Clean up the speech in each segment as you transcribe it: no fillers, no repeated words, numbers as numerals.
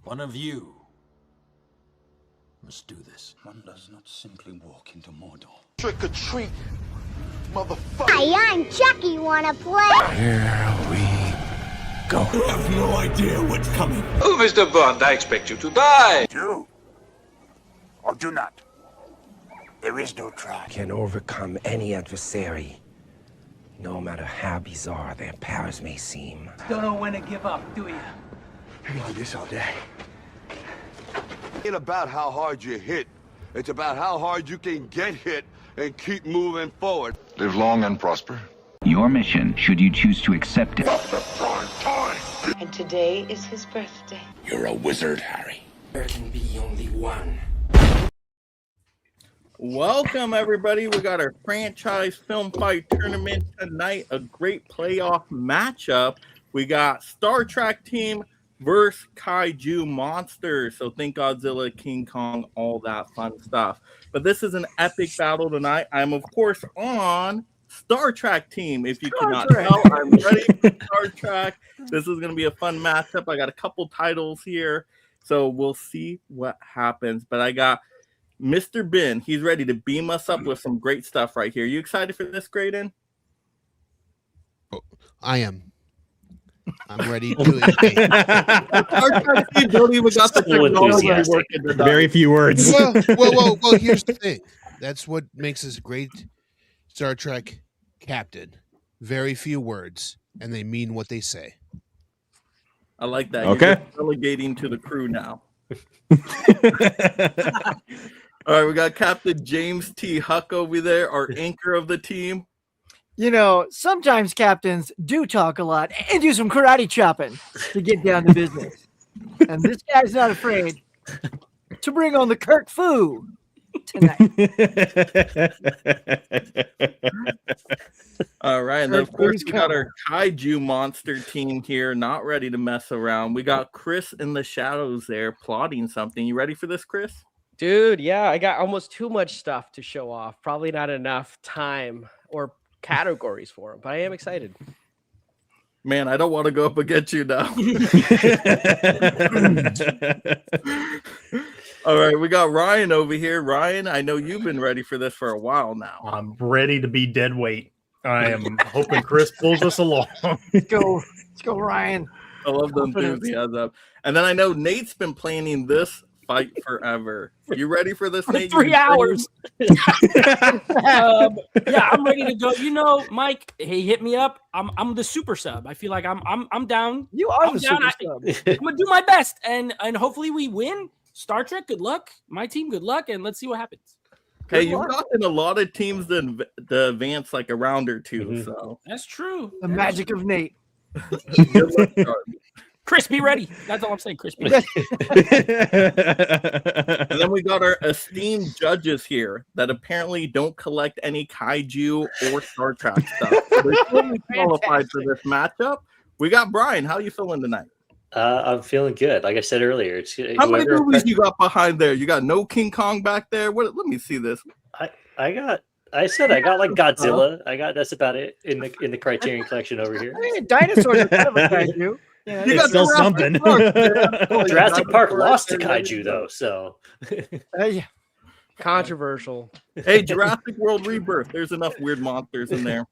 One of you must do this. One does not simply walk into Mordor. Trick or treat, motherfucker. Hi, I'm Chucky. Wanna play? Here we go. I have no idea what's coming. Oh, Mr. Bond, I expect you to die. Do or do not. There is no try. Can overcome any adversary, no matter how bizarre their powers may seem. Don't know when to give up, do you? I can do this all day. It ain't about how hard you hit. It's about how hard you can get hit and keep moving forward. Live long and prosper. Your mission, should you choose to accept it. And today is his birthday. You're a wizard, Harry. There can be only one. Welcome, everybody. We got our franchise film fight tournament tonight. A great playoff matchup. We got Star Trek team versus Kaiju Monsters. So think Godzilla, King Kong, all that fun stuff. But this is an epic battle tonight. I'm, of course, on Star Trek team. If you cannot tell, I'm ready for Star Trek. This is going to be a fun matchup. I got a couple titles here. So we'll see what happens. But I got Mr. Ben, he's ready to beam us up with some great stuff right here. You excited for this, Graydon? Oh, I am. I'm ready to. Don't even got the technology working. Very few words. Well. Here's the thing. That's what makes us a great Star Trek captain. Very few words, and they mean what they say. I like that. Okay. You're just delegating to the crew now. All right, we got Captain James T. Huck over there, our anchor of the team. You know, sometimes captains do talk a lot and do some karate chopping to get down to business. And this guy's not afraid to bring on the Kirk Fu tonight. All right, and then of course we got our Kaiju Monster team here, not ready to mess around. We got Chris in the shadows there plotting something. You ready for this, Chris? Dude, yeah, I got almost too much stuff to show off. Probably not enough time or categories for him, but I am excited. Man, I don't want to go up against you now. All right, we got Ryan over here. Ryan, I know you've been ready for this for a while now. I'm ready to be dead weight. I am hoping Chris pulls us along. Let's go, Ryan. I love the enthusiasm. And then I know Nate's been planning this fight forever. You ready for this, Nate? 3 hours. Yeah, I'm ready to go. You know, Mike, he hit me up. I'm the super sub. I feel like I'm down. You are the super sub. I'm gonna do my best, and hopefully we win. Star Trek, good luck. My team, good luck, and let's see what happens. Hey, you've gotten a lot of teams to advance like a round or two. So that's true. The magic of Nate. Chris, be ready. That's all I'm saying. Chris, be ready. And then we got our esteemed judges here that apparently don't collect any kaiju or Star Trek stuff. So they're totally qualified for this matchup. We got Brian. How you feeling tonight? I'm feeling good. Like I said earlier, how many movies you got behind there? You got no King Kong back there. What? Let me see this. I got like Godzilla. That's about it in the Criterion collection over here. Hey, dinosaurs are kind of a kaiju. Yeah, it's still something. Jurassic Park lost to kaiju though, so controversial. Hey, Jurassic World Rebirth. There's enough weird monsters in there.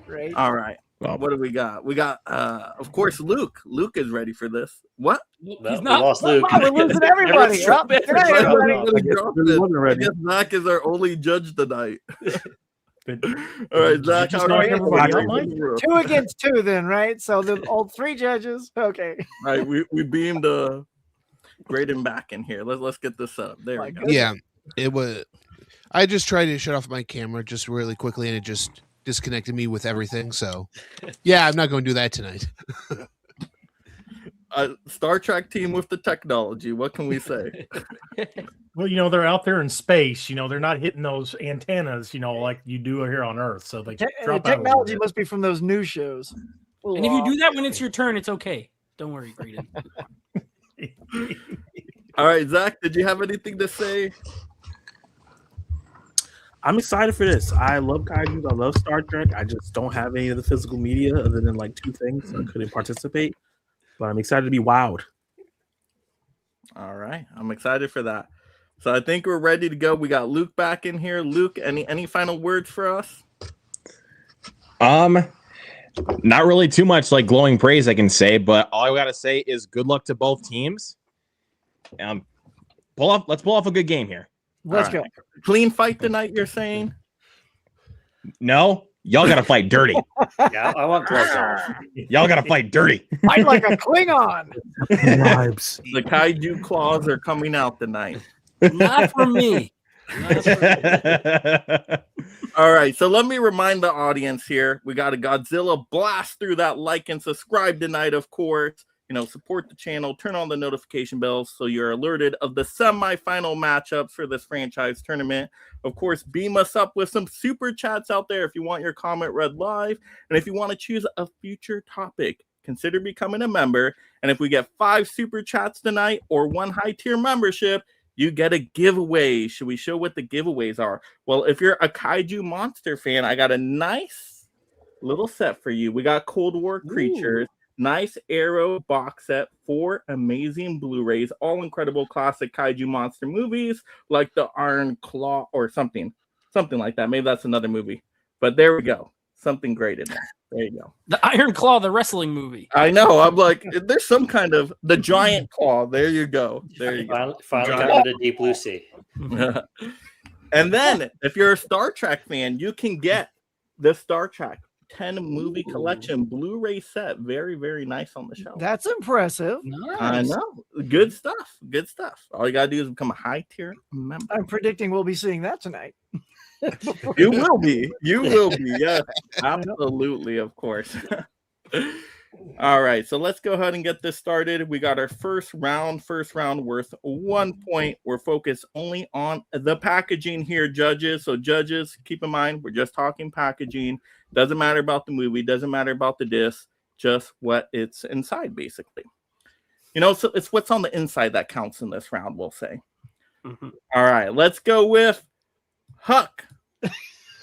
Right. All right. What do we got? We got, of course, Luke. Luke is ready for this. What? He's not. We lost Luke. We're losing everybody. I guess Zach is our only judge tonight. All right, Zach. Two against two, then, right? So the old 3 judges. Okay. All right, we beamed Graydon back in here. Let's get this up. There we go. Yeah, it was. I just tried to shut off my camera just really quickly, and it just disconnected me with everything. So, yeah, I'm not going to do that tonight. Star Trek team with the technology. What can we say? Well, you know, they're out there in space. You know, they're not hitting those antennas, you know, like you do here on Earth. So they drop the technology must be from those news shows. And if you do that when it's your turn, it's okay. Don't worry, Graydon. All right, Zach, did you have anything to say? I'm excited for this. I love kaiju. I love Star Trek. I just don't have any of the physical media other than like 2 things. So I couldn't participate. But I'm excited to be wowed. All right, I'm excited for that. So I think we're ready to go. We got Luke back in here. Luke, any final words for us? Not really too much like glowing praise I can say, but all I gotta say is good luck to both teams. Let's pull off a good game here. Let's go. Clean fight tonight, you're saying? No, y'all gotta fight dirty. Yeah, I want gloves off. Y'all gotta fight dirty. Fight like a Klingon. The kaiju claws are coming out tonight. Not for me. All right, so let me remind the audience here. We got a Godzilla blast through that like and subscribe tonight, of course. Support the channel, turn on the notification bells so you're alerted of the semifinal matchups for this franchise tournament. Of course, beam us up with some super chats out there if you want your comment read live. And if you want to choose a future topic, consider becoming a member. And if we get 5 super chats tonight or 1 high tier membership, you get a giveaway. Should we show what the giveaways are? Well, if you're a Kaiju Monster fan, I got a nice little set for you. We got Cold War Creatures, nice Arrow box set, 4 amazing Blu-rays, all incredible classic Kaiju Monster movies like the Iron Claw or something like that. Maybe that's another movie. But there we go. Something great in there. There you go. The Iron Claw, the wrestling movie. I know. I'm like, there's some kind of the giant claw. There you go. There you go. Finally got into Deep Blue Sea. And then, if you're a Star Trek fan, you can get the Star Trek 10 movie collection Blu-ray set. Very, very nice on the shelf. That's impressive. I know. Good stuff. Good stuff. All you gotta do is become a high tier member. I'm predicting we'll be seeing that tonight. You will be. You will be. Yes, absolutely. Of course. All right. So let's go ahead and get this started. We got our first round worth 1 point. We're focused only on the packaging here, judges. So judges, keep in mind, we're just talking packaging. Doesn't matter about the movie. Doesn't matter about the disc. Just what it's inside, basically. So it's what's on the inside that counts in this round, we'll say. Mm-hmm. All right. Let's go with Huck.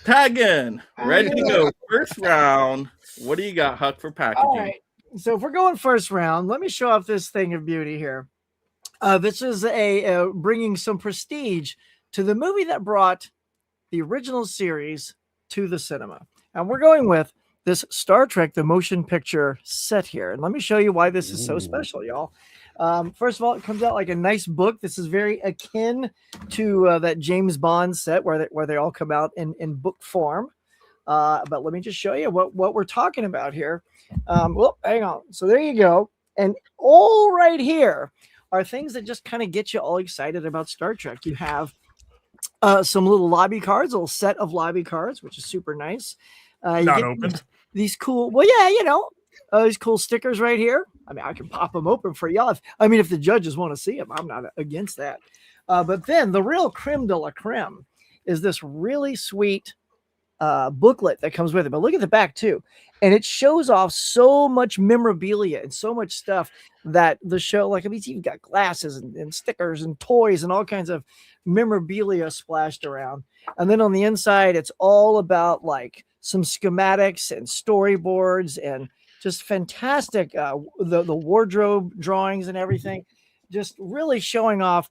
Tag in. Ready to go. First round. What do you got, Huck, for packaging? All right. So if we're going first round, let me show off this thing of beauty here. This is a bringing some prestige to the movie that brought the original series to the cinema. And we're going with this Star Trek, the motion picture set here. And let me show you why this is so special, y'all. First of all, it comes out like a nice book. This is very akin to that James Bond set where they all come out in book form. But let me just show you what we're talking about here. Well, hang on. So there you go. And all right here are things that just kind of get you all excited about Star Trek. You have some little lobby cards, a little set of lobby cards, which is super nice. Not opened. These cool, these cool stickers right here. I mean, I can pop them open for y'all. If the judges want to see them, I'm not against that. But then the real creme de la creme is this really sweet booklet that comes with it. But look at the back too. And it shows off so much memorabilia and so much stuff that the show, you've got glasses and stickers and toys and all kinds of memorabilia splashed around. And then on the inside, it's all about some schematics and storyboards and just fantastic the wardrobe drawings and everything, just really showing off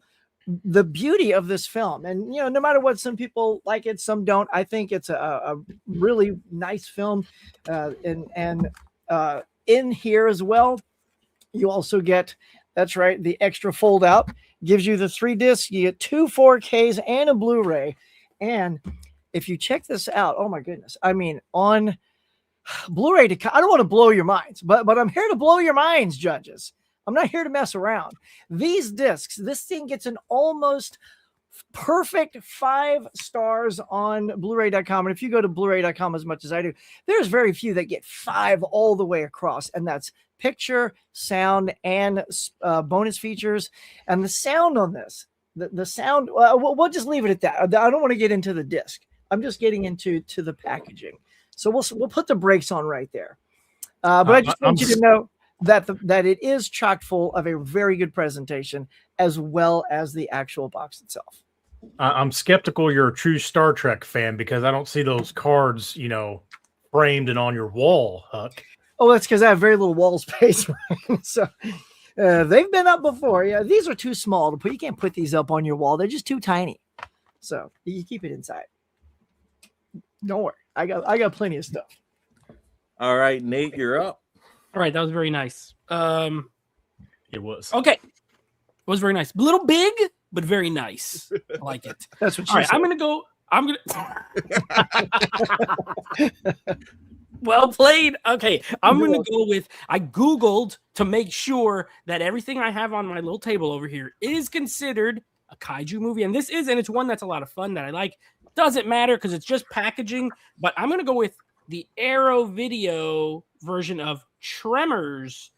the beauty of this film. And no matter what, some people like it, some don't. I think it's a really nice film. And in here as well, you also get, that's right, the extra fold out gives you the 3 discs. You get 2 4Ks and a Blu-ray. And if you check this out, oh my goodness, on Blu-ray, I don't want to blow your minds, but I'm here to blow your minds, judges. I'm not here to mess around. These discs, this thing gets an almost perfect 5 stars on Blu-ray.com. And if you go to Blu-ray.com as much as I do, there's very few that get 5 all the way across. And that's picture, sound, and bonus features. And the sound on this, the sound, we'll just leave it at that. I don't want to get into the disc. I'm just getting into the packaging. So we'll put the brakes on right there. But I just want you to know that it is chock full of a very good presentation as well as the actual box itself. I'm skeptical you're a true Star Trek fan because I don't see those cards, framed and on your wall, Huck. Oh, that's because I have very little wall space. So They've been up before. Yeah, these are too small to put. You can't put these up on your wall. They're just too tiny. So you keep it inside. Don't worry. I got plenty of stuff. All right, Nate, you're up. All right, that was very nice. It was. Okay. It was very nice. A little big, but very nice. I like it. That's what All right, said. I'm gonna well played. Okay, I'm gonna go with I Googled to make sure that everything I have on my little table over here is considered a kaiju movie, and this is, and it's one that's a lot of fun that I like. Doesn't matter because it's just packaging, but I'm gonna go with the Arrow Video version of Tremors.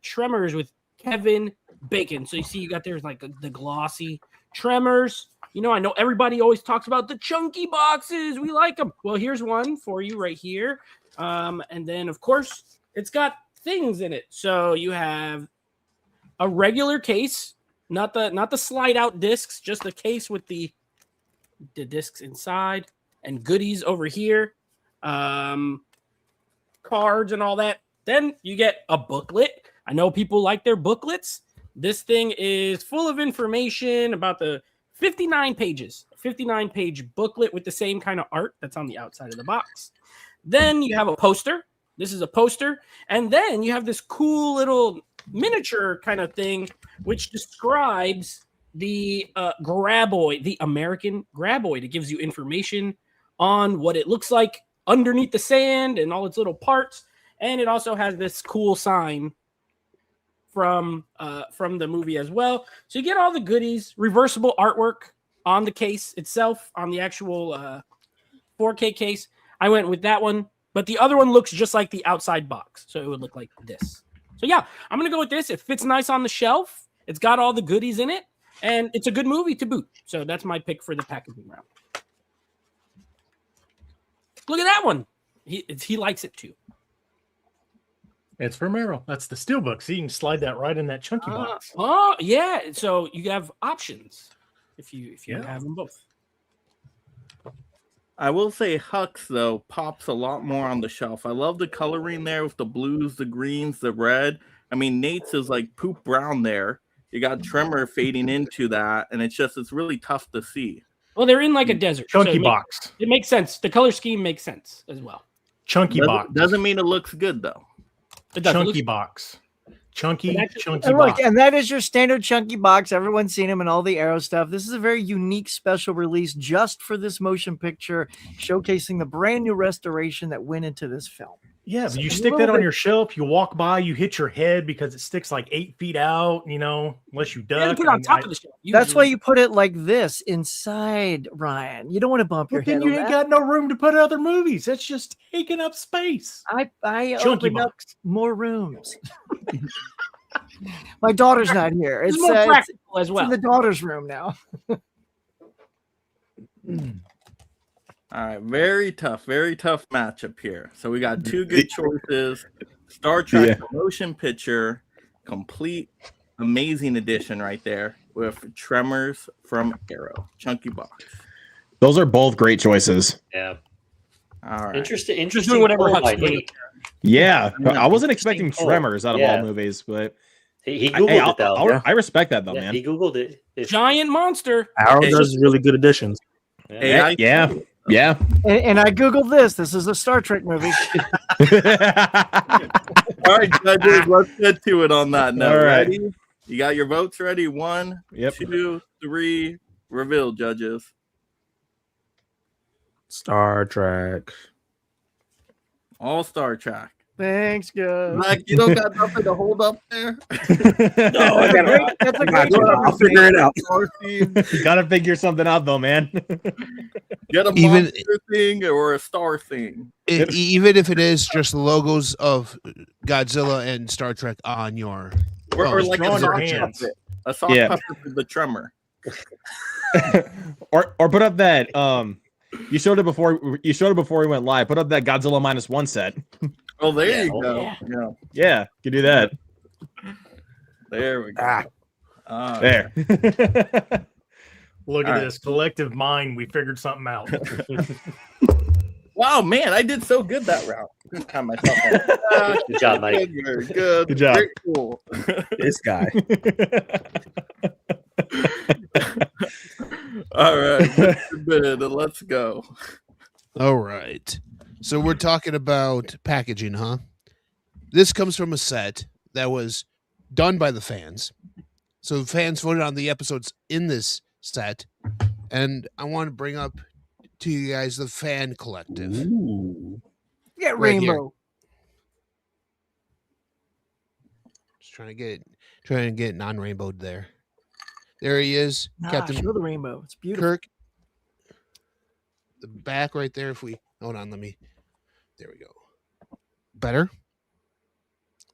Tremors with Kevin Bacon. So you see, you got there's like the glossy Tremors. You know, I know everybody always talks about the chunky boxes. We like them. Well, here's one for you right here. And then, of course, it's got things in it. So you have a regular case, not the slide out discs, just the case with the discs inside and goodies over here, cards and all that. Then you get a booklet. I know people like their booklets. This thing is full of information about the 59 pages, 59-page booklet with the same kind of art that's on the outside of the box. Then you have a poster. This is a poster. And then you have this cool little miniature kind of thing, which describes the graboid, the American graboid. It gives you information on what it looks like underneath the sand and all its little parts. And it also has this cool sign from the movie as well. So you get all the goodies, reversible artwork on the case itself, on the actual 4K case. I went with that one, but the other one looks just like the outside box. So it would look like this. So yeah, I'm going to go with this. It fits nice on the shelf. It's got all the goodies in it, and it's a good movie to boot. So that's my pick for the packaging round. Look at that one. He likes it too. It's from Arrow. That's the steelbook. So you can slide that right in that chunky box. Oh yeah. So you have options if you have them both. I will say Hux, though, pops a lot more on the shelf. I love the coloring there with the blues, the greens, the red. I mean, Nate's is like poop brown there. You got Tremor fading into that, and it's really tough to see. Well, they're in like a desert. Chunky box. It makes sense. The color scheme makes sense as well. Chunky box. Doesn't mean it looks good, though. Chunky box. Chunky And look, box. and that is your standard chunky box. Everyone's seen them in all the Arrow stuff. This is a very unique special release just for this motion picture, showcasing the brand new restoration that went into this film. Yeah, but you stick that on your shelf, you walk by, you hit your head because it sticks like 8 feet out, unless you duck. Put it on top of the shelf. That's why you put it like this inside, Ryan. You don't want to bump your head. You ain't got no room to put other movies. That's just taking up space. I Chunky opened up box. more rooms. My daughter's not here. It's more practical as well. It's in the daughter's room now. All right, very tough matchup here. So we got two good choices. Star Trek the motion picture, complete amazing edition right there with Tremors from Arrow, chunky box. Those are both great choices. Yeah. All right. Interesting. doing whatever poll Hux by doing. Nate. Yeah, I wasn't expecting Interesting Tremors out of Yeah. all movies, but He Googled it, though. I respect that though, Yeah, man. he Googled it. Giant monster. Arrow does really good additions. AI Yeah. And I Googled this. This is a Star Trek movie. All right, judges, let's get to it on that note. All right. Ready? You got your votes ready? 1, Yep. 2, 3. Reveal, judges. Star Trek. All Star Trek. Thanks, guys. Like, you don't got nothing to hold up there? No, I gotta, That's a great I'll figure it out. You gotta figure something out though, man. Get a Even- monster thing or a star thing. Even if it is just logos of Godzilla and Star Trek on your Or like draw a on your sock hands. puppet. A sock Yeah. puppet with the tremor. or put up that you showed it before we went live. Put up that Godzilla -1 set. Oh, there you oh, go. yeah. Yeah, you can do that. There we go. There. Look All at right. this collective mind. We figured something out. Wow, man, I did so good that round. Pat myself on. Good job, Mike. Very good. Good job. Very cool. This guy. All right, Mr. Bennett, let's go. All right. So we're talking about packaging, huh? This comes from a set that was done by the fans. So the fans voted on the episodes in this set. And I want to bring up to you guys the fan collective. Ooh. Get Right rainbow. here. Just trying to get non-rainbowed there. There he is, Captain Show the rainbow. It's beautiful. Kirk. The back right there. If we hold on, there we go. Better.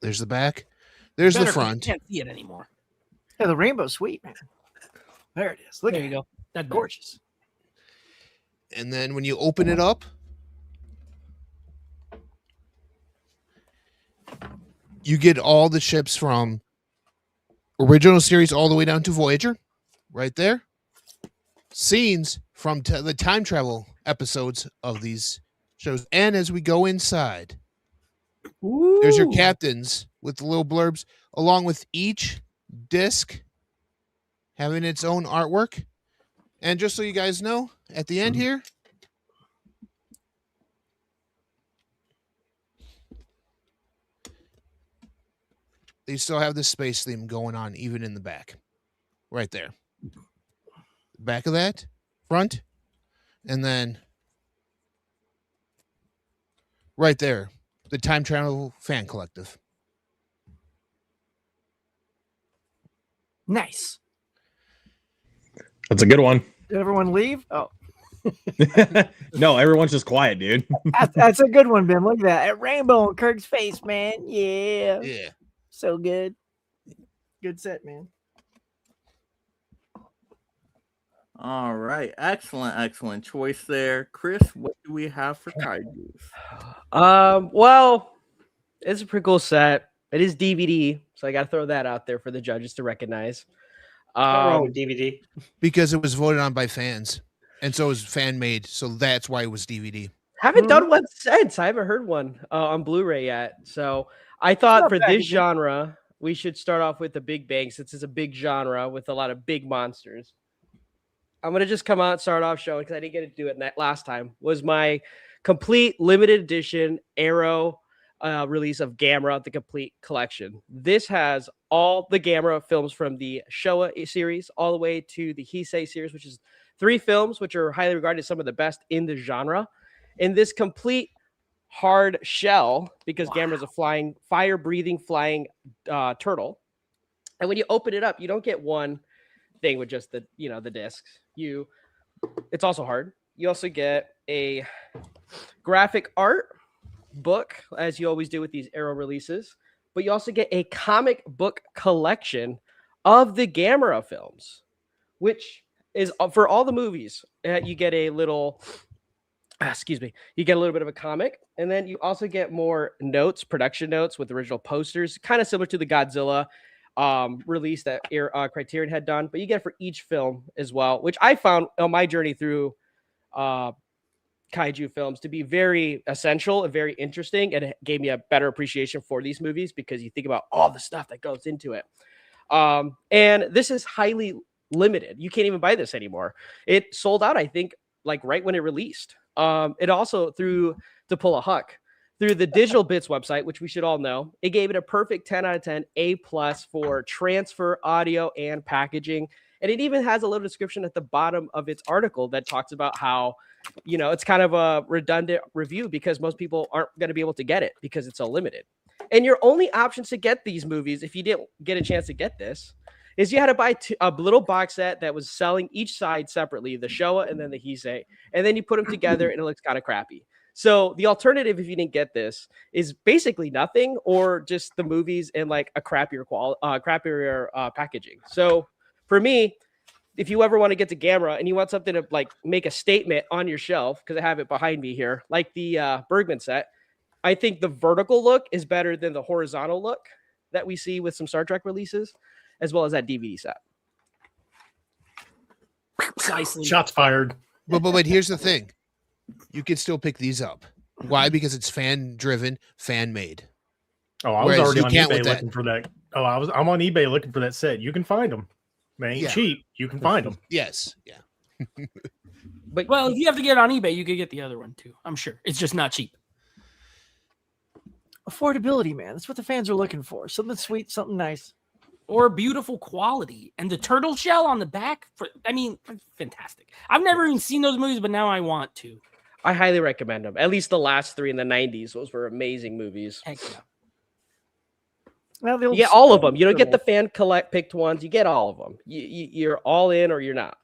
There's the back. There's Better the 'cause you front. can't see it anymore. Yeah, the rainbow's sweet, man. There it is. Look There at you it. go. That's Gorgeous. And then when you open it up, you get all the ships from original series all the way down to Voyager, right there. Scenes from the time travel episodes of these shows. And as we go inside, there's your captains with the little blurbs, along with each disc having its own artwork. And just so you guys know, at the end here, they still have the space theme going on, even in the back. Right there. Back of that, front, and then right there, the Time Travel Fan Collective. Nice. That's a good one. Did everyone leave? Oh, No, everyone's just quiet, dude. that's a good one, Ben. Look at that. That rainbow on Kirk's face, man. Yeah. Yeah. So good. Good set, man. All right, excellent choice there, Chris. What do we have for kaijus? Well, it's a pretty cool set. It is DVD, so I got to throw that out there for the judges to recognize. DVD. Because it was voted on by fans. And so it was fan made. So that's why it was DVD. Haven't done one since. I haven't heard one on Blu-ray yet. So I thought for this genre, we should start off with the Big Bang, since it's a big genre with a lot of big monsters. I'm going to just come out and start off showing, because I didn't get to do it last time, was my complete limited edition Arrow release of Gamera, the complete collection. This has all the Gamera films from the Showa series all the way to the Heisei series, which is 3 films, which are highly regarded as some of the best in the genre. In this complete hard shell, because Gamera is a fire-breathing flying turtle. And when you open it up, you don't get one thing with just the the discs. It's also hard. You also get a graphic art book, as you always do with these Arrow releases, but you also get a comic book collection of the Gamera films, which is for all the movies. You get a little you get a little bit of a comic, and then you also get more notes, production notes with original posters, kind of similar to the Godzilla release that Criterion had done, but you get it for each film as well, which I found on my journey through kaiju films to be very essential and very interesting, and it gave me a better appreciation for these movies because you think about all the stuff that goes into it. And this is highly limited. You can't even buy this anymore. It sold out, I think, like right when it released. It also, to pull a Huck, through the Digital Bits website, which we should all know, it gave it a perfect 10 out of 10, A+ for transfer, audio, and packaging. And it even has a little description at the bottom of its article that talks about how, it's kind of a redundant review because most people aren't going to be able to get it because it's so limited. And your only options to get these movies, if you didn't get a chance to get this, is you had to buy a little box set that was selling each side separately, the Showa and then the Heisei. And then you put them together and it looks kind of crappy. So the alternative, if you didn't get this, is basically nothing, or just the movies in like a crappier packaging. So for me, if you ever want to get to Gamera and you want something to like make a statement on your shelf, because I have it behind me here, like the Bergman set, I think the vertical look is better than the horizontal look that we see with some Star Trek releases, as well as that DVD set. Shots fired. But here's the thing. you can still pick these up. Why? Because it's fan driven, fan made. Oh, I was already on eBay looking for that. Oh, I'm on eBay looking for that set. You can find them. They ain't cheap. You can find them. Yes. Yeah. But well, if you have to get on eBay, you could get the other one too. I'm sure it's just not cheap. Affordability, man. That's what the fans are looking for. Something sweet, something nice. Or beautiful quality. And the turtle shell on the back, fantastic. I've never even seen those movies, but now I want to. I highly recommend them. At least the last 3 in the 90s. Those were amazing movies. Heck yeah. Well, you get all of them. You don't get the fan picked ones. You get all of them. You're all in or you're not.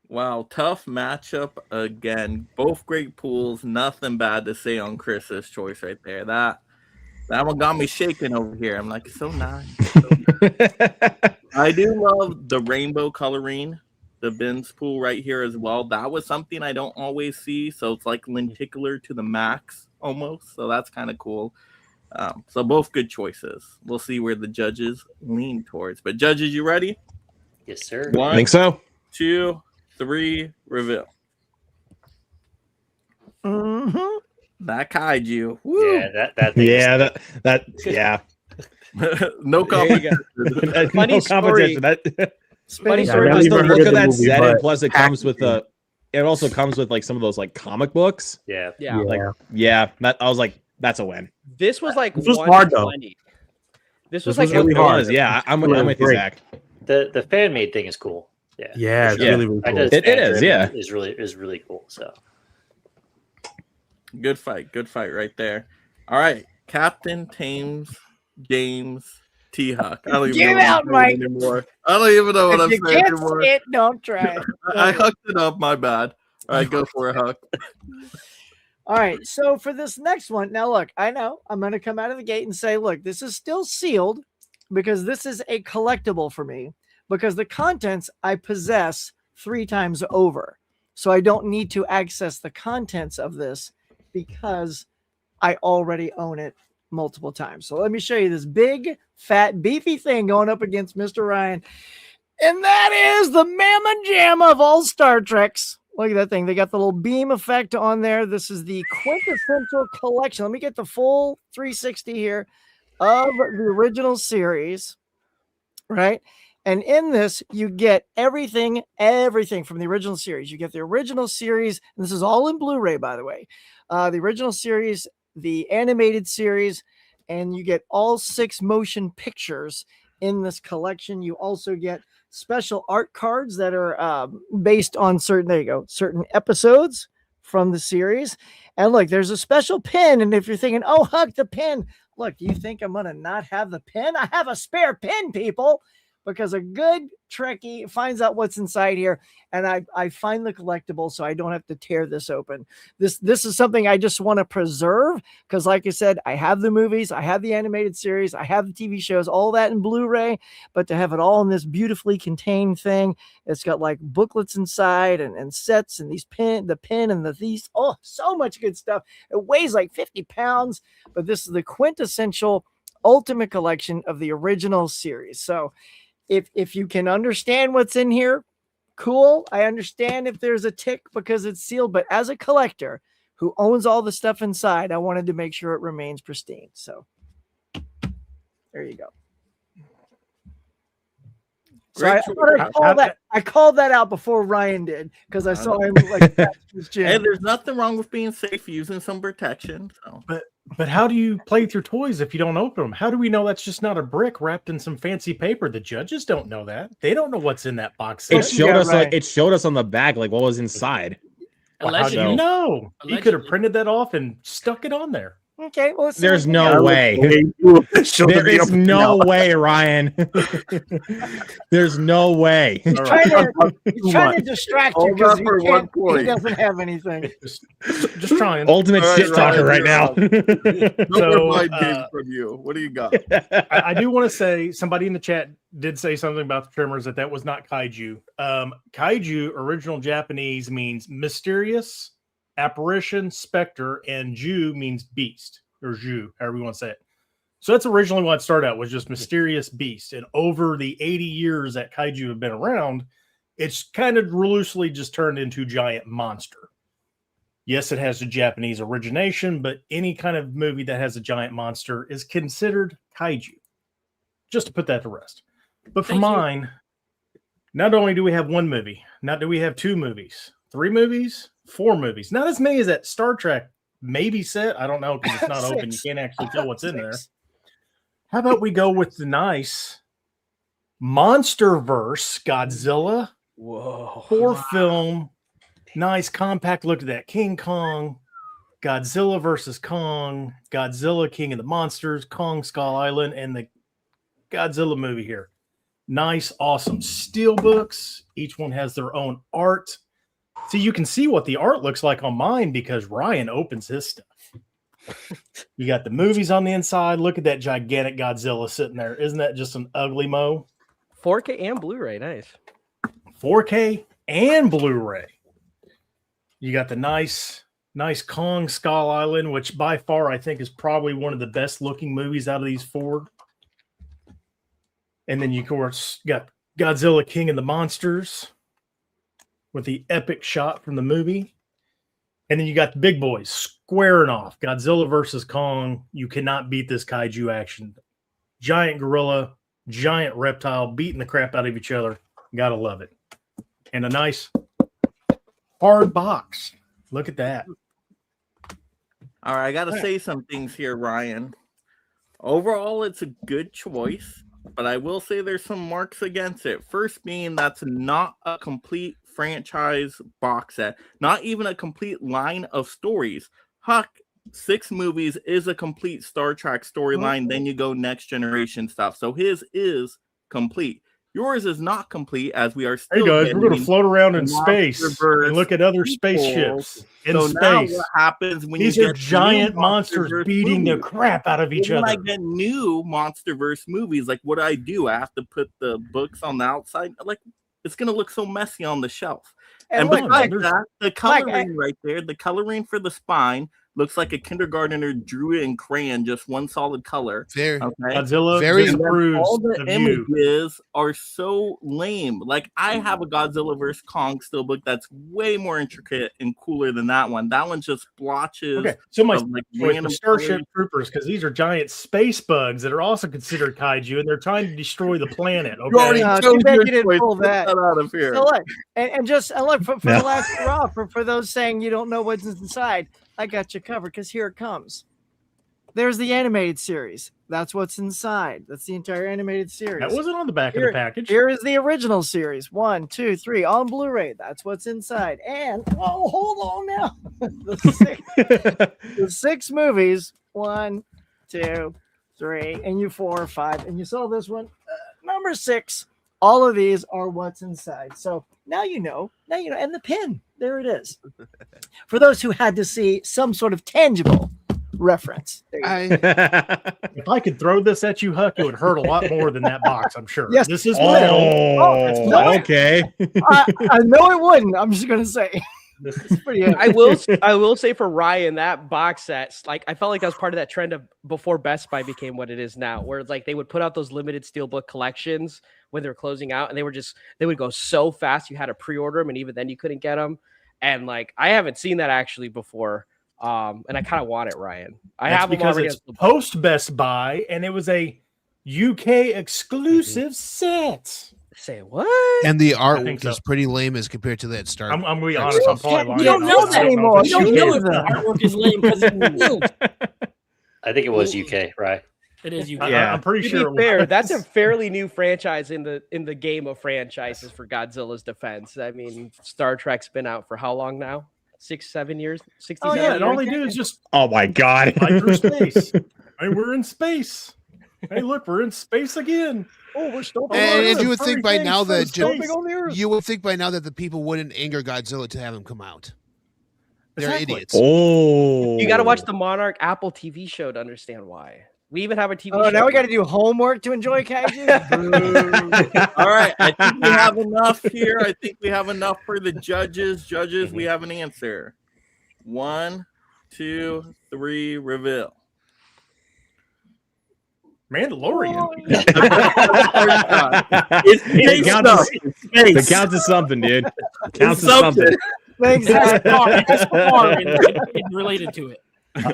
Wow, tough matchup again. Both great pools. Nothing bad to say on Chris's choice right there. That one got me shaking over here. I'm like, so nice. I do love the rainbow coloring, the Ben's pool right here as well. That was something I don't always see. So it's like lenticular to the max almost. So that's kind of cool. So both good choices. We'll see where the judges lean towards. But judges, you ready? Yes, sir. I think so. 2, 3, reveal. Mm-hmm. That kaiju. Woo. Yeah, that thing Yeah. No competition. Funny No story. competition. Funny Yeah, story. just the never look heard of the that movie, set, but and plus it comes with it also comes with like some of those like comic books. Yeah. That I was like, that's a win. This was like This was hard, though. 120. This was This like was really It hard. was, yeah. I'm with you, Great. Zach. The fan made thing is cool. Yeah. Yeah, it's really, really cool. It is, yeah. Is really cool. So Good fight right there. All right, Captain James T. Huck. I don't even Get know what out, I'm Mike. saying anymore. I don't even know what I'm If you saying can't anymore. say it, don't try. I hucked it up. My bad. All right, go for it, Huck. All right, so for this next one, now look, I know I'm going to come out of the gate and say, look, this is still sealed because this is a collectible for me because the contents I possess 3 times over. So I don't need to access the contents of this because I already own it multiple times. So let me show you this big, fat, beefy thing going up against Mr. Ryan. And that is the Mamma Jamma of all Star Treks. Look at that thing. They got the little beam effect on there. This is the quintessential collection. Let me get the full 360 here of the original series, right? And in this, you get everything from the original series. You get the original series. And this is all in Blu-ray, by the way. The original series, the animated series, and you get all 6 motion pictures in this collection. You also get special art cards that are based on certain episodes from the series. And look, there's a special pin. And if you're thinking, oh, Huck, the pin. Look, do you think I'm going to not have the pin? I have a spare pin, people. Because a good Trekkie finds out what's inside here, and I find the collectible so I don't have to tear this open. This is something I just want to preserve because, like I said, I have the movies, I have the animated series, I have the TV shows, all that in Blu-ray, but to have it all in this beautifully contained thing, it's got like booklets inside and sets and the pin and these, oh, so much good stuff. It weighs like 50 pounds, but this is the quintessential ultimate collection of the original series. So if you can understand what's in here, cool. I understand if there's a tick because it's sealed, but as a collector who owns all the stuff inside, I wanted to make sure it remains pristine. So there you go. So I called that out before Ryan did because I saw him like Hey, there's nothing wrong with being safe using some protection. So. But how do you play with your toys if you don't open them? How do we know that's just not a brick wrapped in some fancy paper? The judges don't know that. They don't know what's in that box. It showed us like it showed us on the back like what was inside. Well, how do you know? You could have printed that off and stuck it on there. Okay, well, there's no way. There is no way, Ryan. There's no way. He's trying to distract you because he doesn't have anything. Just trying. Ultimate shit talker right now. From you. What do you got? I do want to say somebody in the chat did say something about the trimmers that was not kaiju. Kaiju, original Japanese, means mysterious, apparition, specter, and ju means beast, or ju, however you want to say it. So that's originally what it started out, was just mysterious beast. And over the 80 years that kaiju have been around, It's kind of loosely just turned into giant monster. Yes, it has a Japanese origination, but any kind of movie that has a giant monster is considered kaiju. Just to put that to rest. But for mine, not only do we have one movie, not do we have 2 movies, 3 movies, 4 movies. Not as many as that Star Trek maybe set. I don't know because it's not open. You can't actually tell what's in there. How about we go with the nice MonsterVerse Godzilla? Whoa. 4-film. Nice compact look at that. King Kong, Godzilla versus Kong, Godzilla King of the Monsters, Kong Skull Island, and the Godzilla movie here. Nice, awesome steel books. Each one has their own art. See, you can see what the art looks like on mine because Ryan opens his stuff. You got the movies on the inside. Look at that gigantic Godzilla sitting there. Isn't that just an ugly mo? 4K and Blu-ray. Nice. 4K and Blu-ray. You got the nice Kong Skull Island, which by far I think is probably one of the best looking movies out of these 4. And then you, of course, got Godzilla King of the Monsters with the epic shot from the movie. And then you got the big boys squaring off. Godzilla versus Kong. You cannot beat this kaiju action. Giant gorilla, giant reptile beating the crap out of each other. Gotta love it. And a nice hard box. Look at that. All right, I got to say some things here, Ryan. Overall, it's a good choice, but I will say there's some marks against it. First being that's not a complete franchise box set, not even a complete line of stories. Huck, 6 movies is a complete Star Trek storyline. Then you go Next Generation stuff. So his is complete. Yours is not complete, as we are still. Hey guys, we're going to float around in space and look at other spaceships in space. Now what happens when these you are get giant monsters beating the crap out of each other? When I get new MonsterVerse movies, like what do? I have to put the books on the outside. Like it's going to look so messy on the shelf. And besides that, the coloring right there, the coloring for the spine looks like a kindergartner drew it in crayon, just one solid color. Very, okay? Godzilla very all the images are so lame. Like I have a Godzilla vs. Kong steelbook that's way more intricate and cooler than that one. That one's just blotches. Okay, so my like random Starship Troopers, because these are giant space bugs that are also considered kaiju, and they're trying to destroy the planet. Okay, you already too bad you didn't pull that. Get out of here. So look, and look for the last hurrah for those saying you don't know what's inside. I got you covered because here it comes. There's the animated series. That's what's inside. That's the entire animated series. That wasn't on the back of the package. Here is the original series. 1, 2, 3 on Blu-ray. That's what's inside. And hold on now. the 6 movies. 1, 2, 3, and you 4 or 5, and you saw this one. Number 6. All of these are what's inside. So now you know. And the pin. There it is. For those who had to see some sort of tangible reference. If I could throw this at you, Huck, it would hurt a lot more than that box, I'm sure. Yes. This is metal. Okay. I know it wouldn't. I'm just gonna say. This is pretty I will say for Ryan, that box set, like I felt like that was part of that trend of before Best Buy became what it is now, where it's like they would put out those limited steelbook collections when they were closing out, and they would go so fast you had to pre-order them, and even then you couldn't get them. And like I haven't seen that actually before, and I kind of want it, Ryan. I have them because already. It's post Best Buy, and it was a UK exclusive set. Say what? And the artwork is pretty lame as compared to that Star. I'm going to be honest. I'm probably lying. You don't know that anymore. You don't know if the artwork is lame because it's new. I think it was UK, right? It is UK. Yeah, I'm pretty sure. To be fair, that's a fairly new franchise in the game of franchises for Godzilla's defense. I mean, Star Trek's been out for how long now? 6-7 years? 67 Oh yeah, years? and all they do is just Oh my god. fly through space. Hey, we're in space. Hey, look, we're in space again. Oh, we're still. And you would think by now that you would think by now that the people wouldn't anger Godzilla to have him come out. They're idiots. Oh, You got to watch the Monarch Apple TV show to understand why. We even have a TV show. Oh, now we got to do homework to enjoy kaiju. All right, I think we have enough here. I think we have enough for the judges. Judges, we have an answer. 1, 2, 3, reveal. Mandalorian. It's space stuff. That counts as something, dude. Counts as something. Thanks. Related to it.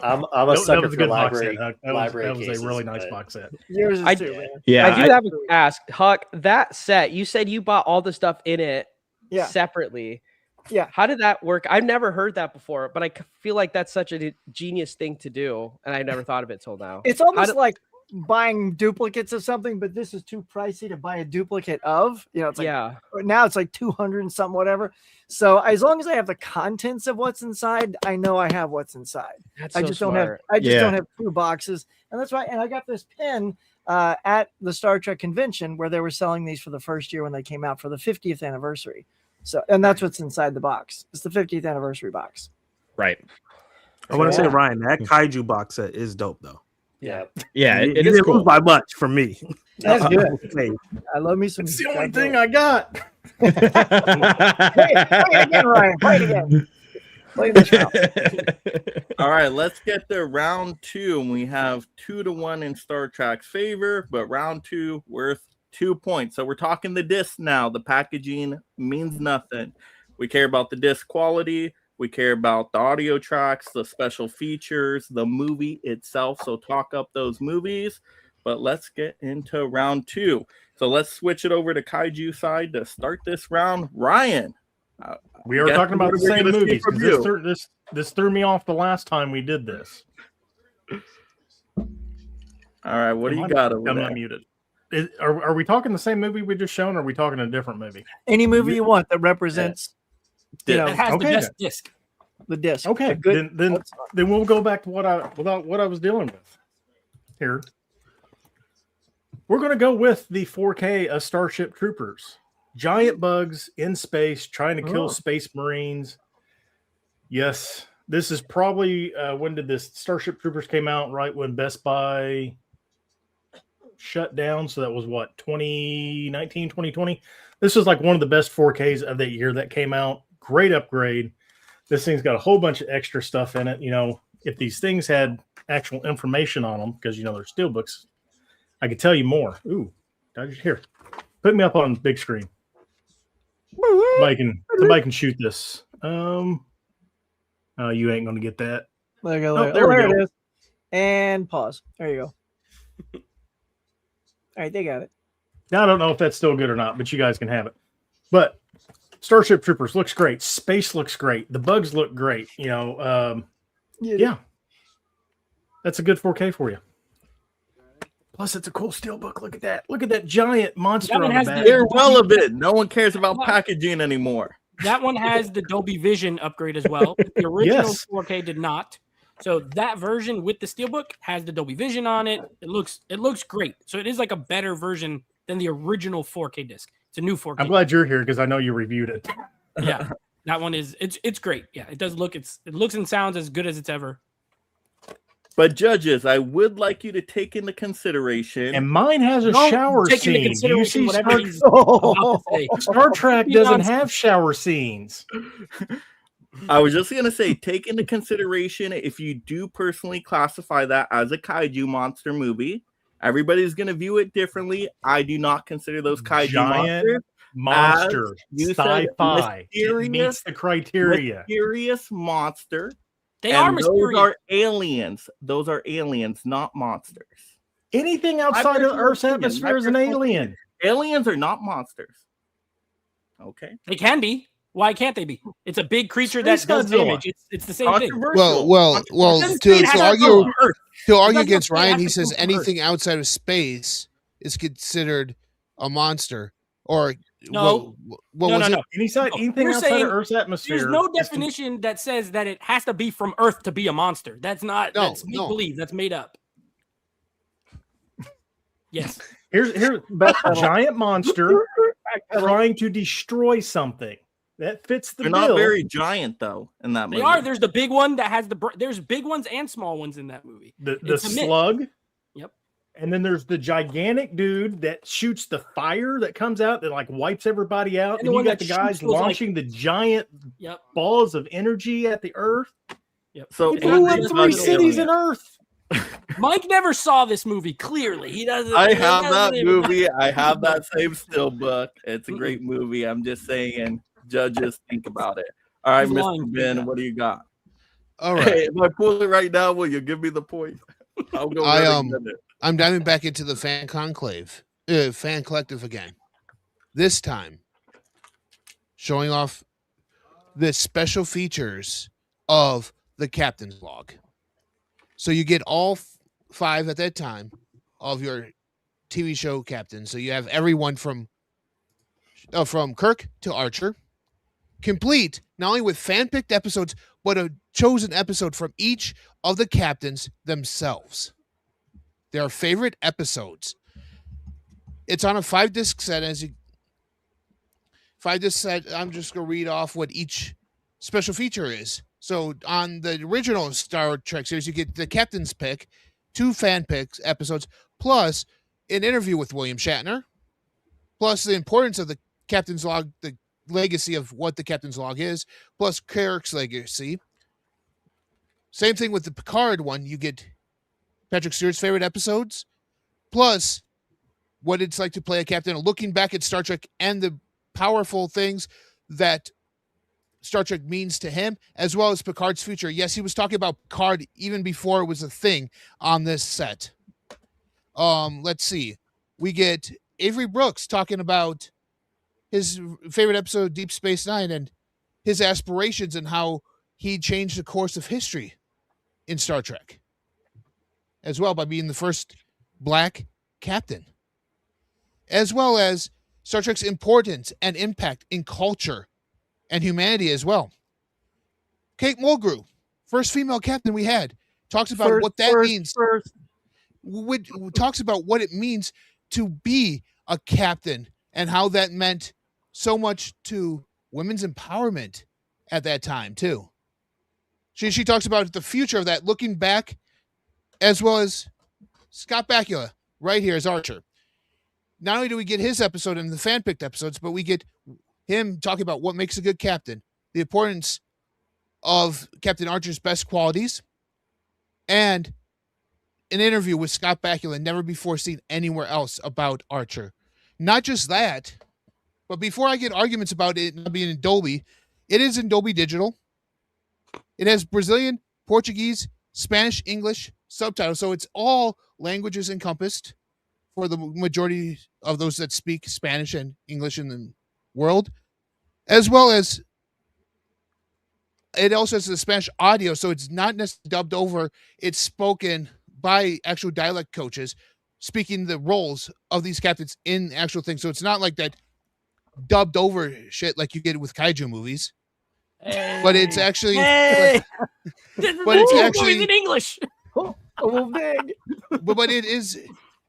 I'm a sucker was a for good box set, library. Huck. Library that was cases, a really nice but- box set. Yours is I too, do- man. Yeah, I do have to ask, Huck, that set, you said you bought all the stuff in it Yeah. separately. Yeah. How did that work? I've never heard that before, but I feel like that's such a genius thing to do, and I never thought of it till now. It's almost like buying duplicates of something, but this is too pricey to buy a duplicate of. You know, it's like now it's like 200 and something, whatever. So as long as I have the contents of what's inside, I know I have what's inside. That's I so just smart. don't have 2 boxes, and that's why. And I got this pin at the Star Trek convention where they were selling these for the first year when they came out for the 50th anniversary. So, and that's what's inside the box. It's the 50th anniversary box. Right. I want to say, Ryan, that Kaiju box set is dope, though. Yeah. Yeah, it is didn't cool. lose by much for me. That's good. I love me some. It's the only thing I got. Play it again, Ryan. Play it again. Play this round. All right, let's get to round 2. And we have 2-1 in Star Trek's favor, but round 2 worth 2 points. So we're talking the disc now. The packaging means nothing. We care about the disc quality. We care about the audio tracks, the special features, the movie itself. So talk up those movies. But let's get into round 2. So let's switch it over to Kaiju side to start this round. Ryan. We are talking about the same movies. This threw me off the last time we did this. All right, what do you got over I'm there? not muted. Are we talking the same movie we just shown, or are we talking a different movie? Any movie you want that represents, you know, It has the best disc. the disc. Okay, A good- then we'll go back to what I was dealing with here. We're going to go with the 4K of Starship Troopers. Giant bugs in space trying to kill space marines. Yes, this is probably when did this Starship Troopers came out? Right when Best Buy shut down. So that was what, 2019, 2020. This was like one of the best 4Ks of that year that came out. Great upgrade. This thing's got a whole bunch of extra stuff in it. You know, if these things had actual information on them, because you know they're steelbooks, I could tell you more. Ooh, here, put me up on the big screen. Somebody can shoot this. Oh, you ain't gonna get that. There you go. Oh, there we go. it is. And pause. There you go. All right, they got it. Now I don't know if that's still good or not, but you guys can have it. But Starship Troopers looks great. Space looks great. The bugs look great. You know, yeah. That's a good 4K for you. Plus, it's a cool steelbook. Look at that. Look at that giant monster on the back. Irrelevant. No one cares about packaging anymore. That one has the Dolby Vision upgrade as well. The original Yes. 4K did not. So that version with the steelbook has the Dolby Vision on it. It looks great. So it is like a better version than the original 4K disc. It's a new 4K. I'm glad you're here because I know you reviewed it. Yeah, that one is it's great. Yeah, it does look it looks and sounds as good as it's ever. But judges, I would like you to take into consideration. And mine has a Don't shower take into scene. Do you consideration see whatever Star, he's about to say. Star Trek Be doesn't honest. have shower scenes. I was just going to say, take into consideration if you do personally classify that as a kaiju monster movie. Everybody's going to view it differently. I do not consider those kaiju Giant monsters. monster, You said sci-fi. It meets the criteria. Mysterious monster. They are And mysterious. Those are aliens. Those are aliens, not monsters. Anything outside of Earth's atmosphere is an alien. Aliens are not monsters. Okay. They can be. Why can't they be? It's a big creature that Space does Godzilla. damage. It's the same thing. Well. Doesn't say it has to argue come from Earth. to It argue doesn't against say it Ryan, has he to says come from Earth. anything outside of space is considered a monster. Or No. what was it? Anything We're outside saying of Earth's atmosphere. There's no definition that says that it has to be from Earth to be a monster. That's not. No, That's make no. believe. That's made up. Yes. Here's a giant monster trying to destroy something. That fits the They're bill. not very giant, though, in that They movie. are. There's the big one that has there's big ones and small ones in that movie. The It's a mix. slug. Yep. And then there's the gigantic dude that shoots the fire that comes out that like wipes everybody out. And And, the you one got that the guys shoots those, like- launching the giant Yep. balls of energy at the Earth. Yep. So It blew up aliens 3 are cities in aliens. Earth. Mike never saw this movie. Clearly, he doesn't. I have that movie. I have that same still book. It's a great movie. I'm just saying, judges, think about it. All right, Mr. Ben, what do you got? All right. Hey, if I pull it right now, will you give me the point? I'll go. I'm diving back into the fan conclave, fan collective again. This time, showing off the special features of the captain's log. So you get all 5 at that time of your TV show captain. So you have everyone from Kirk to Archer, complete not only with fan-picked episodes, but a chosen episode from each of the captains themselves. Their favorite episodes. It's on a 5-disc set. I'm just going to read off what each special feature is. So on the original Star Trek series, you get the captain's pick, 2 fan picks episodes, plus an interview with William Shatner, plus the importance of the captain's log, the legacy of what the captain's log is, plus Kirk's legacy. Same thing with the Picard one. You get Patrick Stewart's favorite episodes, plus what it's like to play a captain, looking back at Star Trek and the powerful things that Star Trek means to him, as well as Picard's future. Yes, he was talking about Picard even before it was a thing on this set. Let's see. We get Avery Brooks talking about his favorite episode, Deep Space Nine, and his aspirations and how he changed the course of history in Star Trek, as well by being the first Black captain, as well as Star Trek's importance and impact in culture and humanity as well. Kate Mulgrew, first female captain we had, talks about what that means. Talks about what it means to be a captain and how that meant so much to women's empowerment at that time too. She talks about the future of that, looking back, as well as Scott Bakula right here as Archer. Not only do we get his episode in the fan-picked episodes, but we get him talking about what makes a good captain, the importance of Captain Archer's best qualities, and an interview with Scott Bakula, never before seen anywhere else, about Archer. Not just that, but before I get arguments about it not being in Dolby, it is in Dolby Digital. It has Brazilian, Portuguese, Spanish, English subtitles, so it's all languages encompassed for the majority of those that speak Spanish and English in the world, as well as it also has the Spanish audio, so it's not necessarily dubbed over. It's spoken by actual dialect coaches speaking the roles of these captains in actual things. So it's not like that dubbed over shit like you get with kaiju movies. But it's actually but it's actually in English. but it is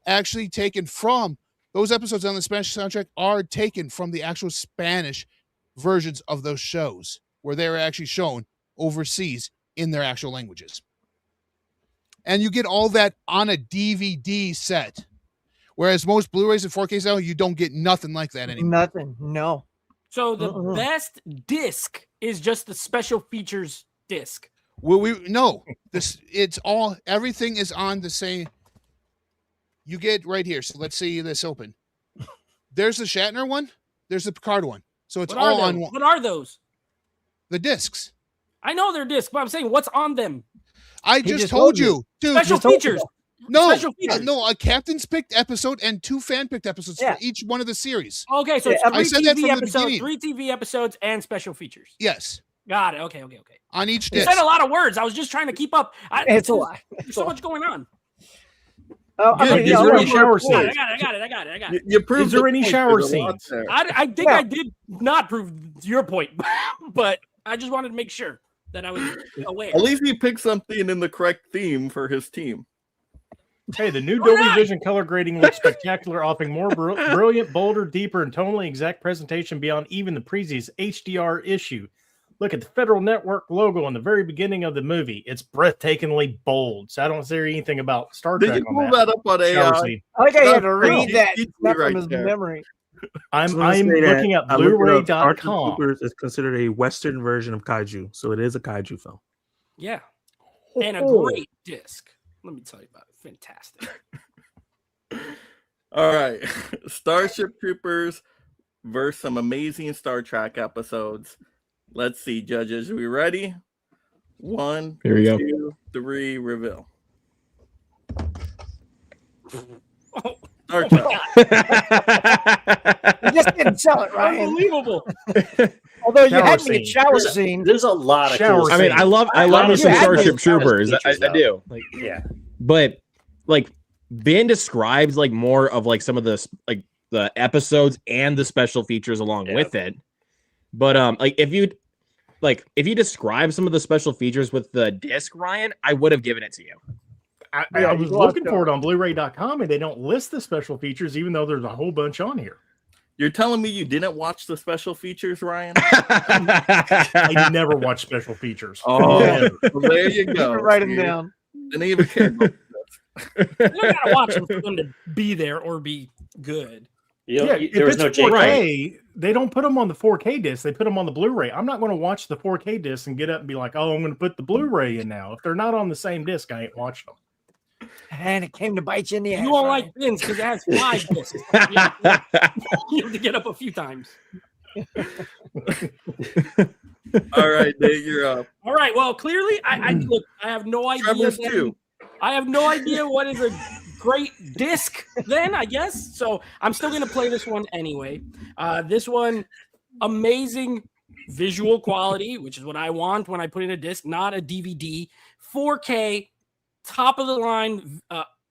actually taken from those episodes on the Spanish soundtrack are taken from the actual Spanish versions of those shows where they were actually shown overseas in their actual languages. And you get all that on a DVD set. Whereas most Blu-rays and 4Ks now, you don't get nothing like that anymore. Nothing. No. So the best disc is just the special features disc. Well, everything is on the same. You get right here. So let's see this open. There's the Shatner one. There's the Picard one. So it's all on one. What are those? The discs. I know they're discs, but I'm saying what's on them. I just told you. Dude, special features. No, a captain's picked episode and 2 fan picked episodes for each one of the series. Okay, so it's 3 I said that TV from the episodes, beginning. 3 TV episodes, and special features. Yes. Got it. Okay. On each You disc. said a lot of words. I was just trying to keep up. It's a lot. There's so much going on. Is there any shower scenes? I got it. You proved Is there any shower there's a lot scenes? there. I think I did not prove your point, but I just wanted to make sure that I was aware. At least he picked something in the correct theme for his team. Hey, the new Dolby Vision color grading looks spectacular, offering more brilliant, bolder, deeper, and tonally exact presentation beyond even the previous HDR issue. Look at the Federal Network logo on the very beginning of the movie. It's breathtakingly bold. So I don't say anything about Star Trek. Did you pull that up on AI? I think I had to read that right from his there. memory. I'm looking at Blu-ray.com. Troopers is considered a Western version of kaiju, so it is a kaiju film. Yeah, and a great disc. Let me tell you about it. Fantastic. All right. Starship Troopers versus some amazing Star Trek episodes. Let's see, judges. Are we ready? 1, Here we go. 2, 3, reveal. Star Trek. You just didn't sell it, Ryan. Unbelievable. Although you Shower had me at scene. shower scene. There's a lot of Shower cool I mean, scenes. I love me Honestly, some yeah, Starship Star Wars Troopers. features, I though. do. Like, Yeah. but like Ben describes like more of like some of the like the episodes and the special features along Yeah. with it. But like if you describe some of the special features with the disc, Ryan, I would have given it to you. I was looking for it on Blu-ray.com, and they don't list the special features, even though there's a whole bunch on here. You're telling me you didn't watch the special features, Ryan? I never watch special features. Oh, Never. well, there you go. Write them See? down. Didn't even care. You don't gotta watch them for them to be there or be good. Yeah, There was no if it's 4K, Jake. they don't put them on the 4K disc. They put them on the Blu-ray. I'm not going to watch the 4K disc and get up and be like, "Oh, I'm going to put the Blu-ray in now." If they're not on the same disc, I ain't watching them. And it came to bite you in the ass. You won't Ryan. like Vince because it has 5 discs. You have to get up a few times. All right, Nate, you're up. All right. Well, clearly, I look. I have no idea. Tremors then. 2. I have no idea what is a great disc. Then I guess so. I'm still gonna play this one anyway. This one, amazing visual quality, which is what I want when I put in a disc, not a DVD. 4K, top of the line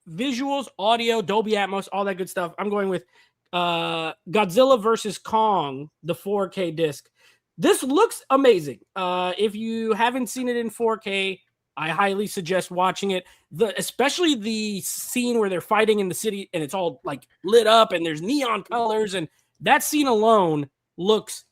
visuals, audio, Dolby Atmos, all that good stuff. I'm going with Godzilla versus Kong, the 4K disc. This looks amazing. If you haven't seen it in 4K, I highly suggest watching it. Especially the scene where they're fighting in the city and it's all like lit up and there's neon colors, and that scene alone looks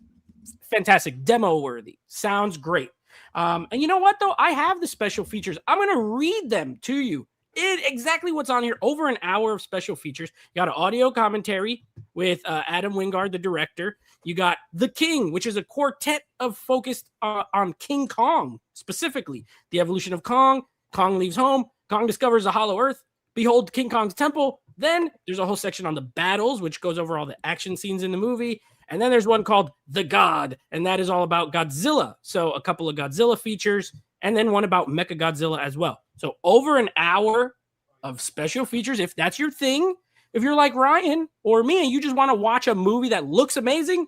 fantastic, demo worthy, sounds great. And you know what though? I have the special features. I'm gonna read them to you. Exactly what's on here. Over an hour of special features. You got an audio commentary with Adam Wingard, the director. You got The King, which is a quartet of focused on King Kong, specifically the evolution of Kong. Kong leaves home. Kong discovers a hollow earth. Behold King Kong's temple. Then there's a whole section on the battles, which goes over all the action scenes in the movie. And then there's one called The God, and that is all about Godzilla. So a couple of Godzilla features, and then one about Mechagodzilla as well. So over an hour of special features, if that's your thing. If you're like Ryan or me and you just want to watch a movie that looks amazing,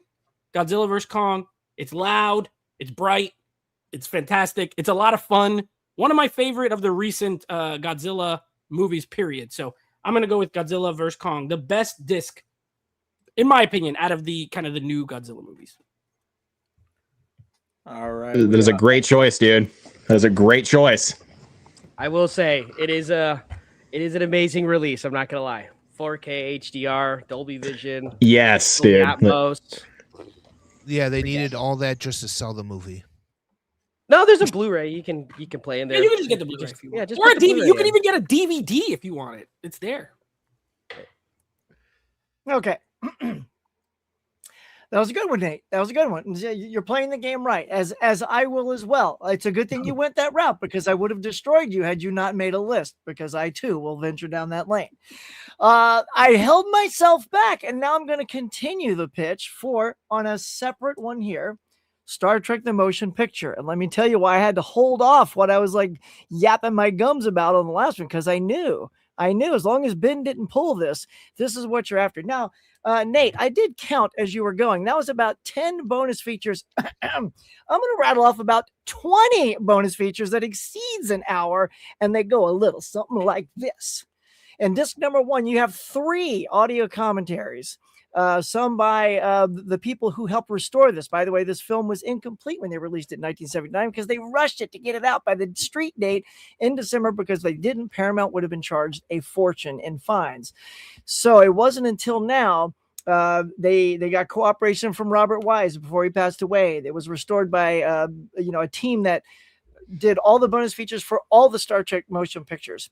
Godzilla vs. Kong, it's loud, it's bright, it's fantastic, it's a lot of fun. One of my favorite of the recent Godzilla movies, period. So I'm going to go with Godzilla vs. Kong, the best disc, in my opinion, out of the kind of the new Godzilla movies. All right. That is a great choice, dude. That is a great choice. I will say it is an amazing release. I'm not gonna lie. 4K HDR, Dolby Vision. Yes, Dolby dude. Atmos. Yeah, they needed all that just to sell the movie. No, there's a Blu-ray you can play in there. Yeah, you can just get the Blu-ray if you want. Yeah, just or a put the DVD. Blu-ray You can in. even get a DVD if you want it. It's there. Okay. That was a good one, Nate. That was a good one. You're playing the game right, as I will as well. It's a good thing you went that route because I would have destroyed you had you not made a list, because I too will venture down that lane. I held myself back, and now I'm going to continue the pitch on a separate one here, Star Trek the Motion Picture. And let me tell you why I had to hold off what I was like yapping my gums about on the last one, because I knew as long as Ben didn't pull this is what you're after. Now, Nate, I did count as you were going. That was about 10 bonus features. I'm going to rattle off about 20 bonus features that exceeds an hour, and they go a little something like this. In disc number 1, you have 3 audio commentaries, some by the people who helped restore this. By the way, this film was incomplete when they released it in 1979 because they rushed it to get it out by the street date in December because they didn't. Paramount would have been charged a fortune in fines. So it wasn't until now they got cooperation from Robert Wise before he passed away. It was restored by a team that did all the bonus features for all the Star Trek motion pictures.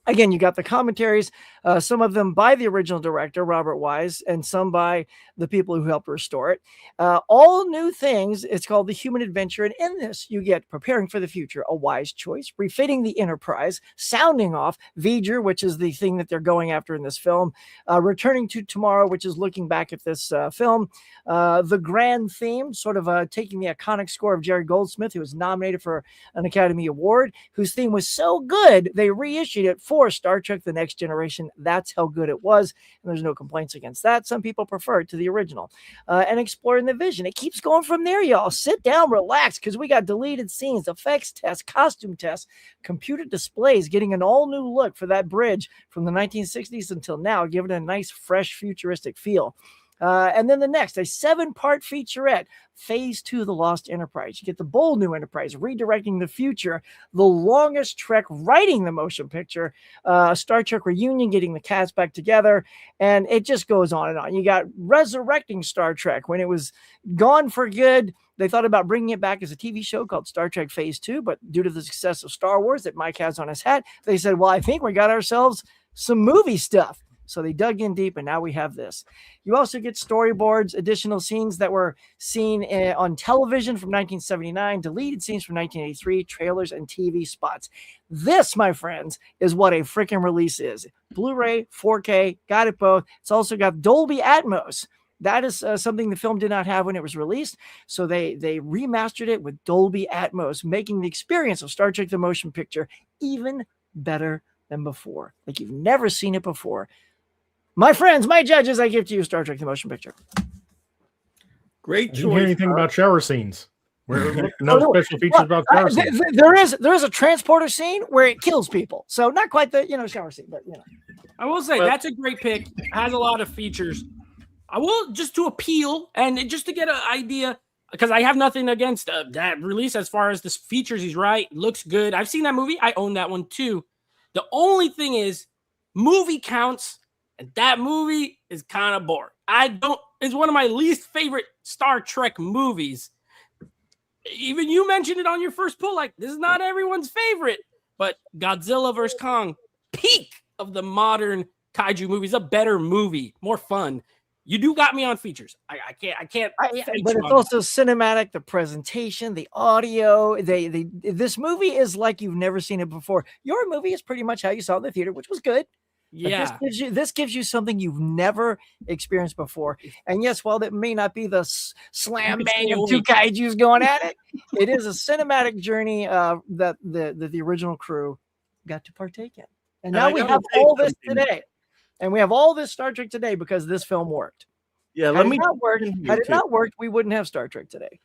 Again, you got the commentaries, some of them by the original director, Robert Wise, and some by the people who helped restore it. All new things. It's called The Human Adventure. And in this, you get Preparing for the Future, a wise choice, Refitting the Enterprise, Sounding Off, V'ger, which is the thing that they're going after in this film, Returning to Tomorrow, which is looking back at this film, the grand theme, sort of taking the iconic score of Jerry Goldsmith, who was nominated for an Academy Award, whose theme was so good, they reissued it for Star Trek The Next Generation. That's how good it was, and there's no complaints against that. Some people prefer it to the original. And Exploring the Vision. It keeps going from there, y'all. Sit down, relax, because we got deleted scenes, effects tests, costume tests, computer displays, getting an all-new look for that bridge from the 1960s until now, giving it a nice, fresh, futuristic feel. And then the next, a 7-part featurette, Phase 2, The Lost Enterprise. You get the bold new Enterprise, redirecting the future, the longest Trek writing the motion picture, Star Trek reunion, getting the cast back together, and it just goes on and on. You got resurrecting Star Trek when it was gone for good. They thought about bringing it back as a TV show called Star Trek Phase 2, but due to the success of Star Wars that Mike has on his hat, they said, well, I think we got ourselves some movie stuff. So they dug in deep, and now we have this. You also get storyboards, additional scenes that were seen on television from 1979, deleted scenes from 1983, trailers, and TV spots. This, my friends, is what a freaking release is. Blu-ray, 4K, got it both. It's also got Dolby Atmos. That is something the film did not have when it was released. So they remastered it with Dolby Atmos, making the experience of Star Trek the Motion Picture even better than before. Like you've never seen it before. My friends, my judges, I give to you Star Trek the Motion Picture. Great choice. I didn't hear anything about shower scenes. No special features about shower scenes. There is a transporter scene where it kills people. So not quite the shower scene, but I will say that's a great pick. It has a lot of features. I will just to appeal and just to get an idea, because I have nothing against that release as far as the features. He's right. Looks good. I've seen that movie. I own that one too. The only thing is movie counts. And that movie is kind of boring. It's one of my least favorite Star Trek movies. Even you mentioned it on your first pull, like this is not everyone's favorite, but Godzilla vs. Kong, peak of the modern kaiju movies, a better movie, more fun. You do got me on features. I can't. But it's also cinematic, the presentation, the audio. This movie is like you've never seen it before. Your movie is pretty much how you saw it in the theater, which was good. Yeah, this gives you something you've never experienced before. And yes, while it may not be the slam bang of two kaijus going at it, it is a cinematic journey that the original crew got to partake in. And now we have all this today. And we have all this Star Trek today because this film worked. Yeah, had it not worked, we wouldn't have Star Trek today.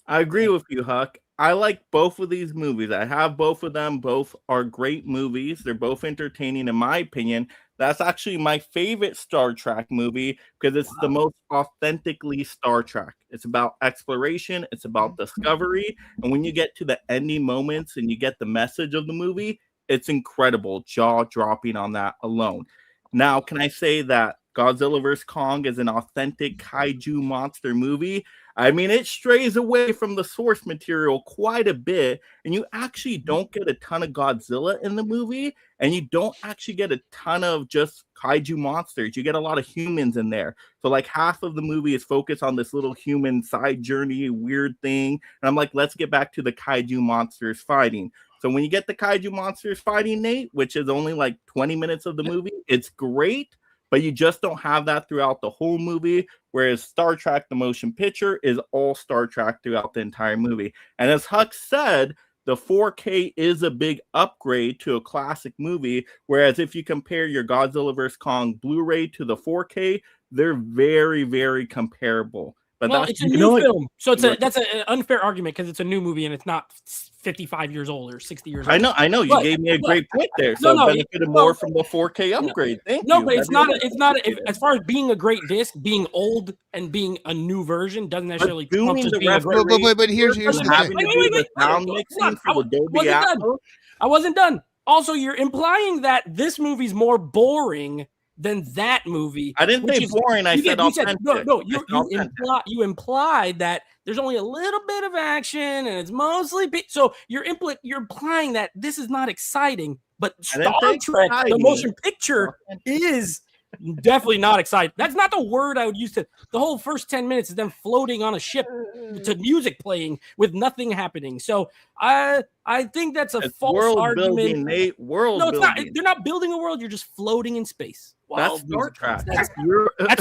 I agree with you, Huck. I like both of these movies. I have both of them. Both are great movies. They're both entertaining, in my opinion. That's actually my favorite Star Trek movie because it's the most authentically Star Trek. It's about exploration. It's about discovery. And when you get to the ending moments and you get the message of the movie, it's incredible. Jaw-dropping on that alone. Now, can I say that Godzilla vs. Kong is an authentic kaiju monster movie? I mean, it strays away from the source material quite a bit, and you actually don't get a ton of Godzilla in the movie, and you don't actually get a ton of just kaiju monsters. You get a lot of humans in there. So like half of the movie is focused on this little human side journey, weird thing. And I'm like, let's get back to the kaiju monsters fighting. So when you get the kaiju monsters fighting, Nate, which is only like 20 minutes of the movie, it's great. But you just don't have that throughout the whole movie, whereas Star Trek, the motion picture, is all Star Trek throughout the entire movie. And as Huck said, the 4K is a big upgrade to a classic movie, whereas if you compare your Godzilla vs. Kong Blu-ray to the 4K, they're very, very comparable. But well, it's a new film, so that's an unfair argument because it's a new movie and it's not 55 years old or 60 years old. I know. You gave me a great point there. So benefited more from the 4K upgrade. Thank you. But it's not. As far as being a great disc, being old and being a new version doesn't necessarily. But here's the thing. I wasn't done. Also, you're implying that this movie's more boring than that movie. I didn't say boring. I said authentic. You implied that there's only a little bit of action and it's mostly so you're implying that this is not exciting. But I didn't Star think Trek, the Kaiju. motion picture, is definitely not exciting. That's not the word I would use to. The whole first 10 minutes is them floating on a ship to music playing with nothing happening. So I think that's a false world argument. building, Nate. World No, it's building. not. They're not building a world. You're just floating in space. That's Star Trek. That's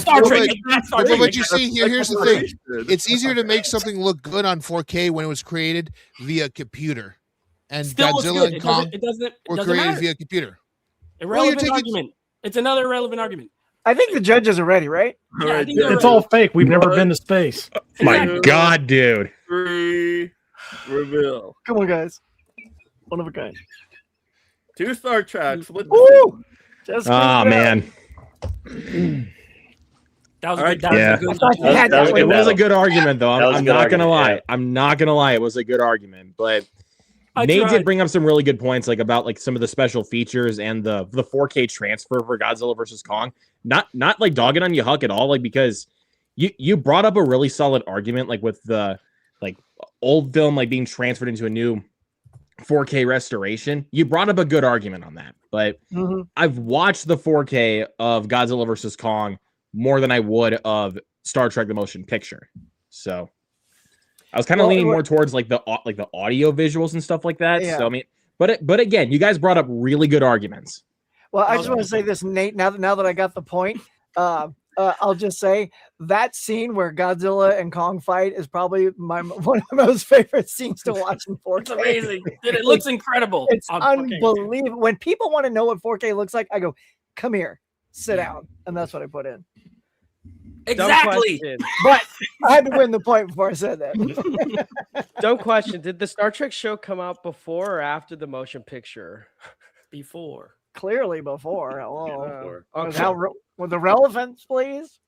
Star Trek. But you see, here's the thing. It's easier to make something look good on 4K when it was created via computer. And Still looks Godzilla good. and Kong It were doesn't created matter. via computer. Irrelevant argument. It's another irrelevant argument. I think the judges are ready, right? Yeah, I think they're It's ready. all fake. We've never been to space. My God, dude. 3, reveal. Come on, guys. One of a kind. 2 Star Treks. With Ooh! Oh man. That was All right, that was yeah. a good. It was a good argument, though. That was a I'm good not gonna argument, lie. yeah. I'm not gonna lie. It was a good argument, but I Nate tried. did bring up some really good points, like about like some of the special features and the 4K transfer for Godzilla versus Kong. Not like dogging on you, Huck, at all. Like because you brought up a really solid argument, like with the like old film like being transferred into a new 4K restoration. You brought up a good argument on that, but I've watched the 4K of Godzilla versus Kong more than I would of Star Trek: The Motion Picture. So I was kind of leaning more towards like the audio visuals and stuff like that. Yeah. So I mean, but again, you guys brought up really good arguments. Well, I just want to say this, Nate. Now that I got the point, I'll just say that scene where Godzilla and Kong fight is probably one of my most favorite scenes to watch in 4K. It's amazing. Dude, it looks incredible. It's on 4K. unbelievable. When people want to know what 4K looks like, I go, "Come here, sit down," and that's what I put in. Exactly. But I had to win the point before I said that. Don't question. Did the Star Trek show come out before or after the motion picture? Before. Clearly before. Hello. Okay. With the relevance, please.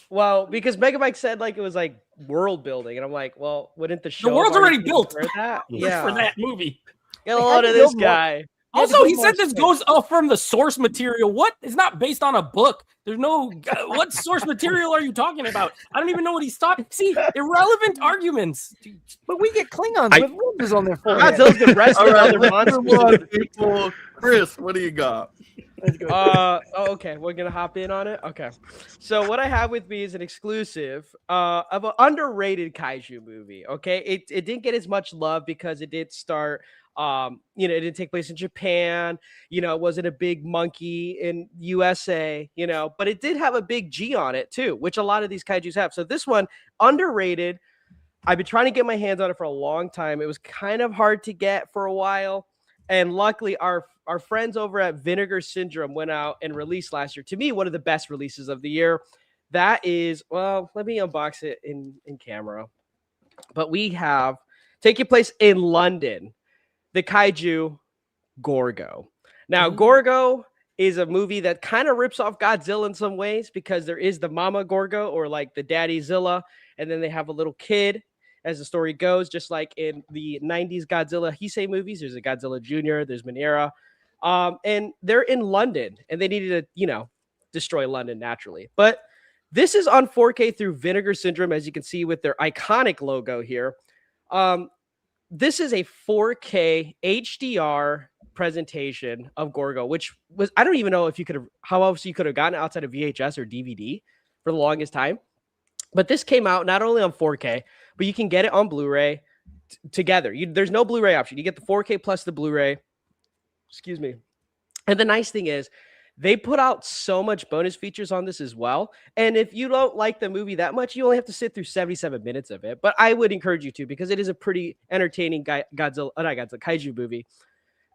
Well, because Megamike said like it was like world building, and I'm like, well, wouldn't the show? The world's have already built for that? Yeah. For that movie. Get a load of this guy. Also, he said this goes off from the source material. What? It's not based on a book. There's no. What source material are you talking about? I don't even know what he's talking. See, irrelevant arguments. But we get Klingons with roses on their forehead. Godzilla's gonna wrestle All right, other monsters. people. Chris, what do you got? Okay, we're gonna hop in on it. Okay, so what I have with me is an exclusive of an underrated kaiju movie. Okay, it didn't get as much love because it did start. It didn't take place in Japan. It wasn't a big monkey in USA. But it did have a big G on it too, which a lot of these kaijus have. So this one underrated. I've been trying to get my hands on it for a long time. It was kind of hard to get for a while. And luckily, our friends over at Vinegar Syndrome went out and released last year. To me, one of the best releases of the year. That is, well, let me unbox it in camera. But we have taking place in London, the kaiju Gorgo. Now, Gorgo is a movie that kind of rips off Godzilla in some ways because there is the Mama Gorgo or like the Daddy Zilla, and then they have a little kid. As the story goes, just like in the 90s Godzilla Heisei movies, there's a Godzilla Jr., there's Minera, and they're in London, and they needed to, destroy London naturally. But this is on 4K through Vinegar Syndrome, as you can see with their iconic logo here. This is a 4K HDR presentation of Gorgo, which was, I don't even know if how else you could have gotten it outside of VHS or DVD for the longest time. But this came out not only on 4K, but you can get it on Blu-ray together. There's no Blu-ray option. You get the 4K plus the Blu-ray. Excuse me. And the nice thing is they put out so much bonus features on this as well. And if you don't like the movie that much, you only have to sit through 77 minutes of it. But I would encourage you to, because it is a pretty entertaining kaiju movie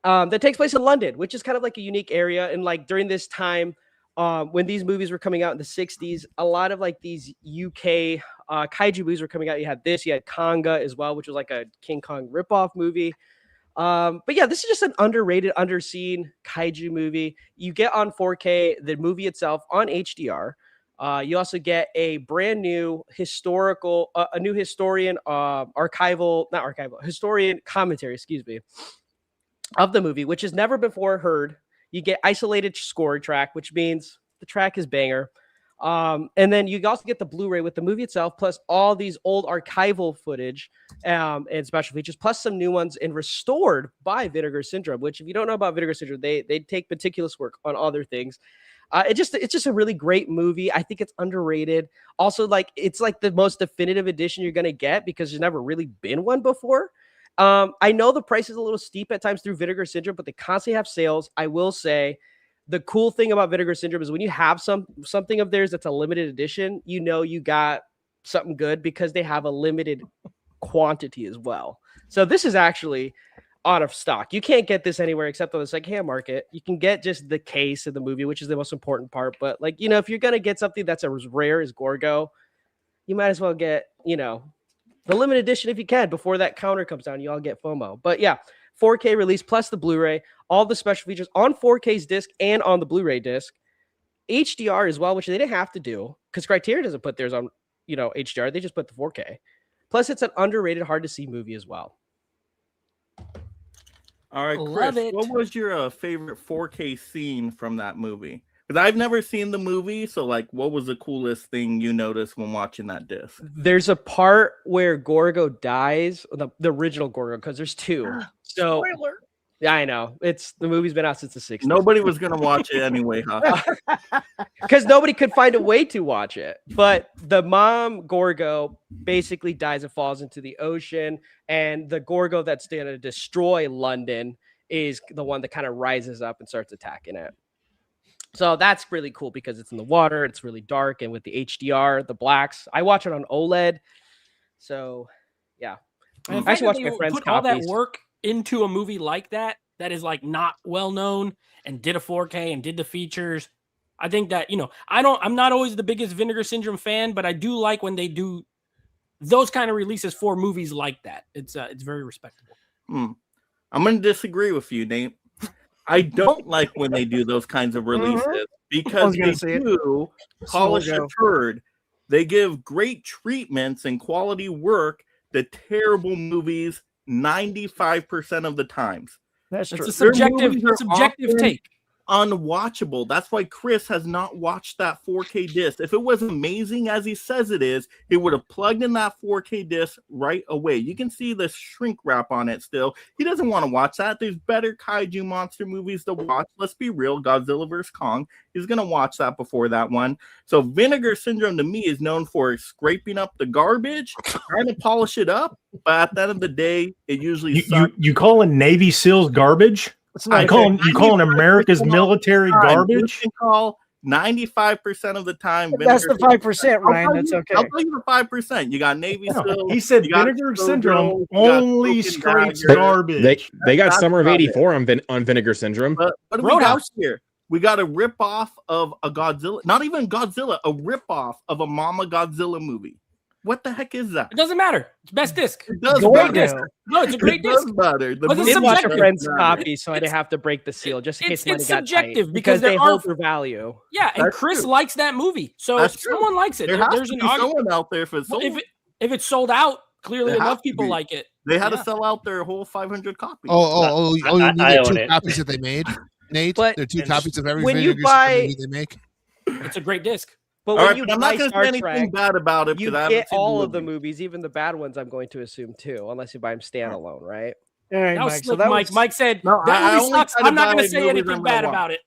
that takes place in London, which is kind of like a unique area. And like during this time, when these movies were coming out in the 60s, a lot of like these UK kaiju movies were coming out. You had Konga as well, which was like a King Kong ripoff movie. But yeah, this is just an underrated, underseen kaiju movie. You get on 4K the movie itself on HDR. You also get a brand new historian commentary, of the movie, which has never before heard. You get isolated score track, which means the track is banger. And then you also get the Blu-ray with the movie itself, plus all these old archival footage and special features, plus some new ones and restored by Vinegar Syndrome, which if you don't know about Vinegar Syndrome, they take meticulous work on other things. It's just a really great movie. I think it's underrated. Also, it's like the most definitive edition you're going to get because there's never really been one before. I know the price is a little steep at times through Vinegar Syndrome, but they constantly have sales. I will say the cool thing about Vinegar Syndrome is when you have something of theirs that's a limited edition, you got something good because they have a limited quantity as well. So this is actually out of stock. You can't get this anywhere except on the secondhand market. You can get just the case of the movie, which is the most important part. But if you're going to get something that's as rare as Gorgo, you might as well get, the limited edition if you can before that counter comes down. You all get FOMO. But yeah, 4K release plus the Blu-ray, all the special features on 4K's disc and on the Blu-ray disc. HDR as well, which they didn't have to do because Criterion doesn't put theirs on, HDR. They just put the 4K. Plus, it's an underrated, hard to see movie as well. All right, Chris, what was your favorite 4K scene from that movie? Because I've never seen the movie, so what was the coolest thing you noticed when watching that disc? There's a part where Gorgo dies, the original Gorgo, because there's two. So, spoiler. Yeah, I know. The movie's been out since the 60s. Nobody was gonna watch it anyway, huh? Because nobody could find a way to watch it. But the mom Gorgo basically dies and falls into the ocean, and the Gorgo that's going to destroy London is the one that kind of rises up and starts attacking it. So that's really cool because it's in the water, it's really dark, and with the HDR, the blacks, I watch it on OLED. So, yeah. I actually watch my friends' put all that work into a movie like that is not well known and did a 4K and did the features. I think that I'm not always the biggest Vinegar Syndrome fan, but I do like when they do those kind of releases for movies like that. It's very respectable. I'm going to disagree with you, Nate. I don't like when they do those kinds of releases because they do polish a turd. They give great treatments and quality work to terrible movies 95% of the times. That's true. It's a subjective take. Unwatchable. That's why Chris has not watched that 4K disc. If it was amazing as he says it is, he would have plugged in that 4K disc right away. You can see the shrink wrap on it still. He doesn't want to watch that. There's better kaiju monster movies to watch. Let's be real. Godzilla vs. Kong. He's going to watch that before that one. So Vinegar Syndrome to me is known for scraping up the garbage, trying to polish it up. But at the end of the day, it usually sucks. You calling Navy SEALs garbage? You calling America's military garbage? You can call 95% of the time. That's the 5%, Ryan. That's okay. I'll tell you the 5%. You got Navy SEALs. He said Vinegar Syndrome only scrapes garbage. They got Summer of '84 on Vinegar Syndrome. But what do we got here? We got a ripoff of a Godzilla, not even Godzilla, a ripoff of a Mama Godzilla movie. What the heck is that? It doesn't matter. It's best disc. It does matter. No, it's a great disc. I did watch a friend's copy, so I didn't have to break the seal just in case money got tight. Because they hold their value. Yeah, and Chris likes that movie, so someone likes it. There's an someone out there if it's sold. If it's sold out, clearly enough people like it. They had to sell out their whole 500 copies. You need the two copies that they made, Nate. There are two copies of every movie they make. It's a great disc. But when you I'm not going to say anything bad about it. You get all of the movies, even the bad ones. I'm going to assume too, unless you buy them standalone, right? All right, Mike said that movie sucks. I'm not going to say anything bad about it.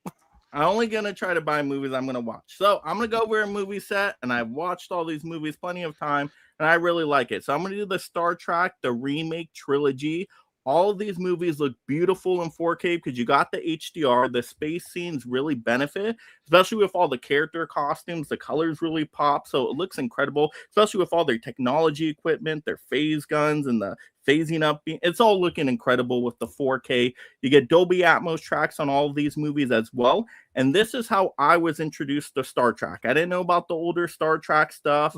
I'm only going to try to buy movies I'm going to watch. So I'm going to go over a movie set, and I've watched all these movies plenty of time, and I really like it. So I'm going to do the Star Trek, the remake trilogy. All of these movies look beautiful in 4K because you got the HDR. The space scenes really benefit, especially with all the character costumes. The colors really pop, so it looks incredible, especially with all their technology equipment, their phase guns, and the phasing up. It's all looking incredible with the 4K. You get Dolby Atmos tracks on all of these movies as well. And this is how I was introduced to Star Trek. I didn't know about the older Star Trek stuff.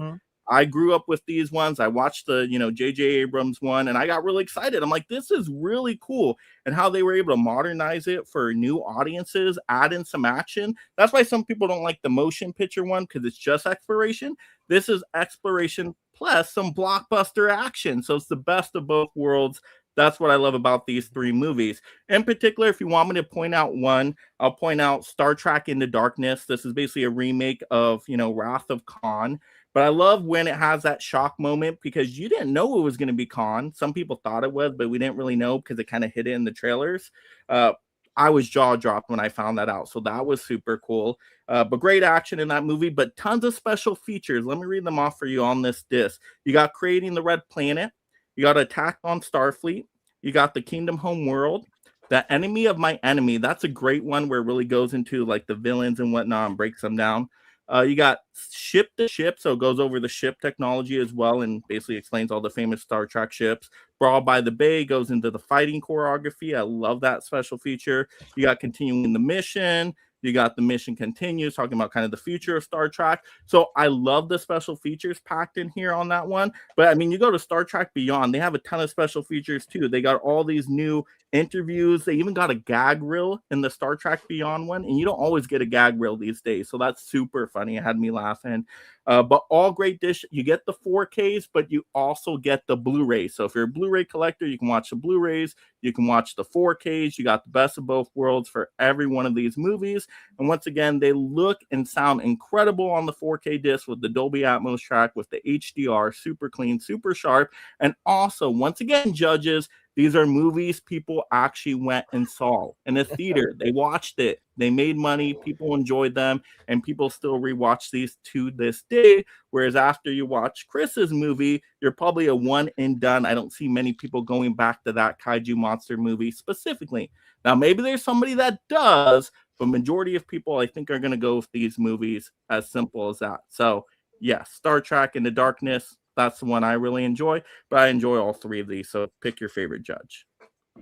I grew up with these ones. I watched the, J.J. Abrams one, and I got really excited. I'm like, this is really cool. And how they were able to modernize it for new audiences, add in some action. That's why some people don't like the motion picture one, because it's just exploration. This is exploration plus some blockbuster action. So it's the best of both worlds. that's what I love about these 3 movies. In particular, if you want me to point out one, I'll point out Star Trek Into Darkness. This is basically a remake of, Wrath of Khan. But I love when it has that shock moment because you didn't know it was going to be Khan. Some people thought it was, but we didn't really know because it kind of hid it in the trailers. I was jaw-dropped when I found that out. So that was super cool. But great action in that movie, but tons of special features. Let me read them off for you on this disc. You got Creating the Red Planet. You got Attack on Starfleet. You got The Kingdom Home World. The Enemy of My Enemy. That's a great one where it really goes into like the villains and whatnot and breaks them down. You got Ship to Ship, so it goes over the ship technology as well and basically explains all the famous Star Trek ships. Brawl by the Bay goes into the fighting choreography. I love that special feature. You got Continuing the Mission. You got The Mission Continues, talking about kind of the future of Star Trek. So I love the special features packed in here on that one. But I mean, you go to Star Trek Beyond, they have a ton of special features too. They got all these new interviews. They even got a gag reel in the Star Trek Beyond one. And you don't always get a gag reel these days. So that's super funny. It had me laughing. But all great dish. You get the 4Ks, but you also get the Blu-ray. So if you're a Blu-ray collector, you can watch the Blu-rays. You can watch the 4Ks. You got the best of both worlds for every one of these movies. And once again, they look and sound incredible on the 4K disc with the Dolby Atmos track, with the HDR, super clean, super sharp. And also, once again, judges, these are movies people actually went and saw in a theater. They watched it. They made money. People enjoyed them. And people still rewatch these to this day. Whereas after you watch Chris's movie, you're probably a one and done. I don't see many people going back to that Kaiju Monster movie specifically. Now, maybe there's somebody that does, but majority of people, I think, are going to go with these movies as simple as that. So, yes, Star Trek Into Darkness. That's the one I really enjoy, but I enjoy all 3 of these. So pick your favorite judge.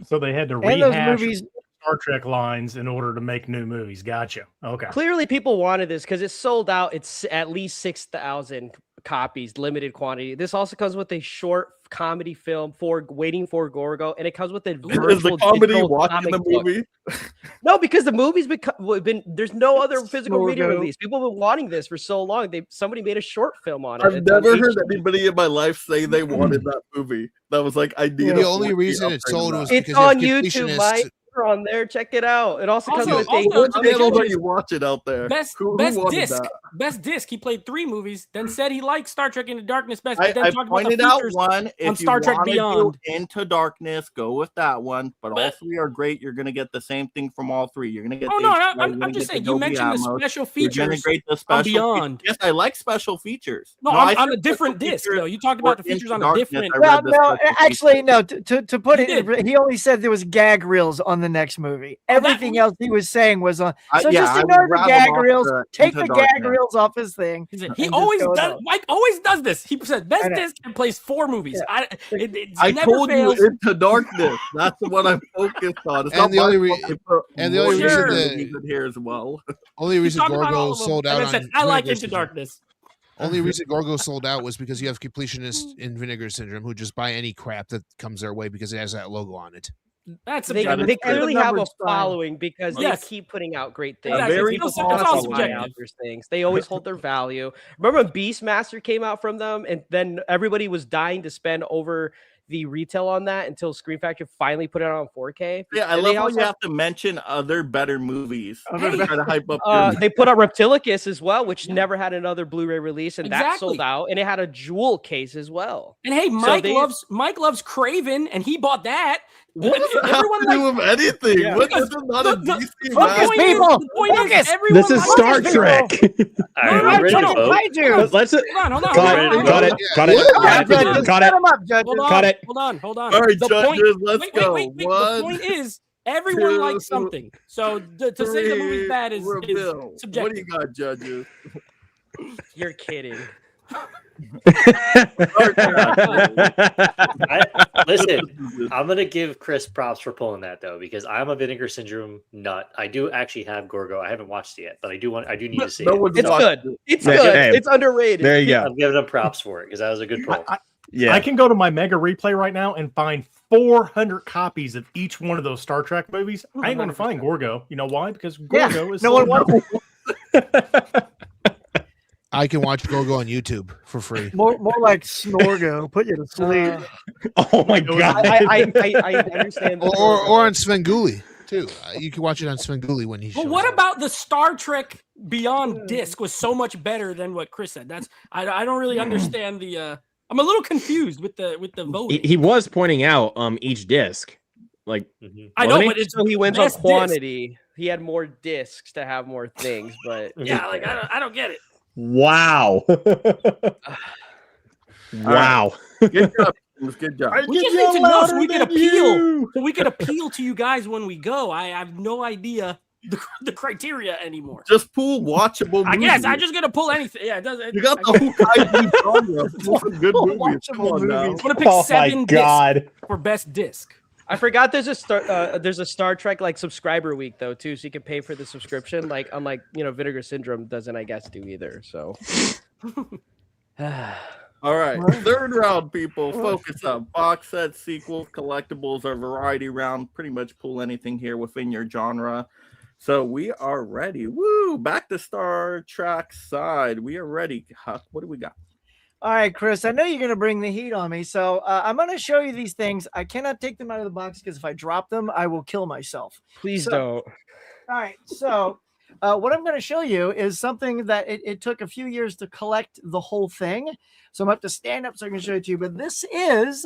So they had to rehash Star Trek lines in order to make new movies. Gotcha. Okay. Clearly, people wanted this because it's sold out. It's at least 6,000 copies, limited quantity. This also comes with a short comedy film for Waiting for Gorgo, and it comes with a Is the comedy watching the movie? No, because the movie's been there's no other physical media release. People have been wanting this for so long. Somebody made a short film on it. I've never heard anybody in my life say they wanted that movie. That was like idea. The only reason it's sold was it's because on YouTube, Mike. On there, check it out. It also comes with what channel are you watching out there? Best disc. He played 3 movies, then said he liked Star Trek Into Darkness best. I talked pointed about out one. If on Star Trek Beyond. Into Darkness, go with that one. But all 3 are great. You're gonna get the same thing from all 3. You're gonna get. I'm just saying. You mentioned the special features. You're gonna get the special Beyond. Yes, I like special features. No, on a different disc. No, you talked about the features on a different. Well, no, actually, no. To put it, he only said there was gag reels on the next movie. Everything else he was saying was on. So just ignore the gag reels. Take the gag reels off his thing. He always does. Mike always does this. He said best disc and plays 4 movies. I told you Into Darkness. That's the one I'm focused on. It's and the only reason here as well. Only reason Gorgo sold out. I like Into Darkness. Only reason Gorgo sold out was because you have completionists in Vinegar Syndrome who just buy any crap that comes their way because it has that logo on it. That's they clearly have a following because they keep putting out great things. People buy out their things. They always hold their value. Remember when Beastmaster came out from them, and then everybody was dying to spend over the retail on that until Screen Factory finally put it on 4K. Yeah, I love how you have to mention other better movies. Try to hype up they put out Reptilicus as well, which never had another Blu-ray release, and that sold out, and it had a jewel case as well. And hey, Mike loves Craven, and he bought that. What does that have to do with anything? Yeah. This is not a DC This is Star Trek. Let's cut it. Hold on. All right, judges, let's go. The point is, everyone likes something. So to say the movie's bad is subjective. What do you got, judges? You're kidding. Listen, I'm gonna give Chris props for pulling that though, because I'm a Vinegar Syndrome nut. I do actually have Gorgo. I haven't watched it yet, but I do need to see it. It's good. It's good. It's underrated. There you go. I'm giving them props for it because that was a good pull. I can go to my Mega Replay right now and find 400 copies of each one of those Star Trek movies. I ain't going to find Gorgo. You know why? Because Gorgo is no one wants it. I can watch Gogo on YouTube for free. More like Snorgo, put you to sleep. Oh my god! I understand. Or on Svengoolie too. You can watch it on Svengoolie when he shows But what up. about the Star Trek Beyond disc was so much better than what Chris said? That's I don't really understand the. I'm a little confused with the voting. He was pointing out each disc, like I know, but it's so he wins on best disc. quantity. He had more discs to have more things, but Yeah, like I don't get it. wow, wow. Good job. Good job. We just need to know so we can appeal. So we can appeal to you guys when we go. I have no idea the criteria anymore. Just pull watchable movies. I guess I'm just gonna pull anything. Yeah, it doesn't. You got the whole kaiju genre. Pull some good movies. Come on now. I'm gonna pick 7 discs for best disc. I forgot there's a Star Trek like subscriber week though too, so you can pay for the subscription. Like unlike Vinegar Syndrome doesn't, I guess, do either. So. All right, third round, people. Focus up. Box sets, sequels, collectibles, or variety round. Pretty much pull anything here within your genre. So we are ready. Woo! Back to Star Trek side. We are ready. Huck, what do we got? All right, Chris, I know you're going to bring the heat on me. So I'm going to show you these things. I cannot take them out of the box because if I drop them, I will kill myself. Please don't. All right. So what I'm going to show you is something that it took a few years to collect the whole thing. So I'm going to have to stand up so I can show it to you. But this is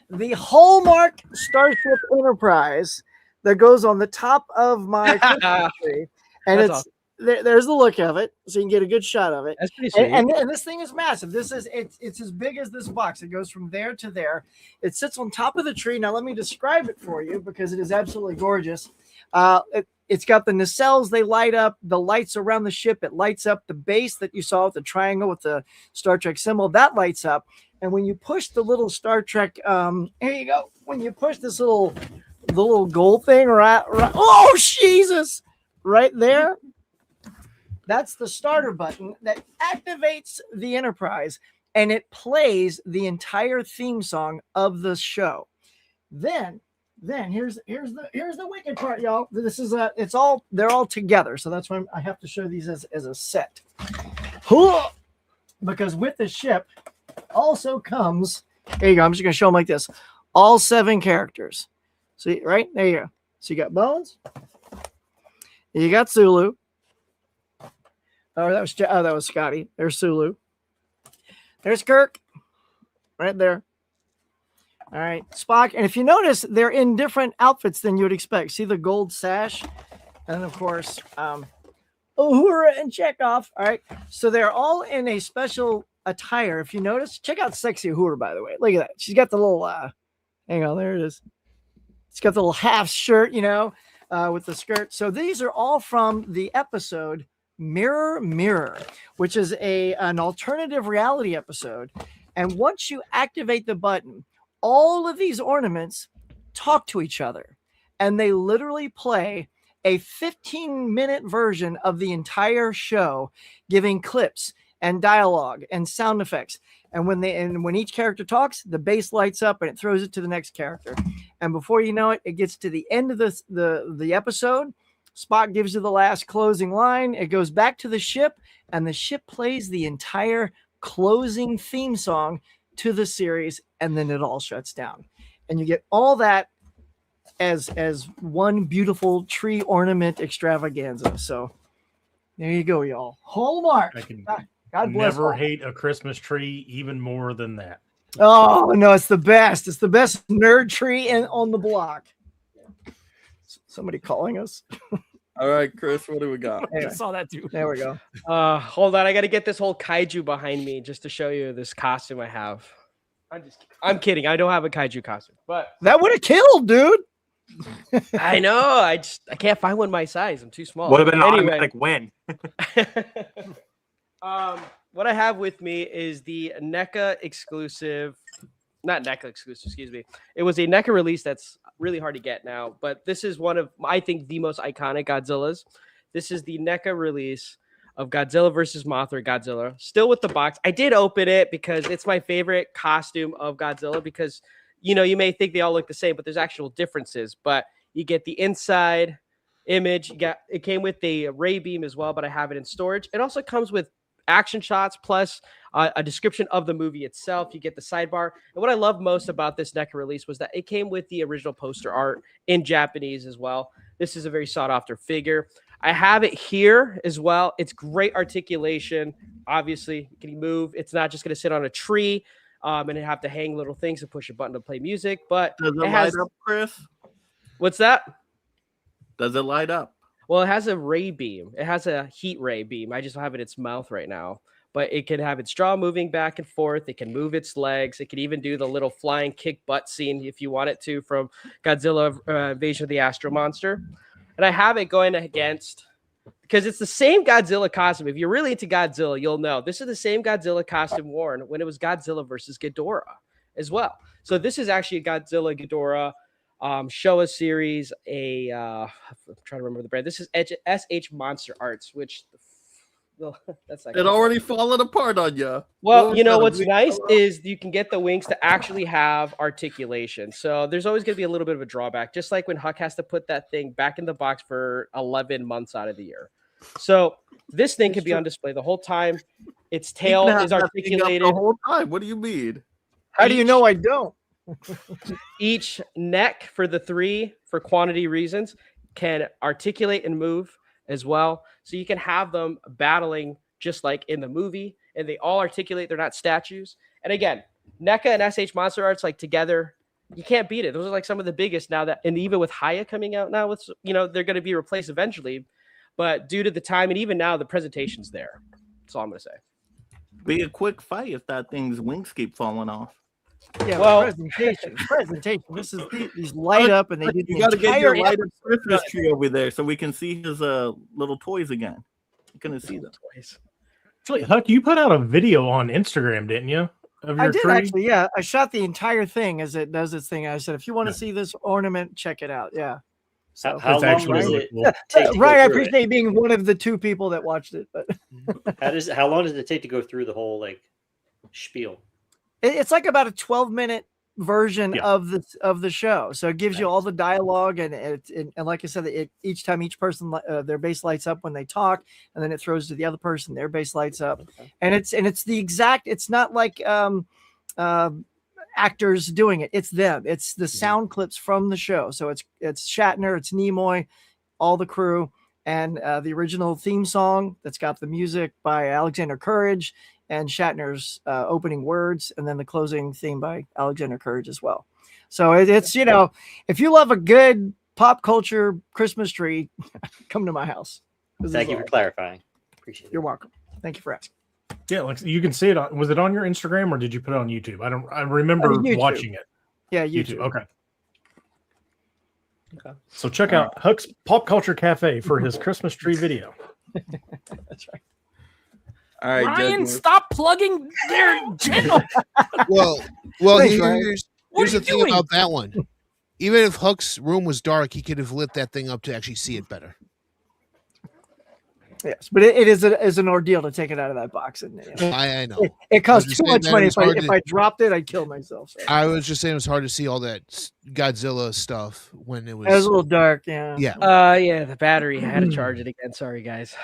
the Hallmark Starship Enterprise that goes on the top of my Christmas tree. And That's it's awesome. there's the look of it, so you can get a good shot of it. That's pretty sweet. And this thing is massive. It's as big as this box. It goes from there to there. It sits on top of the tree. Now let me describe it for you because it is absolutely gorgeous. It's got the nacelles. They light up. The lights around the ship. It lights up the base that you saw with the triangle with the Star Trek symbol. That lights up. And when you push the little Star Trek, here you go. When you push this the little gold thing right, oh Jesus, right there. That's the starter button that activates the Enterprise, and it plays the entire theme song of the show. Then here's the wicked part, y'all. This is they're all together, so that's why I have to show these as a set. Because with the ship also comes, there you go. I'm just gonna show them like this. All 7 characters. See, right there you go. So you got Bones, you got Sulu. Oh, that was Scotty. There's Sulu. There's Kirk, right there. All right, Spock. And if you notice, they're in different outfits than you would expect. See the gold sash, and of course, Uhura and Chekhov. All right, so they're all in a special attire. If you notice, check out sexy Uhura, by the way. Look at that. She's got the little. Hang on, there it is. It's got the little half shirt, with the skirt. So these are all from the episode Mirror Mirror, which is an alternative reality episode. And once you activate the button, all of these ornaments talk to each other, and they literally play a 15-minute version of the entire show, giving clips and dialogue and sound effects. And when each character talks, the bass lights up and it throws it to the next character. And before you know it, it gets to the end of the episode. Spock gives you the last closing line. It goes back to the ship, and the ship plays the entire closing theme song to the series, and then it all shuts down. And you get all that as one beautiful tree ornament extravaganza. So there you go, y'all. Hallmark. God bless. Never all. hate a Christmas tree even more than that. Oh no, it's the best. It's the best nerd tree on the block. Somebody calling us. All right, Chris, what do we got? I saw that too. There we go. Hold on, I got to get this whole kaiju behind me just to show you this costume I have. I'm kidding. I don't have a kaiju costume, but that would have killed, dude. I know. I can't find one my size. I'm too small. Would have been an automatic win. What I have with me is the NECA exclusive, not NECA exclusive, excuse me. It was a NECA release that's really hard to get now, but this is one of, I think, the most iconic Godzillas. This is the NECA release of Godzilla versus Mothra Godzilla, still with the box. I did open it because it's my favorite costume of Godzilla because, you may think they all look the same, but there's actual differences. But you get the inside image. It came with the ray beam as well, but I have it in storage. It also comes with action shots plus a description of the movie itself. You get the sidebar. And what I love most about this NECA release was that it came with the original poster art in Japanese as well. This is a very sought after figure. I have it here as well. It's great articulation. Obviously, it can move. It's not just going to sit on a tree and have to hang little things and push a button to play music. But does it has, light up, Chris? What's that? Does it light up? Well, it has a ray beam. It has a heat ray beam. I just don't have it in its mouth right now. But it can have its jaw moving back and forth. It can move its legs. It can even do the little flying kick butt scene if you want it to from Godzilla Invasion of the Astro Monster. And I have it going against, because it's the same Godzilla costume. If you're really into Godzilla, you'll know this is the same Godzilla costume worn when it was Godzilla versus Ghidorah as well. So this is actually a Godzilla Ghidorah Showa series. I'm trying to remember the brand. This is SH Monster Arts, which that's like it already fallen apart on you. Well, you know what's nice is you can get the wings to actually have articulation. So there's always going to be a little bit of a drawback, just like when Huck has to put that thing back in the box for 11 months out of the year. So this thing can be on display the whole time. Its tail is articulated the whole time. What do you mean? How do you know I don't? Each neck for the three, for quantity reasons, can articulate and move as well. So you can have them battling just like in the movie, and they all articulate. They're not statues. And again, NECA and SH Monster Arts, like together, you can't beat it. Those are like some of the biggest now that, and even with Haya coming out now, with, you know, they're going to be replaced eventually, but due to the time and even now, the presentation's there. That's all I'm going to say. Be a quick fight if that thing's wings keep falling off. Yeah, well, presentation. This is these light up, and they did. You got to get your light up Christmas tree over there so we can see his little toys again. You couldn't see them. Toys. Actually, Huck, you put out a video on Instagram, didn't you? Of your I did tree? actually. Yeah, I shot the entire thing as it does its thing. I said, if you want to see this ornament, check it out. Yeah. So how long does it take to Right, I go through appreciate being one of the two people that watched it. But how long does it take to go through the whole like spiel? it's like about a 12-minute version of the show, so it gives you all the dialogue, and and like I said, each time each person their base lights up when they talk, and then it throws to the other person, their base lights up, and it's the exact. It's not like actors doing it. It's them. It's the sound clips from the show. So it's Shatner, it's Nimoy, all the crew, and the original theme song that's got the music by Alexander Courage and Shatner's opening words, and then the closing theme by Alexander Courage as well. So it's, you know, if you love a good pop culture Christmas tree, come to my house. Thank you for clarifying. Appreciate it. You're welcome. Thank you for asking. Yeah, like you can see it on. Was it on your Instagram or did you put it on YouTube? I remember watching it. Yeah, YouTube. Okay. So check out Huck's Pop Culture Cafe for his Christmas tree video. That's right. All right, Ryan, stop plugging their channel. Well, Thanks, here's the thing about that one. Even if Huck's room was dark, he could have lit that thing up to actually see it better. Yes, but it is an ordeal to take it out of that box. And I know it costs too much money. If I dropped it, I'd kill myself. So. I was just saying it was hard to see all that Godzilla stuff when it was. It was a little dark. Yeah. Yeah. Yeah. The battery. I had to charge it again. Sorry, guys.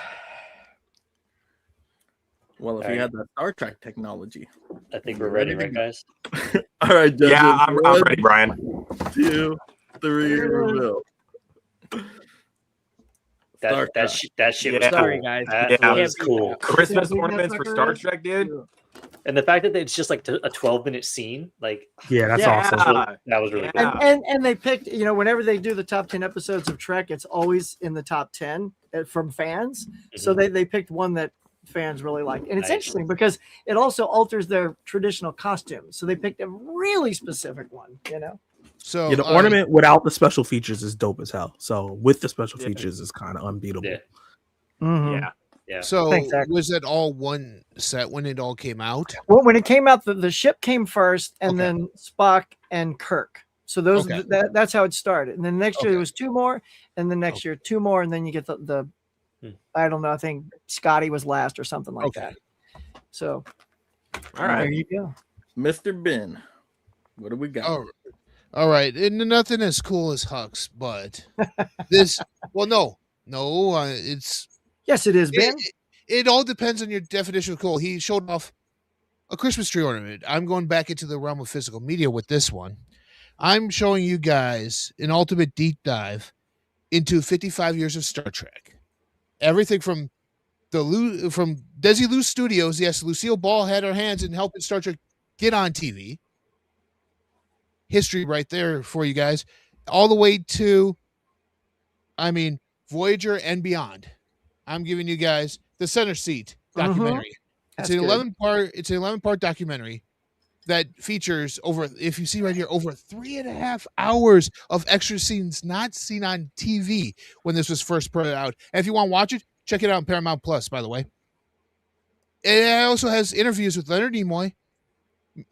Well, if you had that Star Trek technology, I think we're ready, right, guys? All right, Judges. Yeah, I'm ready, Brian. 2, 3, reveal. That shit was Sorry, cool. guys. That was cool. Christmas ornaments for Star Trek, dude. And the fact that it's just like a 12-minute scene, like that's awesome. That was really cool. And they picked, you know, whenever they do the top 10 episodes of Trek, it's always in the top 10 from fans. So they picked one that fans really like, and it's interesting because it also alters their traditional costumes. So they picked a really specific one, you know. So the ornament without the special features is dope as hell. So with the special features is kind of unbeatable. Yeah. So Thanks, Zach. was it all one set when it all came out? Well, when it came out, the ship came first, and then Spock and Kirk. So those that's how it started. And then next year there was 2 more, and then next year 2 more, and then you get the I don't know. I think Scotty was last or something like that. So, all right, there you go, Mr. Ben. What do we got? All right, and nothing as cool as Huck's, but this. Well, no, it's yes, it is, Ben. It all depends on your definition of cool. He showed off a Christmas tree ornament. I'm going back into the realm of physical media with this one. I'm showing you guys an ultimate deep dive into 55 years of Star Trek. Everything from Desilu Studios. Yes, Lucille Ball had her hands in helping Star Trek get on TV. History right there for you guys. All the way to, Voyager and beyond. I'm giving you guys the Center Seat documentary. It's an 11-part documentary that features if you see right here, over 3.5 hours of extra scenes not seen on TV when this was first put out. And if you want to watch it, check it out on Paramount Plus, by the way. It also has interviews with Leonard Nimoy,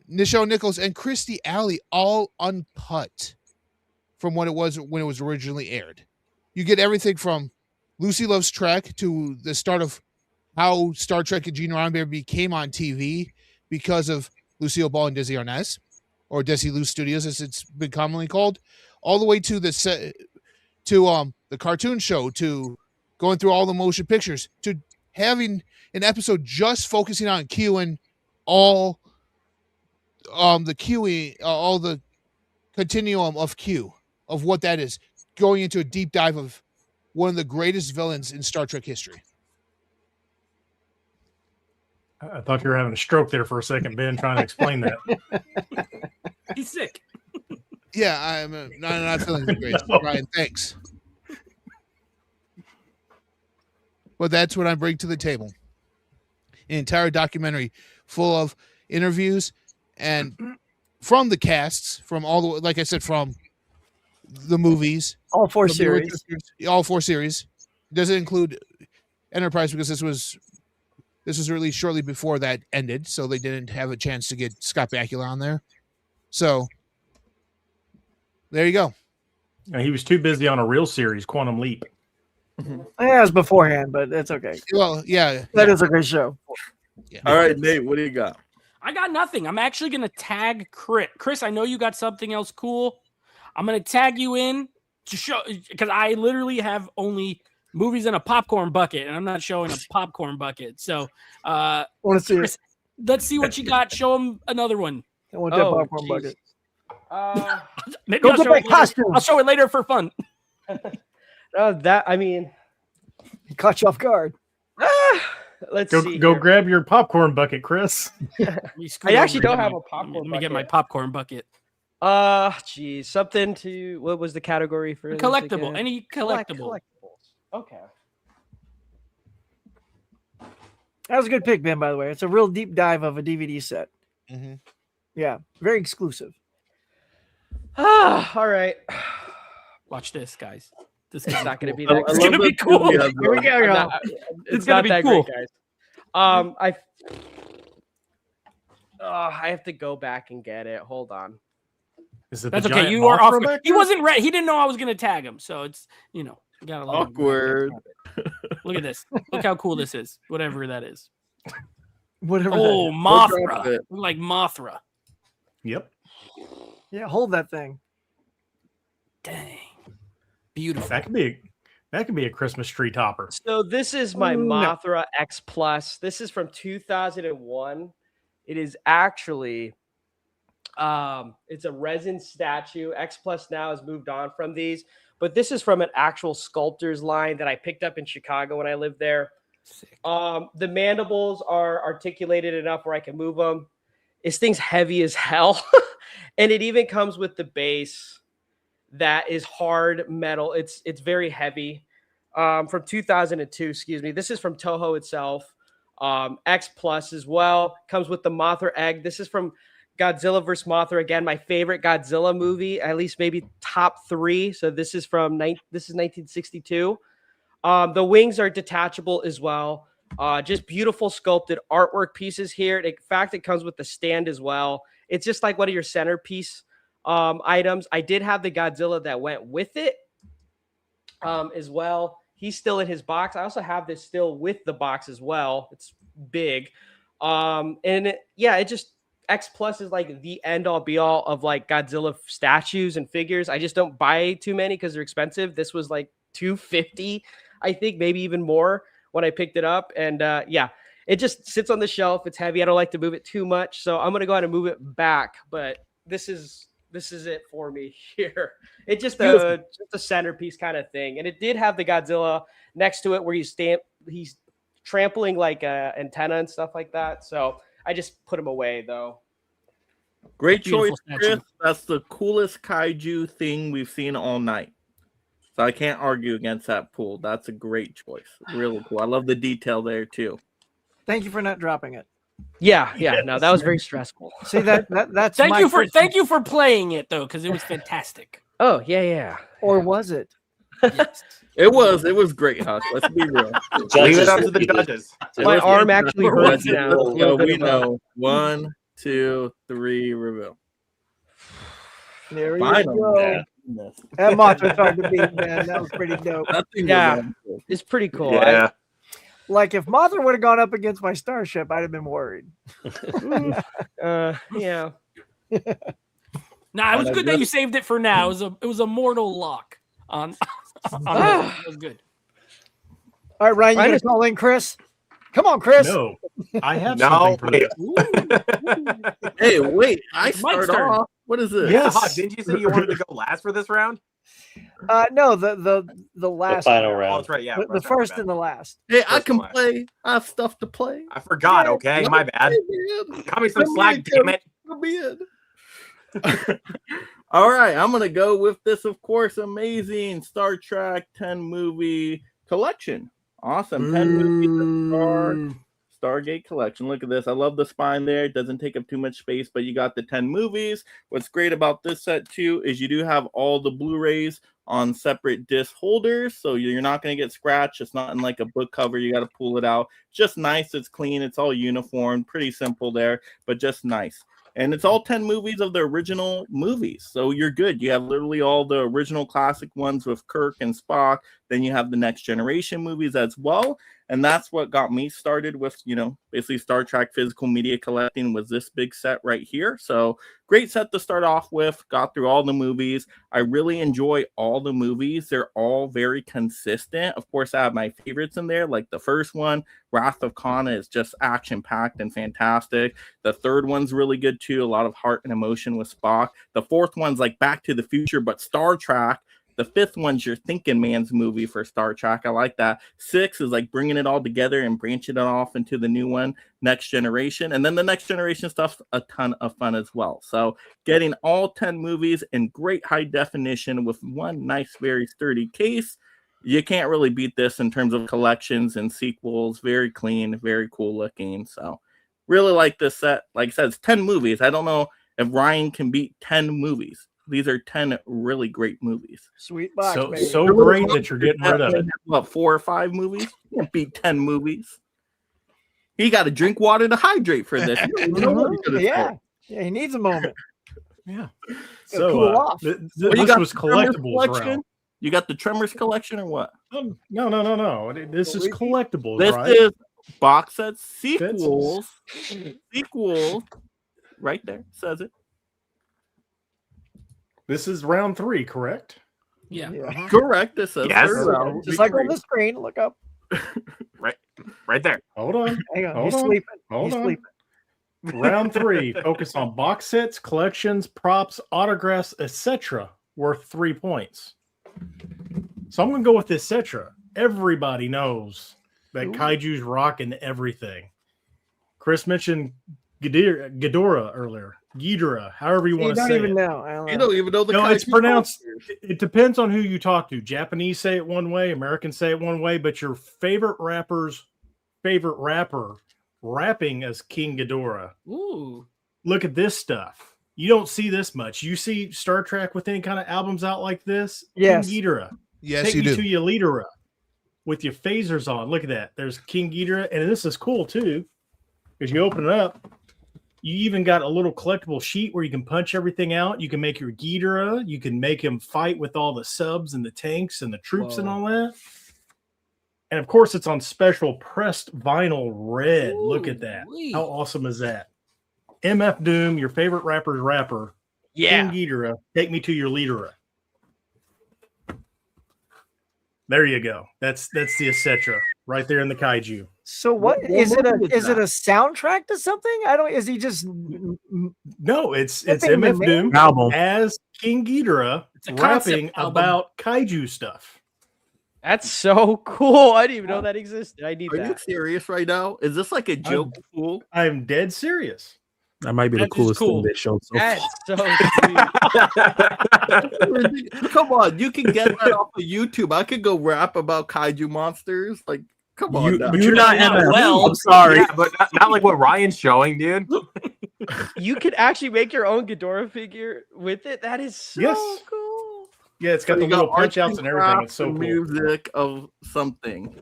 Nichelle Nichols, and Kirstie Alley, all uncut from what it was when it was originally aired. You get everything from Lucy Loves Trek to the start of how Star Trek and Gene Roddenberry became on TV because of Lucille Ball and Desi Arnaz, or Desilu Studios as it's been commonly called, all the way to the cartoon show, to going through all the motion pictures, to having an episode just focusing on Q and all the continuum of Q, of what that is, going into a deep dive of one of the greatest villains in Star Trek history. I thought you were having a stroke there for a second, Ben, trying to explain that. He's sick. Yeah, I'm not feeling great. No. Brian, thanks. But that's what I bring to the table. An entire documentary full of interviews and from the casts, from all the, like I said, from the movies, all four series. Doesn't include Enterprise because this was released shortly before that ended, so they didn't have a chance to get Scott Bakula on there. So there you go. He was too busy on a real series, Quantum Leap. Yeah, it was beforehand, but it's okay. Well, yeah, that is a great show. Yeah. All right, Nate, what do you got? I got nothing. I'm actually going to tag Chris. Chris, I know you got something else cool. I'm going to tag you in to show, because I literally have only movies in a popcorn bucket, and I'm not showing a popcorn bucket. So, I want to see Chris, let's see what you got. Show him another one. I want that popcorn bucket. Maybe Go I'll get show my it later. costume. I'll show it later for fun. Caught you off guard. Let's go, see. Go here. grab your popcorn bucket, Chris. I actually don't have a popcorn Let me get my bucket. popcorn bucket. Geez, something to, what was the category for this Collectible. again? Any collectible. Collectibles. Okay. That was a good pick, Ben, by the way. It's a real deep dive of a DVD set. Mm-hmm. Yeah, very exclusive. All right. Watch this, guys. This It's is not going to be I that. love It's gonna be that cool. movie. Here we go. It's gonna not be that cool. great, guys. I have to go back and get it. Hold on. Is it That's the okay. giant You are off. Mothra back He there? wasn't ready. He didn't know I was going to tag him. So it's, you got a lot. Awkward. Look at this. Look how cool this is. Whatever that is. Whatever. Oh, Look Mothra. at it. Look like Mothra. Yep. Yeah, hold that thing. Dang. Beautiful. That could be a Christmas tree topper. So this is my No. Mothra X Plus. This is from 2001. It is actually, it's a resin stanue. X Plus now has moved on from these, but this is from an actual sculptor's line that I picked up in Chicago when I lived there. The mandibles are articulated enough where I can move them. This thing's heavy as hell, and it even comes with the base that is hard metal. It's very heavy. From 2002, excuse me. This is from Toho itself. X Plus as well. Comes with the Mothra egg. This is from Godzilla vs. Mothra. Again, my favorite Godzilla movie, at least maybe top 3. So this is from 1962. The wings are detachable as well. Just beautiful sculpted artwork pieces here. In fact, it comes with the stand as well. It's just like one of your centerpiece items. I did have the Godzilla that went with it as well. He's still in his box. I also have this still with the box as well. It's big. It just, X Plus is like the end all be all of like Godzilla statues and figures. I just don't buy too many because they're expensive. This was like $250, I think, maybe even more when I picked it up. And yeah, it just sits on the shelf. It's heavy. I don't like to move it too much. So I'm going to go ahead and move it back. But this is it for me here. It's just a centerpiece kind of thing. And it did have the Godzilla next to it where he's trampling like antenna and stuff like that. So I just put him away though. Great choice, Chris. That's the coolest kaiju thing we've seen all night. So I can't argue against that pool. That's a great choice. Really cool. I love the detail there too. Thank you for not dropping it. Yeah. No, that was very stressful. See that's thank you for playing it though, because it was fantastic. Oh yeah. Or was it? Yes. It was great, Huck. Let's be real. Leave it up to the judges. My arm actually hurts now. We know. 1, 2, 3, reveal. There you Final. go. That monster's hard to beat, man. That was pretty dope. Yeah, it's pretty cool. Yeah. Like if Mothra would have gone up against my Starship, I'd have been worried. Yeah. Nah, it was good that you saved it for now. It was a mortal lock on that. It was good. All right, Ryan, you gonna call in Chris? Come on, Chris. No, I have something for this. Hey, wait! I start off. What is this? Yes. Didn't you say you wanted to go last for this round? No, the last final round. Oh, that's right. Yeah, the first and the last. Hey, I can play. I have stuff to play. I forgot. Okay, my bad. Cut me some slack, damn it. All right, I'm gonna go with this, of course, amazing Star Trek 10 movie collection. Awesome, 10 movies. Stargate collection. Look at this. I love the spine there. It doesn't take up too much space, but you got the 10 movies. What's great about this set too is you do have all the Blu-rays on separate disc holders, so you're not going to get scratched. It's not in like a book cover. You got to pull it out. Just nice. It's clean. It's all uniform. Pretty simple there, but just nice. And it's all 10 movies of the original movies. So you're good. You have literally all the original classic ones with Kirk and Spock. Then you have the Next Generation movies as well. And that's what got me started with, basically Star Trek physical media collecting was this big set right here. So great set to start off with. Got through all the movies. I really enjoy all the movies. They're all very consistent. Of course, I have my favorites in there, like the first one, Wrath of Khan, is just action-packed and fantastic. The third one's really good too. A lot of heart and emotion with Spock. The fourth one's like Back to the Future, but Star Trek. The fifth one's your thinking man's movie for Star Trek. I like that. 6 is like bringing it all together and branching it off into the new one, Next Generation. And then the Next Generation stuff's a ton of fun as well. So getting all 10 movies in great high definition with one nice, very sturdy case. You can't really beat this in terms of collections and sequels. Very clean, very cool looking. So really like this set. Like I said, it's 10 movies. I don't know if Ryan can beat 10 movies. These are 10 really great movies. Sweet box, baby. So great that you're getting rid of it. What, 4 or 5 movies? You can't beat 10 movies. He got to drink water to hydrate for this. Yeah, he needs a moment. Yeah. So cool off. This was collectibles round. You got the Tremors collection or what? No. This is collectibles. This right? is box sets, sequels. Sequel. Right there says it. This is round 3, correct? Yeah. Correct. This is yes. Just like on the screen. Look up. Right there. Hold on. Hang on. He's sleeping. Hold on. Sleeping. Round 3. Focus on box sets, collections, props, autographs, etc. Worth 3 points. So I'm going to go with etc. Everybody knows that Kaiju's rocking everything. Chris mentioned Ghidorah earlier. Ghidorah, however you want to say it. You don't even know the No, Kaiju it's pronounced. monsters. It depends on who you talk to. Japanese say it one way, Americans say it one way, but your favorite rapper's favorite rapper rapping as King Ghidorah. Ooh. Look at this stuff. You don't see this much. You see Star Trek with any kind of albums out like this? Yes. King Ghidorah. Yes, Take you me do. to your Ghidorah with your phasers on. Look at that. There's King Ghidorah, and this is cool too, because you open it up. You even got a little collectible sheet where you can punch everything out. You can make your Ghidorah. You can make him fight with all the subs and the tanks and the troops and all that. And of course, it's on special pressed vinyl red. Look at that. How awesome is that? MF Doom, your favorite rapper's rapper. Yeah. King Ghidorah, take me to your Leaderah. There you go. That's the etc. right there in the kaiju. So what is it? Is it a soundtrack to something? I don't. Is he just? No, it's MF Doom album as King Ghidorah rapping about kaiju stuff. That's so cool. I didn't even know that existed. I need Are that. you serious right now? Is this like a joke? Fool? I'm dead serious. That might be the coolest thing they showed so far. That's so sweet. Come on, you can get that off of YouTube. I could go rap about kaiju monsters. Like, come on, now. You're not MF. Well, I'm sorry. Yeah, but not like what Ryan's showing, dude. You could actually make your own Ghidorah figure with it. That is so cool. Yeah, it's got the little punch outs and everything. It's so cool. Music of something.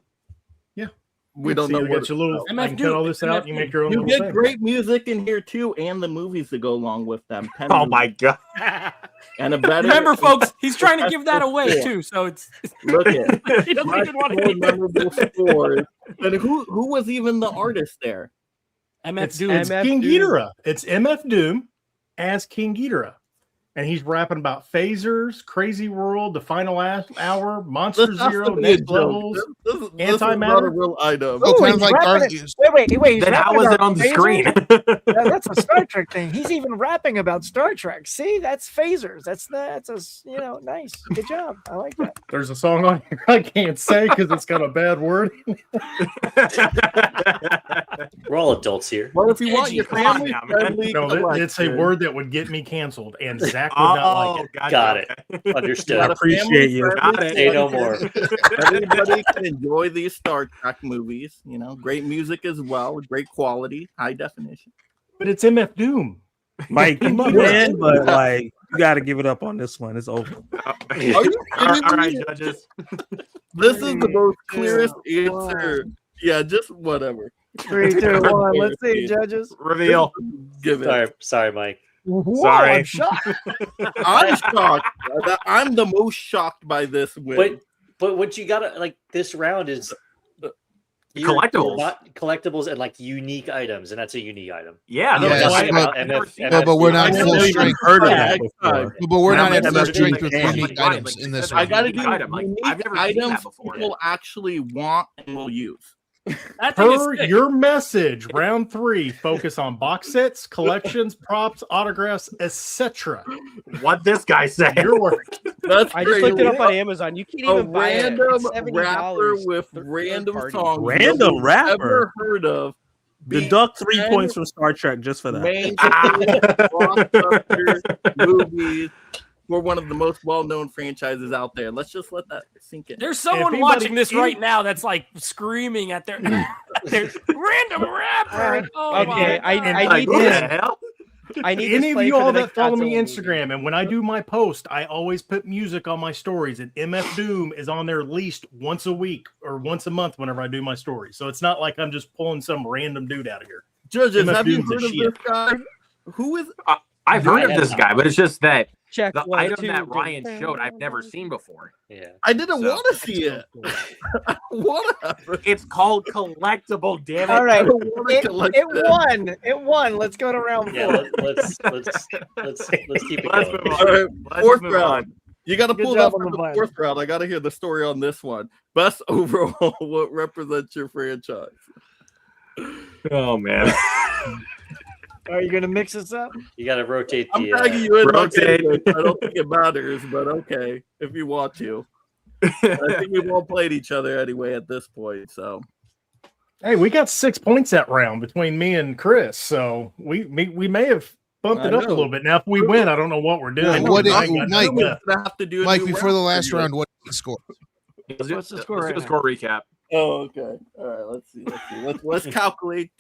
Yeah. We don't know what your little. I can cut all this out. You make your own. You little get thing. great music in here too, and the movies that go along with them. Oh my god! And a better. Remember, folks, he's trying to give that away too. So it's look at he doesn't even want to keep memorable scores. And who was even the artist there? MF Doom. It's King Ghidorah. It's MF Doom as King Ghidorah. And he's rapping about phasers, Crazy World, The Final Hour, Monster Zero, Next Levels, This is not a Antimatter. real item. Oh, kind of like Dark. Wait. He's Then how rapping was it about on the phasers? screen? That's a Star Trek thing. He's even rapping about Star Trek. See, that's phasers. That's nice. Good job. I like that. There's a song on here I can't say because it's got a bad word. We're all adults here. Well, if you want your family friendly, No, it's a word that would get me canceled, and Zach would not like it. Got it. Understood. I appreciate you. Got it. Say no more. Everybody can enjoy these Star Trek movies. You know, great music as well, great quality, high definition. But it's MF Doom. Mike, you win, but like you got to give it up on this one. It's over. Are you All right, judges. This is the most clearest answer. Yeah, just whatever. 3, 2, 1. Let's see, judges. Reveal. Give it. Sorry, Mike. Whoa, Sorry. I'm shocked. I'm shocked. I'm the most shocked by this win. But what you gotta like this round is Collectibles. not collectibles and like unique items, and that's a unique item. Yeah, but we're not full strength. Heard of that before. But we're not at full never strength seen with it. unique items in this I one. gotta do item. Like, unique I've never seen items that before. people actually want and will use. That thing is Per sick. your message, round 3, focus on box sets, collections, props, autographs, etc. What this guy said? Your work. That's I just looked it up on Amazon. You can't A even buy it. random It's $70 rapper with for random third party. songs. Random nobody's rapper? Ever heard of? Deduct 3 points from Star Trek just for that. Main blockbuster movies for one of the most well-known franchises out there. Let's just let that sink in. There's someone anybody watching this right eat- now that's like screaming at their random rapper. Oh Okay, my God. I need What the this. hell? I need Any this of play you for the all that next follow me Godzilla Instagram, and when I do my post, I always put music on my stories, and MF Doom is on there at least once a week or once a month whenever I do my stories. So it's not like I'm just pulling some random dude out of here. Judges, MF have you Doom's a heard of shit. this guy? Who is? I've heard of this guy, but it's just that Check the 1, item 2, that 3. Ryan showed, I've never seen before. Yeah. I didn't So- want to see it. Whatever. It's called collectible. Damn it! All right. I don't wanna It collect won. It won. Let's go to round 4. Yeah, let's keep it Let's going. move All right, on. Let's fourth move round. on. You got to Good pull job that on from the the vine. fourth round. I got to hear the story on this one. Best overall, what represents your franchise? Oh man. Are you going to mix this up? You got to rotate I'm the. tagging you in. Like rotate. anyway, so I don't think it matters, but okay, if you want to. I think we've all played each other anyway at this point. So Hey, we got 6 points that round between me and Chris, so we may have bumped it I up a know. little bit. Now, if we win, I don't know what we're doing. What I did- ain't got Mike, nothing left. I have to do a Mike, new before the round last for you. round, what is the score? Let's do, What's the let's score do right a now? score recap. Oh, okay. All right. Let's see. Let's calculate.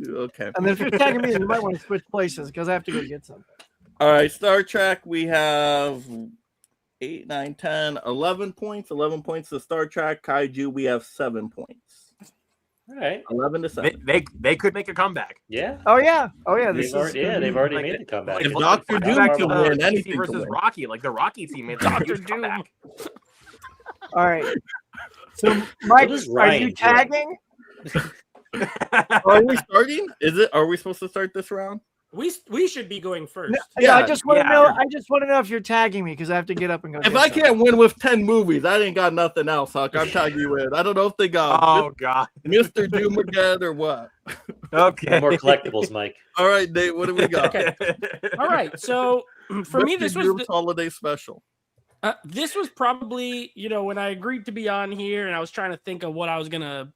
Okay. And then if you're tagging me, you might want to switch places because I have to go get something. All right. Star Trek. We have 8, 9, 10, 11 points. 11 points to Star Trek. Kaiju. We have 7 points. All right. 11 to 7. They could make a comeback. Yeah. Oh yeah. This They've already, they've already like made the comeback. If Like, Dr. like, Doom back can to win, DC anything versus can win. Rocky, like the Rocky team made a huge comeback. All right. So, Mike, does are Ryan you do? tagging? Are we starting? Are we supposed to start this round? We should be going first. Yeah, I just want to know. I just want to know if you're tagging me because I have to get up and go. If I can't win with 10 movies, I ain't got nothing else, Huck. I'm tagging you in. I don't know if they got God, Mr. Doom again or what. Okay, more collectibles, Mike. All right, Nate, what do we got? Okay. All right, so for me, this was the holiday special. This was probably, when I agreed to be on here and I was trying to think of what I was gonna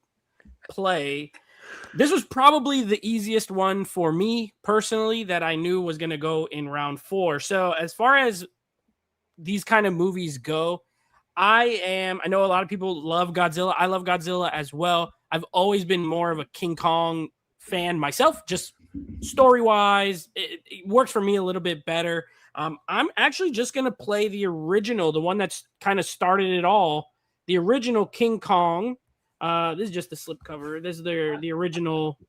play. This was probably the easiest one for me personally that I knew was going to go in round 4. So as far as these kind of movies go, I know a lot of people love Godzilla. I love Godzilla as well. I've always been more of a King Kong fan myself, just story-wise. It works for me a little bit better. I'm actually just going to play the original, the one that's kind of started it all, the original King Kong. This is just the slipcover. This is the original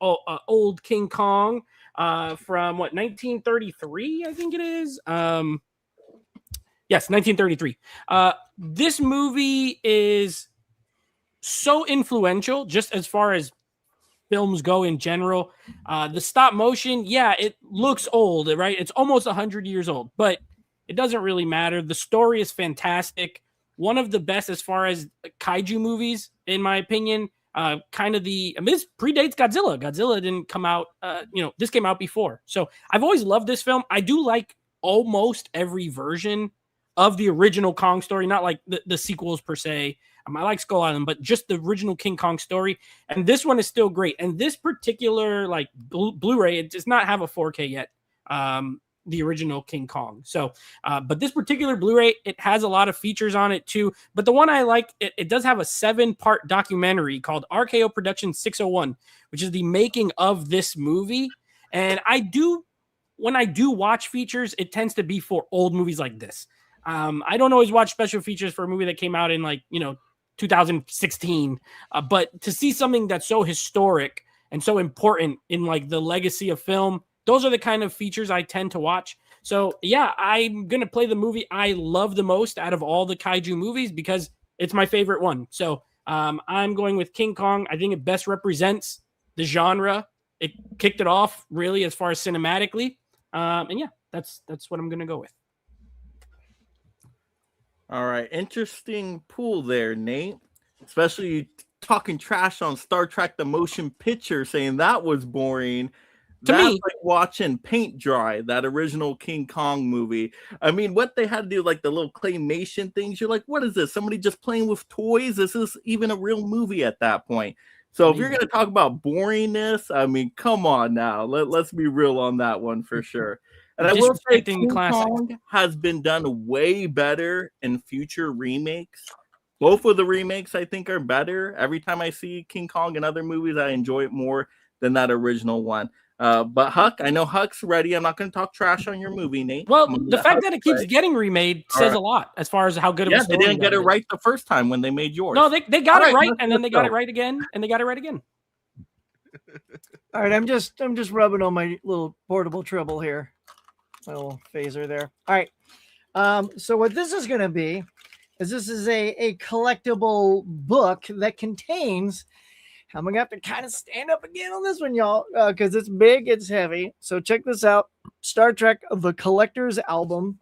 old King Kong from 1933, I think it is. Yes, 1933. This movie is so influential just as far as films go in general. The stop motion, it looks old, right? It's almost 100 years old, but it doesn't really matter. The story is fantastic. One of the best as far as kaiju movies, in my opinion. This predates Godzilla. Godzilla didn't come out, this came out before. So I've always loved this film. I do like almost every version of the original Kong story, not like the sequels per se. I like Skull Island, but just the original King Kong story. And this one is still great. And this particular Blu-ray, it does not have a 4K yet. The original King Kong. So, but this particular Blu-ray, it has a lot of features on it too. But the one I like, it does have a 7-part documentary called RKO Production 601, which is the making of this movie. And when I do watch features, it tends to be for old movies like this. I don't always watch special features for a movie that came out in 2016. But to see something that's so historic and so important in the legacy of film, those are the kind of features I tend to watch. So, I'm going to play the movie I love the most out of all the kaiju movies because it's my favorite one. So, I'm going with King Kong. I think it best represents the genre. It kicked it off, really, as far as cinematically. That's what I'm going to go with. All right. Interesting pool there, Nate. Especially talking trash on Star Trek The Motion Picture, saying that was boring. That's like watching paint dry, that original King Kong movie. I mean, what they had to do, the little claymation things, you're like, what is this? Somebody just playing with toys? This is even a real movie at that point. So if you're going to talk about boringness, I mean, come on now. Let's be real on that one for sure. And I will say King Kong has been done way better in future remakes. Both of the remakes, I think, are better. Every time I see King Kong in other movies, I enjoy it more than that original one. But Huck, I know Huck's ready. I'm not going to talk trash on your movie, Nate. Well, the fact that it keeps getting remade says a lot as far as how good of a story. They didn't get it right the first time when they made yours. No, they got it right, and then they got it right again, and they got it right again. All right, I'm just rubbing on my little portable tribble here. My little phaser there. All right. So what this is going to be is this is a collectible book that contains. I'm going to have to kind of stand up again on this one, y'all, because it's big, it's heavy. So check this out. Star Trek, The Collector's Album.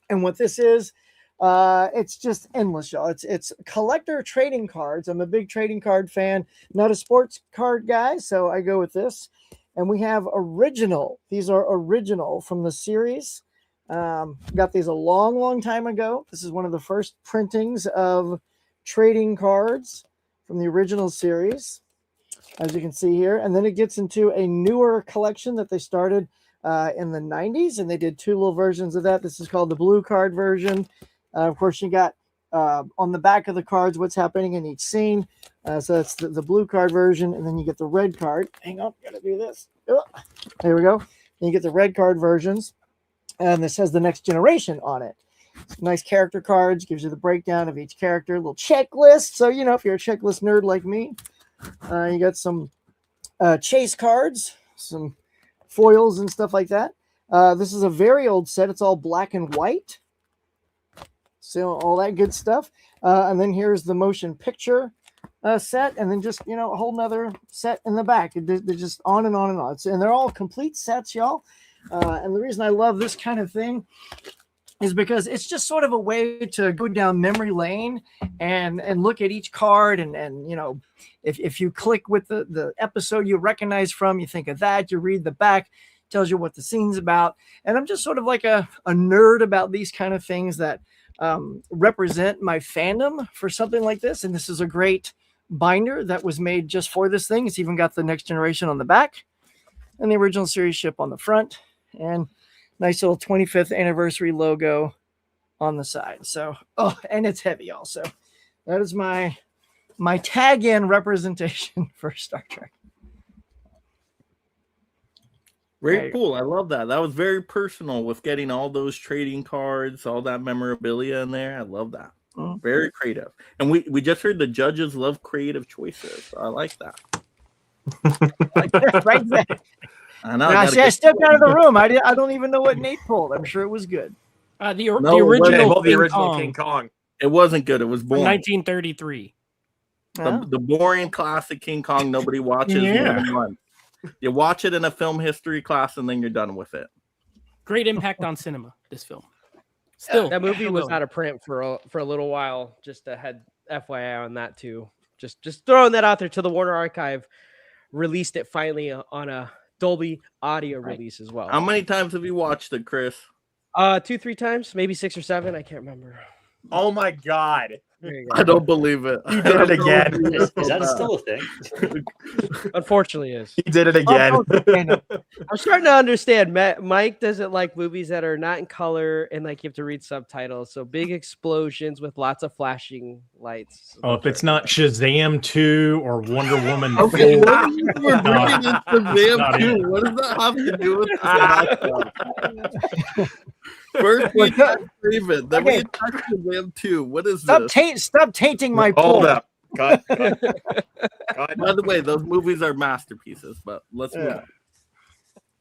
And what this is, it's just endless, y'all. It's collector trading cards. I'm a big trading card fan, not a sports card guy, so I go with this. And we have original. These are original from the series. Got these a long, long time ago. This is one of the first printings of trading cards from the original series, as you can see here. And then it gets into a newer collection that they started in the 90s, and they did 2 little versions of that. This is called the blue card version. Of course, you got on the back of the cards what's happening in each scene. So that's the blue card version, and then you get the red card. Hang on, gotta do this. There we go. And you get the red card versions, and this has the Next Generation on it. Nice character cards, gives you the breakdown of each character, a little checklist. So, if you're a checklist nerd like me, you got some chase cards, some foils and stuff like that. This is a very old set. It's all black and white. So all that good stuff. And then here's the motion picture set, and then just a whole nother set in the back. They're just on and on and on. And they're all complete sets, y'all. And the reason I love this kind of thing is because it's just sort of a way to go down memory lane and look at each card and if you click with the episode you recognize from, you think of that, you read the back, tells you what the scene's about. And I'm just sort of like a nerd about these kind of things that represent my fandom for something like this. And this is a great binder that was made just for this thing. It's even got the Next Generation on the back and the original series ship on the front, and nice little 25th anniversary logo on the side. So, and it's heavy also. That is my tag-in representation for Star Trek. Very cool. I love that. That was very personal with getting all those trading cards, all that memorabilia in there. I love that. Very creative. And we just heard the judges love creative choices. So I like that. Right there. I know. I stepped out of the room. I don't even know what Nate pulled. I'm sure it was good. The original King Kong. It wasn't good. It was boring. 1933. The boring classic King Kong nobody watches. Yeah. You watch it in a film history class and then you're done with it. Great impact on cinema, this film. Still, that movie was out of print for a little while. Just a head FYI on that too. Just throwing that out there to the Warner Archive. Released it finally on a Dolby audio release as well. How many times have you watched it, Chris? 2-3 times, maybe 6 or 7. I can't remember. Oh my God. I don't believe it. He did it again. Is that still a thing? Unfortunately, is. He did it again. I'm starting to understand. Mike doesn't like movies that are not in color and like you have to read subtitles. So big explosions with lots of flashing lights. Oh, if it's not Shazam 2 or Wonder Woman 4. Okay, we're bringing in Shazam 2. What does that have to do with that? First we touch Raven, then we touch Shazam 2. What is this? Stop tainting my Hold poll. up. Cut. By the way, those movies are masterpieces, but let's move on.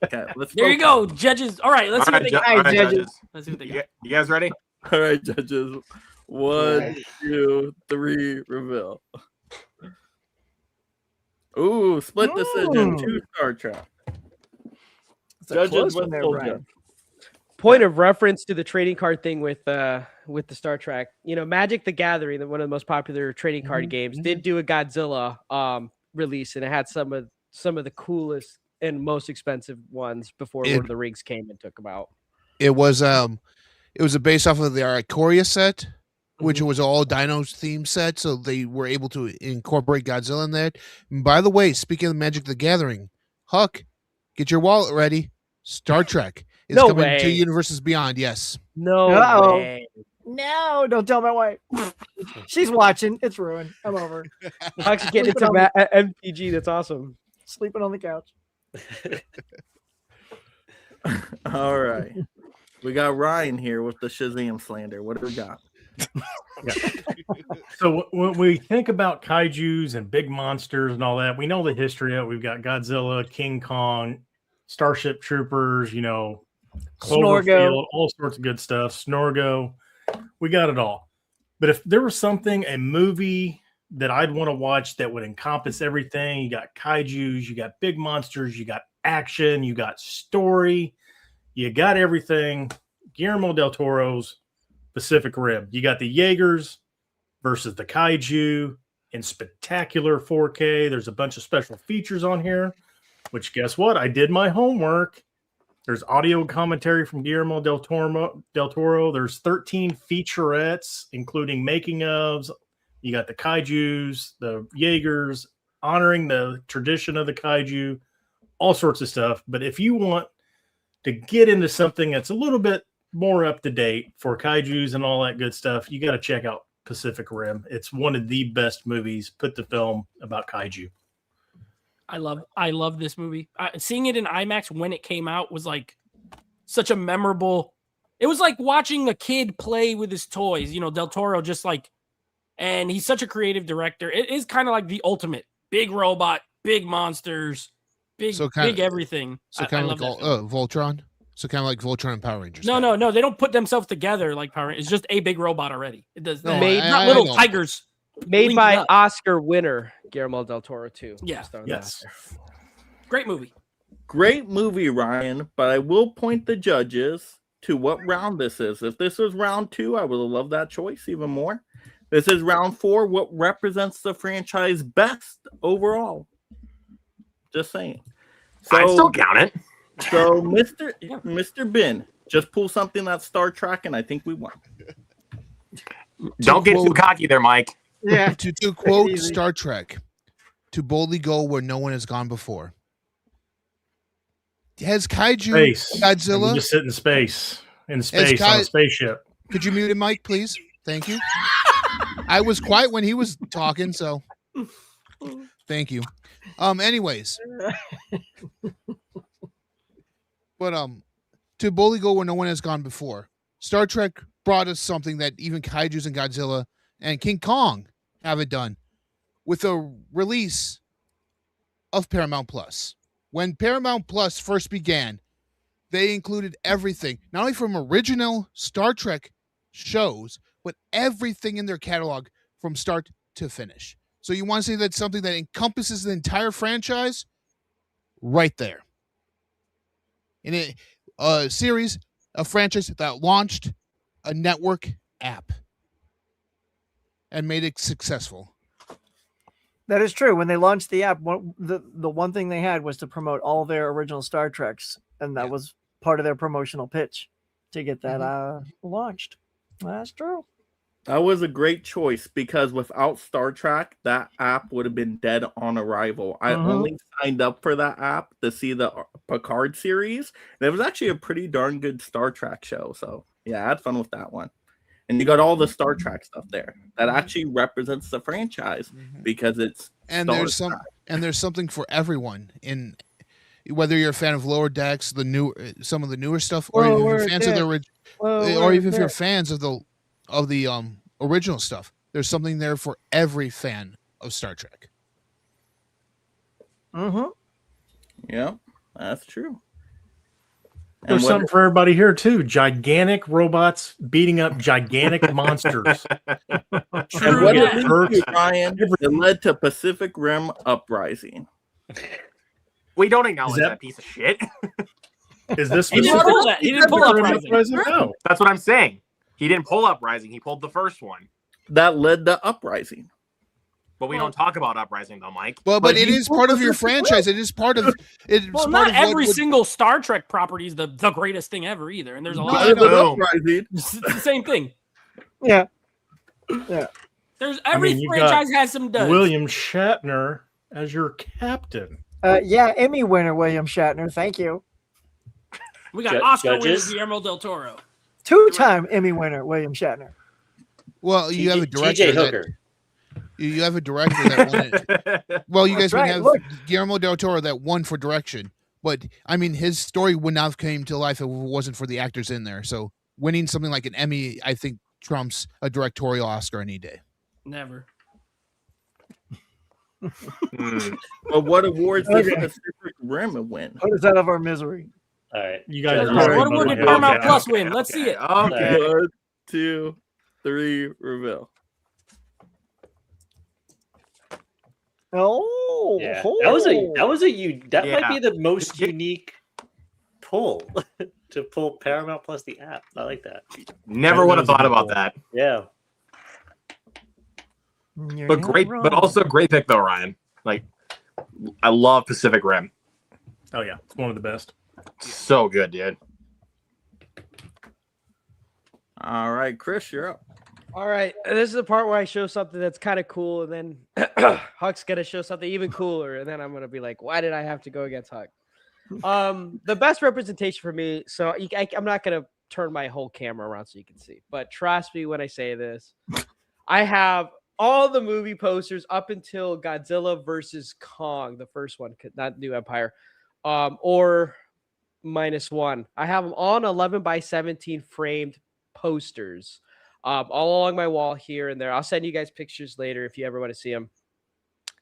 Okay, let's There you go, judges. All right, let's see what they got. judges. Let's see what they got. You guys ready? All right, judges. 1, 2, 3, reveal. Ooh, split decision. 2 Star Trek. Judges, what's told you? Point of reference to the trading card thing with the Star Trek. Magic the Gathering, one of the most popular trading card games, did do a Godzilla release, and it had some of the coolest and most expensive ones before Lord of the Rings came and took them out. It was based off of the Ikoria set, which was all Dinos theme set, so they were able to incorporate Godzilla in that. And by the way, speaking of Magic the Gathering, Huck, get your wallet ready. Star Trek is coming to Universes Beyond. Yes. No way. No, don't tell my wife. She's watching. It's ruined. I'm over. Huck's getting into MPG. That's awesome. Sleeping on the couch. All right. We got Ryan here with the Shazam slander. What do we got? So when we think about kaijus and big monsters and all that, we know the history of it. We've got Godzilla, King Kong, Starship Troopers, Cloverfield, all sorts of good stuff. Snorgo, we got it all. But if there was a movie that I'd want to watch that would encompass everything, you got kaijus, you got big monsters, you got action, you got story, you got everything. Guillermo del Toro's Pacific Rim. You got the Jaegers versus the kaiju in spectacular 4K. There's a bunch of special features on here, which guess what? I did my homework. There's audio commentary from Guillermo del Toro. There's 13 featurettes, including making ofs. You got the kaijus, the Jaegers, honoring the tradition of the kaiju, all sorts of stuff. But if you want to get into something that's a little bit more up to date for kaijus and all that good stuff, you got to check out Pacific Rim. It's one of the best movies put to film about kaiju. I love this movie. Seeing it in IMAX when it came out was like such a memorable. It was like watching a kid play with his toys. Del Toro and he's such a creative director. It is kind of like the ultimate big robot, big monsters, big everything. So kind of like Voltron. So kind of like Voltron and Power Rangers. No. They don't put themselves together like Power Rangers. It's just a big robot already. It does. No, not little tigers. Made Linked by up. Oscar winner Guillermo del Toro too. Yeah. Just throwing that out there. Great movie. Great movie, Ryan, but I will point the judges to what round this is. If this was round 2, I would have loved that choice even more. This is round 4. What represents the franchise best overall? Just saying. So, I'd still count it. So, Mr. Bin, just pull something that's Star Trek, and I think we won. Don't get too cocky there, Mike. Yeah. To quote Star Trek, to boldly go where no one has gone before. Has Kaiju Space. Godzilla You just sit in space. On a spaceship. Could you mute him, Mike, please? Thank you. I was quiet when he was talking, so thank you. Anyways. But to boldly go where no one has gone before. Star Trek brought us something that even Kaijus and Godzilla and King Kong haven't done with the release of Paramount Plus. When Paramount Plus first began, they included everything, not only from original Star Trek shows, but everything in their catalog from start to finish. So you want to say that's something that encompasses the entire franchise? Right there. In a series, a franchise that launched a network app and made it successful. That is true. When they launched the app, the one thing they had was to promote all their original Star Treks, and that was part of their promotional pitch to get that launched. That's true. That was a great choice because without Star Trek, that app would have been dead on arrival. I only signed up for that app to see the Picard series, and it was actually a pretty darn good Star Trek show. So yeah, I had fun with that one. And you got all the Star Trek stuff there that actually represents the franchise because it's there's something for everyone in whether you're a fan of Lower Decks, some of the newer stuff, or even if you're fans of the if you're fans of the original stuff. There's something there for every fan of Star Trek. Yeah, that's true. There's something for everybody here too. Gigantic robots beating up gigantic monsters. And what it led to, Ryan, it led to Pacific Rim Uprising. We don't acknowledge that piece of shit. Is this He didn't pull that. He didn't pull Uprising. No. That's what I'm saying. He didn't pull Uprising. He pulled the first one. That led to Uprising. But we don't talk about Uprising though, Mike. Well, but it is part of your franchise. It is part of it. Well, not every single Star Trek property is the greatest thing ever either, and there's a lot of Uprising. It's the same thing. Yeah. There's every franchise has some duds. William Shatner as your captain. Emmy winner William Shatner. Thank you. We got Oscar winner Guillermo del Toro. 2-time Emmy winner William Shatner. Well, you have a director. Hooker. You have a director that won it. Well, you guys would have Guillermo del Toro that won for direction, but I mean, his story would not have came to life if it wasn't for the actors in there. So winning something like an Emmy, I think, trumps a directorial Oscar any day. Never. But what awards does Pacific Rim win? Put us out of our misery. All right, you guys. What award did Paramount Plus win? Let's see it. Okay. 1, 2, 3, reveal. Oh, yeah. That might be the most unique pull to pull Paramount Plus the app. I like that. Never would have thought about that. Yeah. But great, but also great pick though, Ryan. Like, I love Pacific Rim. Oh yeah, it's one of the best. So good, dude. All right, Chris, you're up. All right, this is the part where I show something that's kind of cool, and then Huck's gonna show something even cooler, and then I'm gonna be like, "Why did I have to go against Huck?" The best representation for me. So I'm not gonna turn my whole camera around so you can see, but trust me when I say this. I have all the movie posters up until Godzilla versus Kong, the first one, not New Empire, or -1. I have them all on 11x17 framed posters. All along my wall here and there. I'll send you guys pictures later if you ever want to see them.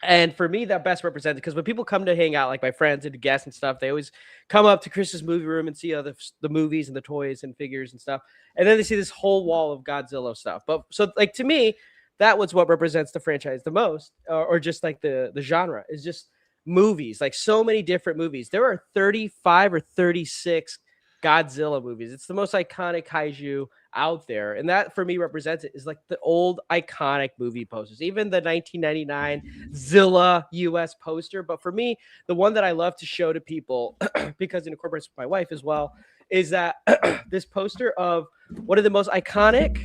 And for me, that best represented, because when people come to hang out, like my friends and guests and stuff, they always come up to Chris's movie room and see the movies and the toys and figures and stuff. And then they see this whole wall of Godzilla stuff. But so, like, to me, that was what represents the franchise the most, or just like the genre is just movies, like so many different movies. There are 35 or 36 Godzilla movies. It's the most iconic kaiju out there, and that for me represents it, is like the old iconic movie posters, even the 1999 Zilla US poster. But for me, the one that I love to show to people because it incorporates with my wife as well, is that this poster of one of the most iconic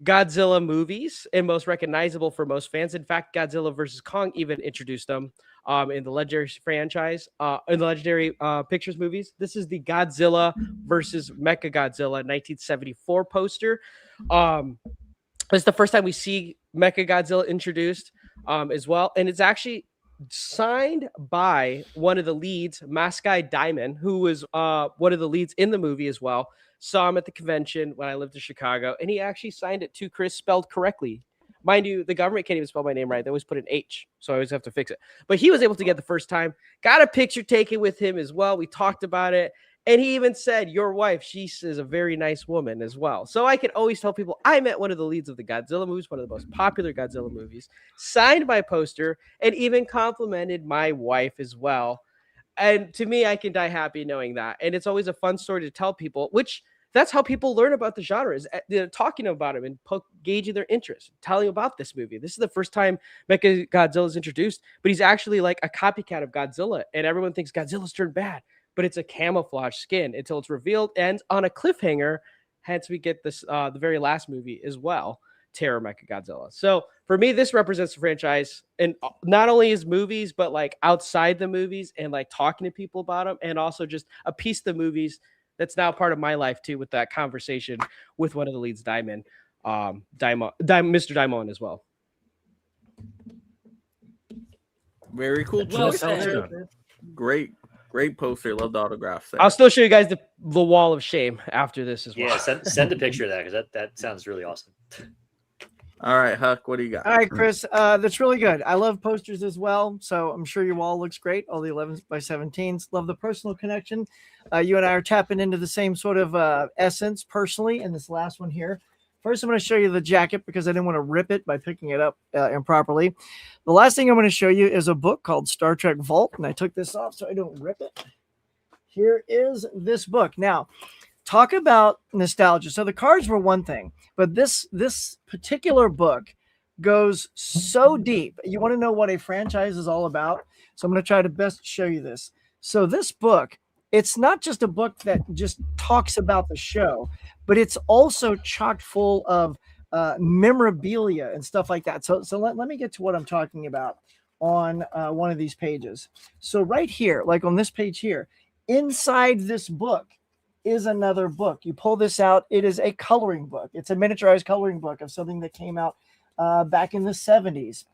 Godzilla movies and most recognizable for most fans. In fact, Godzilla versus Kong even introduced them in the Legendary franchise, in the Legendary Pictures movies. This is the Godzilla versus Mechagodzilla 1974 poster. It's the first time we see Mechagodzilla introduced as well. And it's actually signed by one of the leads, Maskai Diamond, who was one of the leads in the movie as well. Saw him at the convention when I lived in Chicago, and he actually signed it to Chris, spelled correctly. Mind you, the government can't even spell my name right. They always put an H, so I always have to fix it. But he was able to get the first time. Got a picture taken with him as well. We talked about it, and he even said, your wife, she is a very nice woman as well. So I can always tell people I met one of the leads of the Godzilla movies, one of the most popular Godzilla movies, signed my poster, and even complimented my wife as well. And to me, I can die happy knowing that. And it's always a fun story to tell people, which that's how people learn about the genre, is talking about them and gauging their interest, telling about this movie. This is the first time Mechagodzilla is introduced, but he's actually like a copycat of Godzilla. And everyone thinks Godzilla's turned bad, but it's a camouflage skin until it's revealed, and on a cliffhanger. Hence, we get this the very last movie as well, Terror Mechagodzilla. So for me, this represents the franchise, and not only his movies, but like outside the movies and like talking to people about them, and also just a piece of the movies that's now part of my life too, with that conversation with one of the leads, Mr. Daimon as well. Very cool choice. Great poster. Love the autograph. I'll still show you guys the wall of shame after this as well. Yeah, send a picture of that, because that sounds really awesome. All right, Huck, what do you got? All right, Chris, that's really good. I love posters as well, so I'm sure your wall looks great. All the 11s by 17s. Love the personal connection. You and I are tapping into the same sort of essence personally in this last one here. First, I'm going to show you the jacket because I didn't want to rip it by picking it up improperly. The last thing I'm going to show you is a book called Star Trek Vault, and I took this off so I don't rip it. Here is this book. Now, talk about nostalgia. So the cards were one thing, but this particular book goes so deep. You want to know what a franchise is all about? So I'm going to try to best show you this. So this book, it's not just a book that just talks about the show, but it's also chock full of memorabilia and stuff like that. So let me get to what I'm talking about on one of these pages. So right here, like on this page here, inside this book is another book. You pull this out, it is a coloring book. It's a miniaturized coloring book of something that came out back in the 70s.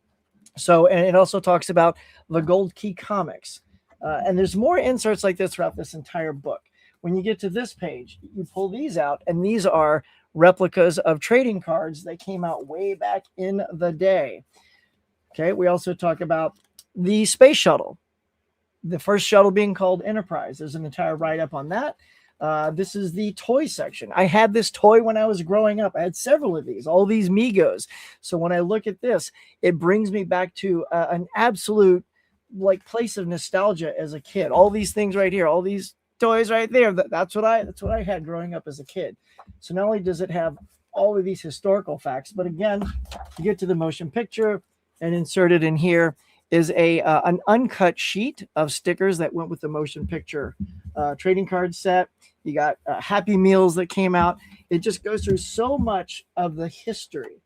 So, and it also talks about the Gold Key comics. And there's more inserts like this throughout this entire book. When you get to this page, you pull these out, and these are replicas of trading cards that came out way back in the day. Okay, we also talk about the space shuttle. The first shuttle being called Enterprise. There's an entire write-up on that. This is the toy section. I had this toy when I was growing up. I had several of these, all these Migos. So when I look at this, it brings me back to an absolute like place of nostalgia as a kid. All these things right here, all these toys right there. That's what I had growing up as a kid. So not only does it have all of these historical facts, but again, you get to the motion picture, and inserted in here is an uncut sheet of stickers that went with the motion picture trading card set. You got Happy Meals that came out. It just goes through so much of the history.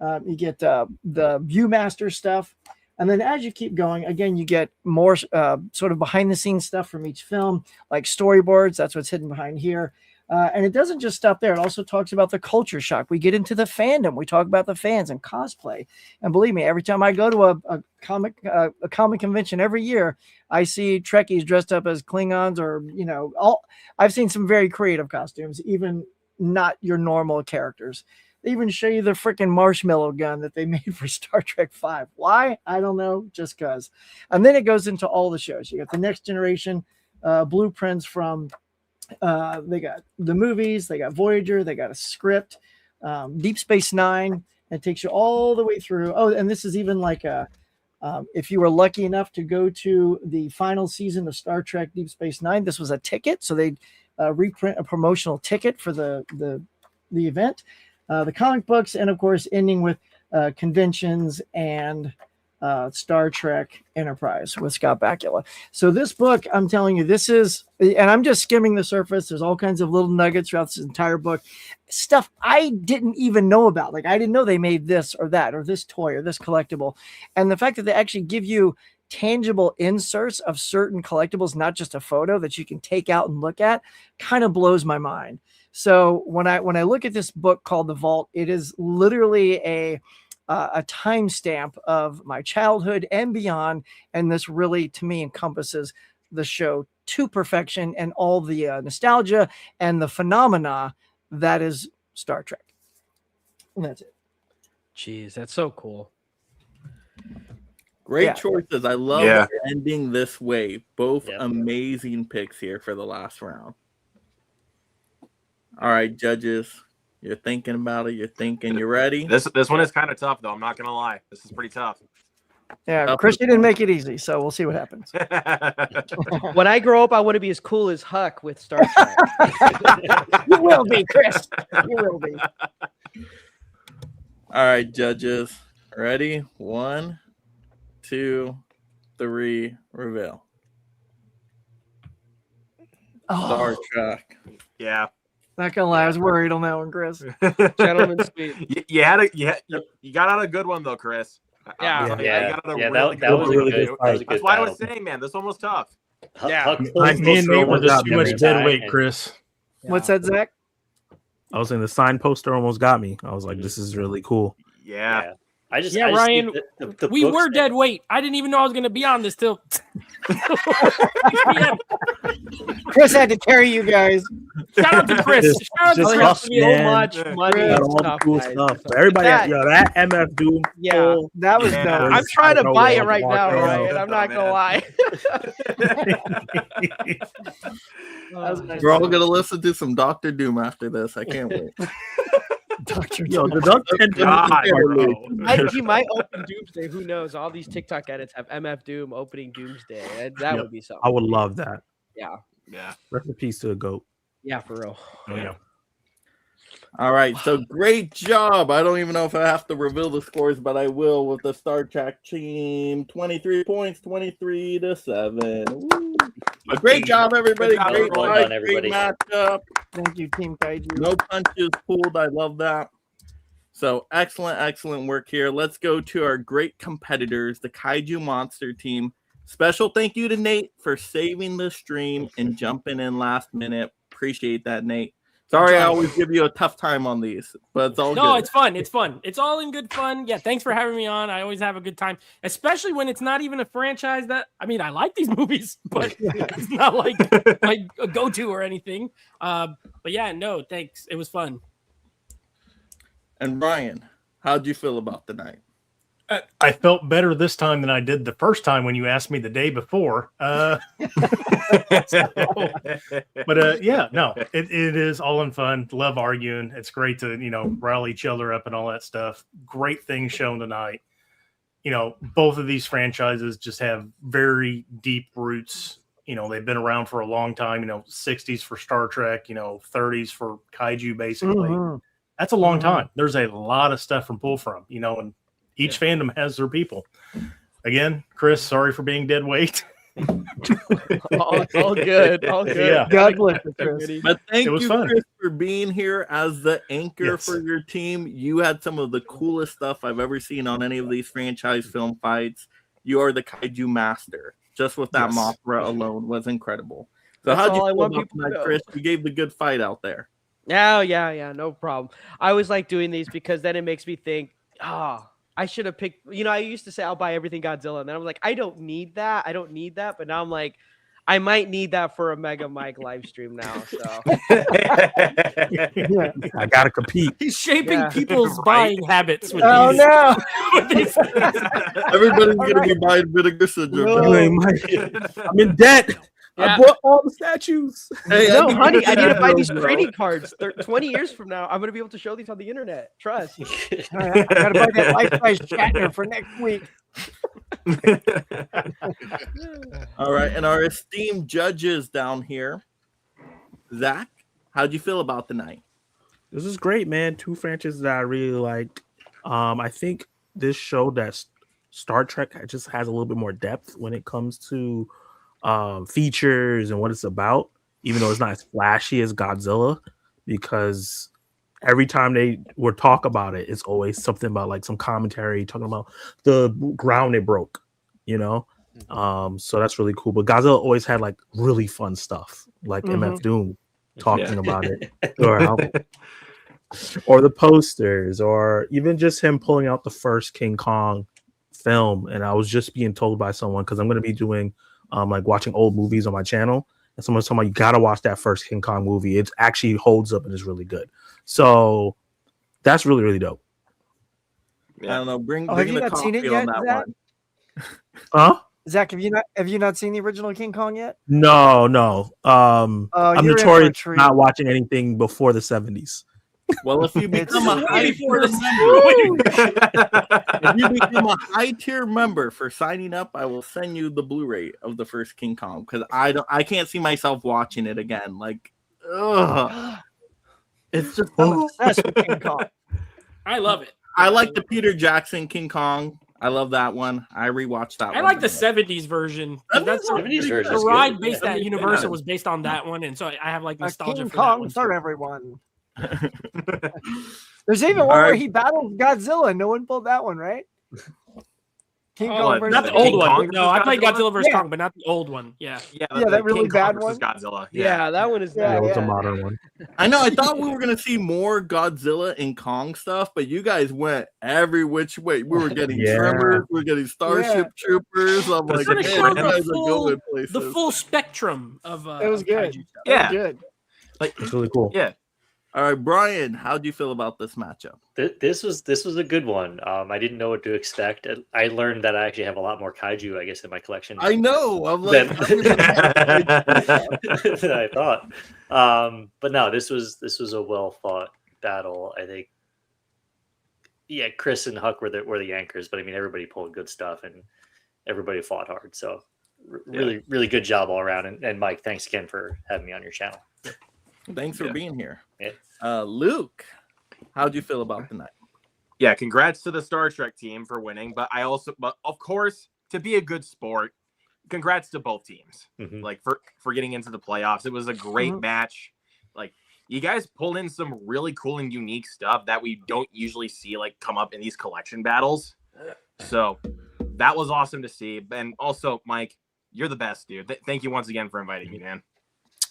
You get the Viewmaster stuff. And then as you keep going, again, you get more sort of behind the scenes stuff from each film, like storyboards. That's what's hidden behind here. And it doesn't just stop there. It also talks about the culture shock. We get into the fandom. We talk about the fans and cosplay. And believe me, every time I go to a comic convention every year, I see Trekkies dressed up as Klingons, or, you know, I've seen some very creative costumes, even not your normal characters. They even show you the freaking marshmallow gun that they made for Star Trek V. Why? I don't know, just because. And then it goes into all the shows. You got the Next Generation blueprints from, they got the movies, they got Voyager, they got a script, Deep Space Nine, It takes you all the way through. Oh, and this is even like a if you were lucky enough to go to the final season of Star Trek Deep Space Nine, this was a ticket. So they reprint a promotional ticket for the event, the comic books, and of course ending with conventions and Star Trek Enterprise with Scott Bakula. So this book, I'm telling you, this is, and I'm just skimming the surface. There's all kinds of little nuggets throughout this entire book, stuff I didn't even know about. Like I didn't know they made this or that or this toy or this collectible. And the fact that they actually give you tangible inserts of certain collectibles, not just a photo that you can take out and look at, kind of blows my mind. So when I look at this book called The Vault, it is literally a timestamp of my childhood and beyond, and this really, to me, encompasses the show to perfection and all the nostalgia and the phenomena that is Star Trek. And that's it. Jeez, that's so cool. Great choices. I love ending this way. Both amazing picks here for the last round. All right, judges. You're thinking about it. You're thinking. You ready? This one is kind of tough, though. I'm not gonna lie. This is pretty tough. Yeah, Christian didn't make it easy, so we'll see what happens. When I grow up, I want to be as cool as Huck with Star Trek. You will be, Chris. You will be. All right, judges. Ready? 1, 2, 3. Reveal. Star Trek. Yeah. Not gonna lie, I was worried on that one, Chris. Gentlemen speak. You got out a good one though, Chris. That was good. That's why I was saying, man, this one was tough. Yeah. Me and Nate were just too much dead weight, Chris. What's that, Zach? I was saying the signed poster almost got me. I was like, this is really cool. Yeah. Ryan, we were dead weight. I didn't even know I was going to be on this till. Chris had to carry you guys. Shout out to Chris. Shout out to Chris. So much money. Got all the cool stuff. Everybody, that MF Doom. Yeah, that was dope. I'm trying to buy it right now, Ryan. I'm not gonna lie. We're all gonna listen to some Dr. Doom after this. I can't wait. Dr. Yo, Doom. He might open Doomsday. Who knows? All these TikTok edits have MF Doom opening Doomsday. That would be something. I would love that. Yeah. Rest in peace to a goat. Yeah, for real. Oh, yeah. All right, so great job. I don't even know if I have to reveal the scores, but I will with the Star Trek team. 23 points, 23-7. Woo. Great job, everybody. Great fight, great matchup. Thank you, Team Kaiju. No punches pulled. I love that. So excellent work here. Let's go to our great competitors, the Kaiju Monster team. Special thank you to Nate for saving the stream and jumping in last minute. Appreciate that, Nate. Sorry, I always give you a tough time on these, but it's all good. No, it's fun. It's fun. It's all in good fun. Yeah, thanks for having me on. I always have a good time, especially when it's not even a franchise that, I mean, I like these movies, but it's not like a go-to or anything. But yeah, no, thanks. It was fun. And Ryan, how'd you feel about the night? I felt better this time than I did the first time when you asked me the day before. But yeah, no, it is all in fun. Love arguing. It's great to, rally each other up and all that stuff. Great things shown tonight. Both of these franchises just have very deep roots. They've been around for a long time, 60s for Star Trek, 30s for Kaiju, basically. Mm-hmm. That's a long time. There's a lot of stuff to pull from, and each fandom has their people. Again, Chris, sorry for being dead weight. all good. All good. Yeah. God bless you, Chris. But thank you, Chris, for being here as the anchor for your team. You had some of the coolest stuff I've ever seen on any of these franchise film fights. You are the Kaiju master. Just with that Mothra alone was incredible. So how'd you feel about tonight, Chris? You gave the good fight out there. Yeah, no problem. I always like doing these because then it makes me think, I should have picked, I used to say I'll buy everything Godzilla. And then I'm like, I don't need that. But now I'm like, I might need that for a Mega Mike live stream now. So I got to compete. He's shaping people's buying habits. With no. Everybody's going to be buying Vinegar Syndrome. I'm in debt. I bought all the statues. Hey, No, honey, I need to buy these bro. trading cards. 20 years from now, I'm going to be able to show these on the internet. Trust. I gotta buy that life-size Shatner for next week. All right, and our esteemed judges down here. Zach, how'd you feel about the night? This is great, man. Two franchises that I really liked. I think this showed that Star Trek just has a little bit more depth when it comes to features and what it's about, even though it's not as flashy as Godzilla, because every time they would talk about it, it's always something about like some commentary talking about the ground it broke, you know? So that's really cool. But Godzilla always had like really fun stuff, like MF Doom talking about it, or the posters, or even just him pulling out the first King Kong film. And I was just being told by someone, because I'm going to be doing like watching old movies on my channel, and someone's talking about you got to watch that first King Kong movie. It actually holds up and is really good. So that's really, really dope. I don't know. Bring have you the not seen it coffee yet, on that Zach? one. Huh? Zach, have you not seen the original King Kong yet? No. I'm you're in for a notorious treat. not watching anything before the 70s. Well, if you become a high tier member for signing up, I will send you the Blu-ray of the first King Kong, because I can't see myself watching it again. Like, ugh. It's just I'm obsessed with King Kong. I love it. I like the Peter Jackson King Kong. I love that one. I rewatched that one. I like the 70s version. That's 70s version the is ride good. based at Universal was based on that one, and so I have like nostalgia King for that Kong one. for too. everyone. There's even one where he battles Godzilla. No one pulled that one, right? King Kong versus not the old one. No, I played Godzilla vs. Kong, but not the old one. Yeah. That really bad one. Godzilla. Yeah, that one is Yeah, it's a modern one. I know. I thought we were gonna see more Godzilla and Kong stuff, but you guys went every which way. We were getting Tremors, we were getting Starship Troopers. I'm like, Kinda man, showed you guys are full- going places. the full spectrum of It was of good. kaiju stuff. Yeah. Good. Like, It's really cool. Yeah. All right, Brian, how do you feel about this matchup? This was a good one. I didn't know what to expect. I learned that I actually have a lot more kaiju, I guess, in my collection. I know. I'm like, than I thought. But no, this was a well fought battle. I think. Yeah, Chris and Huck were the anchors, but I mean everybody pulled good stuff and everybody fought hard. So really good job all around. And Mike, thanks again for having me on your channel. Thanks for being here. Yeah. Luke, how do you feel about the night? Yeah, congrats to the Star Trek team for winning, but of course, to be a good sport, congrats to both teams. Like for getting into the playoffs. It was a great match. Like you guys pulled in some really cool and unique stuff that we don't usually see like come up in these collection battles. So that was awesome to see. And also, Mike, you're the best, dude. Thank you once again for inviting me, man.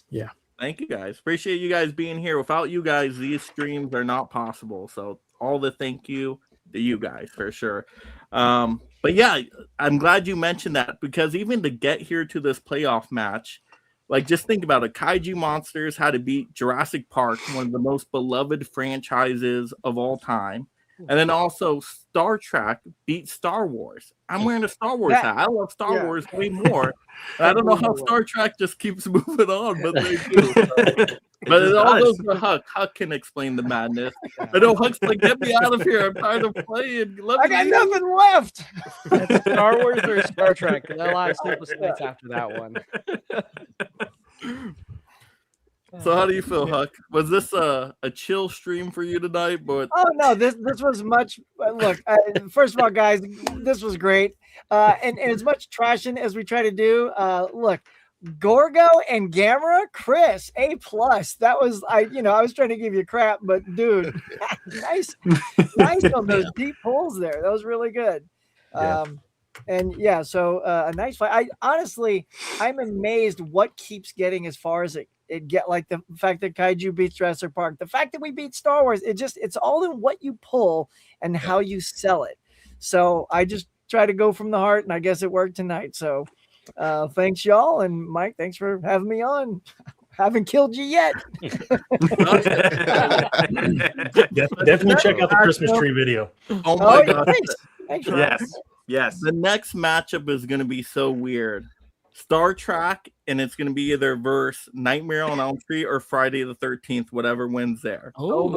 Yeah. Thank you guys. Appreciate you guys being here. Without you guys, these streams are not possible. So all the thank you to you guys for sure. But yeah, I'm glad you mentioned that, because even to get here to this playoff match, like just think about it. KAIJU Monsters had to beat Jurassic Park, one of the most beloved franchises of all time. And then also Star Trek beat Star Wars. I'm wearing a Star Wars hat. I love Star Wars way more. I don't know how Star Trek just keeps moving on, but they do. But it all goes to Huck. Huck can explain the madness. I know Huck's like, get me out of here. I'm trying to play. And I got nothing left. Star Wars or Star Trek. A lot of sleepless nights after that one. So how do you feel, Huck? Was this a chill stream for you tonight? But oh no, this was much. Look, first of all, guys, this was great. And as much trashing as we try to do, look, Gorgo and Gamera, Chris, A+. That was I was trying to give you crap, but dude, nice on those deep pulls there. That was really good. And yeah, so a nice fight. I'm amazed what keeps getting as far as it get, like the fact that KAIJU beats Jurassic Park, the fact that we beat Star Wars. It's all in what you pull and how you sell it. So I just try to go from the heart, and I guess it worked tonight. So thanks y'all, and Mike, thanks for having me on. Haven't killed you yet. Definitely check out the Christmas tree video. Oh my God. Thanks. Yes. The next matchup is going to be so weird. Star Trek, and it's going to be either verse Nightmare on Elm Street or Friday the 13th, whatever wins there. Oh,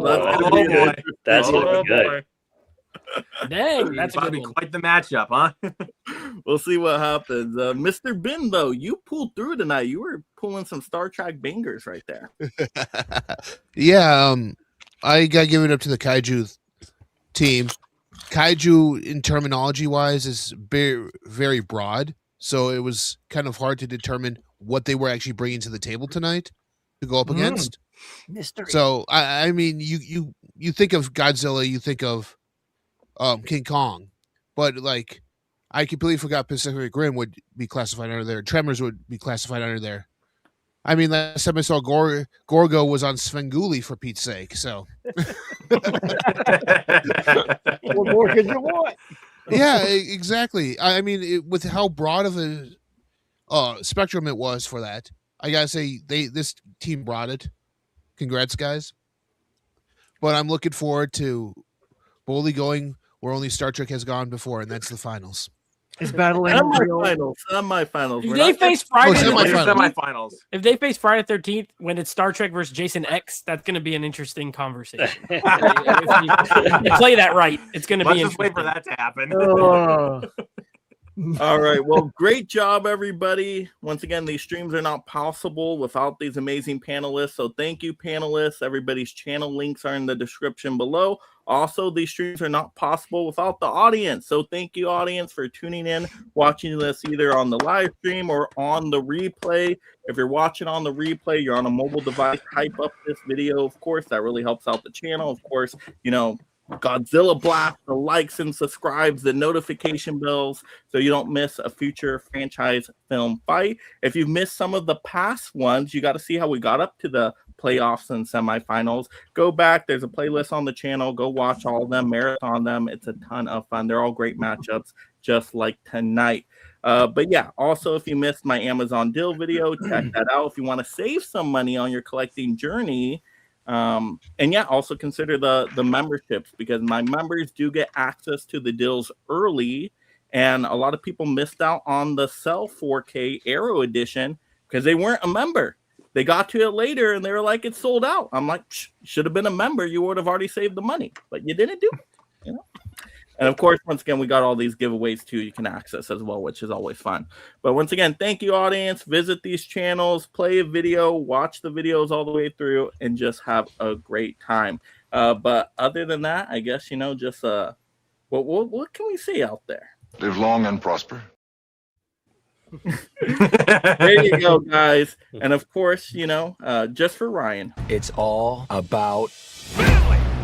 that's looking good. Dang, that's a good one. Quite the matchup, huh? We'll see what happens. Mr. Bin, though, you pulled through tonight. You were pulling some Star Trek bangers right there. Yeah, I gotta give it up to the Kaiju team. Kaiju, in terminology wise, is very, very broad, so it was kind of hard to determine what they were actually bringing to the table tonight to go up against. Mystery. So I mean, you think of Godzilla, you think of King Kong, but like I completely forgot Pacific Rim would be classified under there. Tremors would be classified under there. I mean, last time I saw Gorgo was on Svengoolie, for Pete's sake. So, What more could you want? yeah, exactly. I mean, with how broad of a spectrum it was for that, I gotta say this team brought it. Congrats, guys. But I'm looking forward to boldly going where only Star Trek has gone before, and that's the finals. Is battling semifinals. If they face Friday, semifinals. If they face Friday 13th when it's Star Trek versus Jason X, that's going to be an interesting conversation. If you play that right, it's going to be Let's just interesting. wait for that to happen. All right. Well, great job, everybody. Once again, these streams are not possible without these amazing panelists. So thank you, panelists. Everybody's channel links are in the description below. Also, these streams are not possible without the audience. So thank you, audience, for tuning in, watching this either on the live stream or on the replay. If you're watching on the replay, you're on a mobile device, hype up this video, of course. That really helps out the channel. Of course, Godzilla blast, the likes and subscribes, the notification bells, so you don't miss a future franchise film fight. If you've missed some of the past ones, you got to see how we got up to the playoffs and semifinals. Go back. There's a playlist on the channel. Go watch all of them, marathon them. It's a ton of fun. They're all great matchups, just like tonight. But yeah, also, if you missed my Amazon deal video, check that out. If you want to save some money on your collecting journey, and yeah, also consider the memberships, because my members do get access to the deals early, and a lot of people missed out on the Cell 4K Aero Edition because they weren't a member. They got to it later and they were like, it's sold out. I'm like, should have been a member. You would have already saved the money, but you didn't do it, And of course, once again, we got all these giveaways too you can access as well, which is always fun. But once again, thank you, audience. Visit these channels, play a video, watch the videos all the way through, and just have a great time. But other than that, I guess, just what can we see out there? Live long and prosper. There you go, guys. And of course, just for Ryan, It's all about family.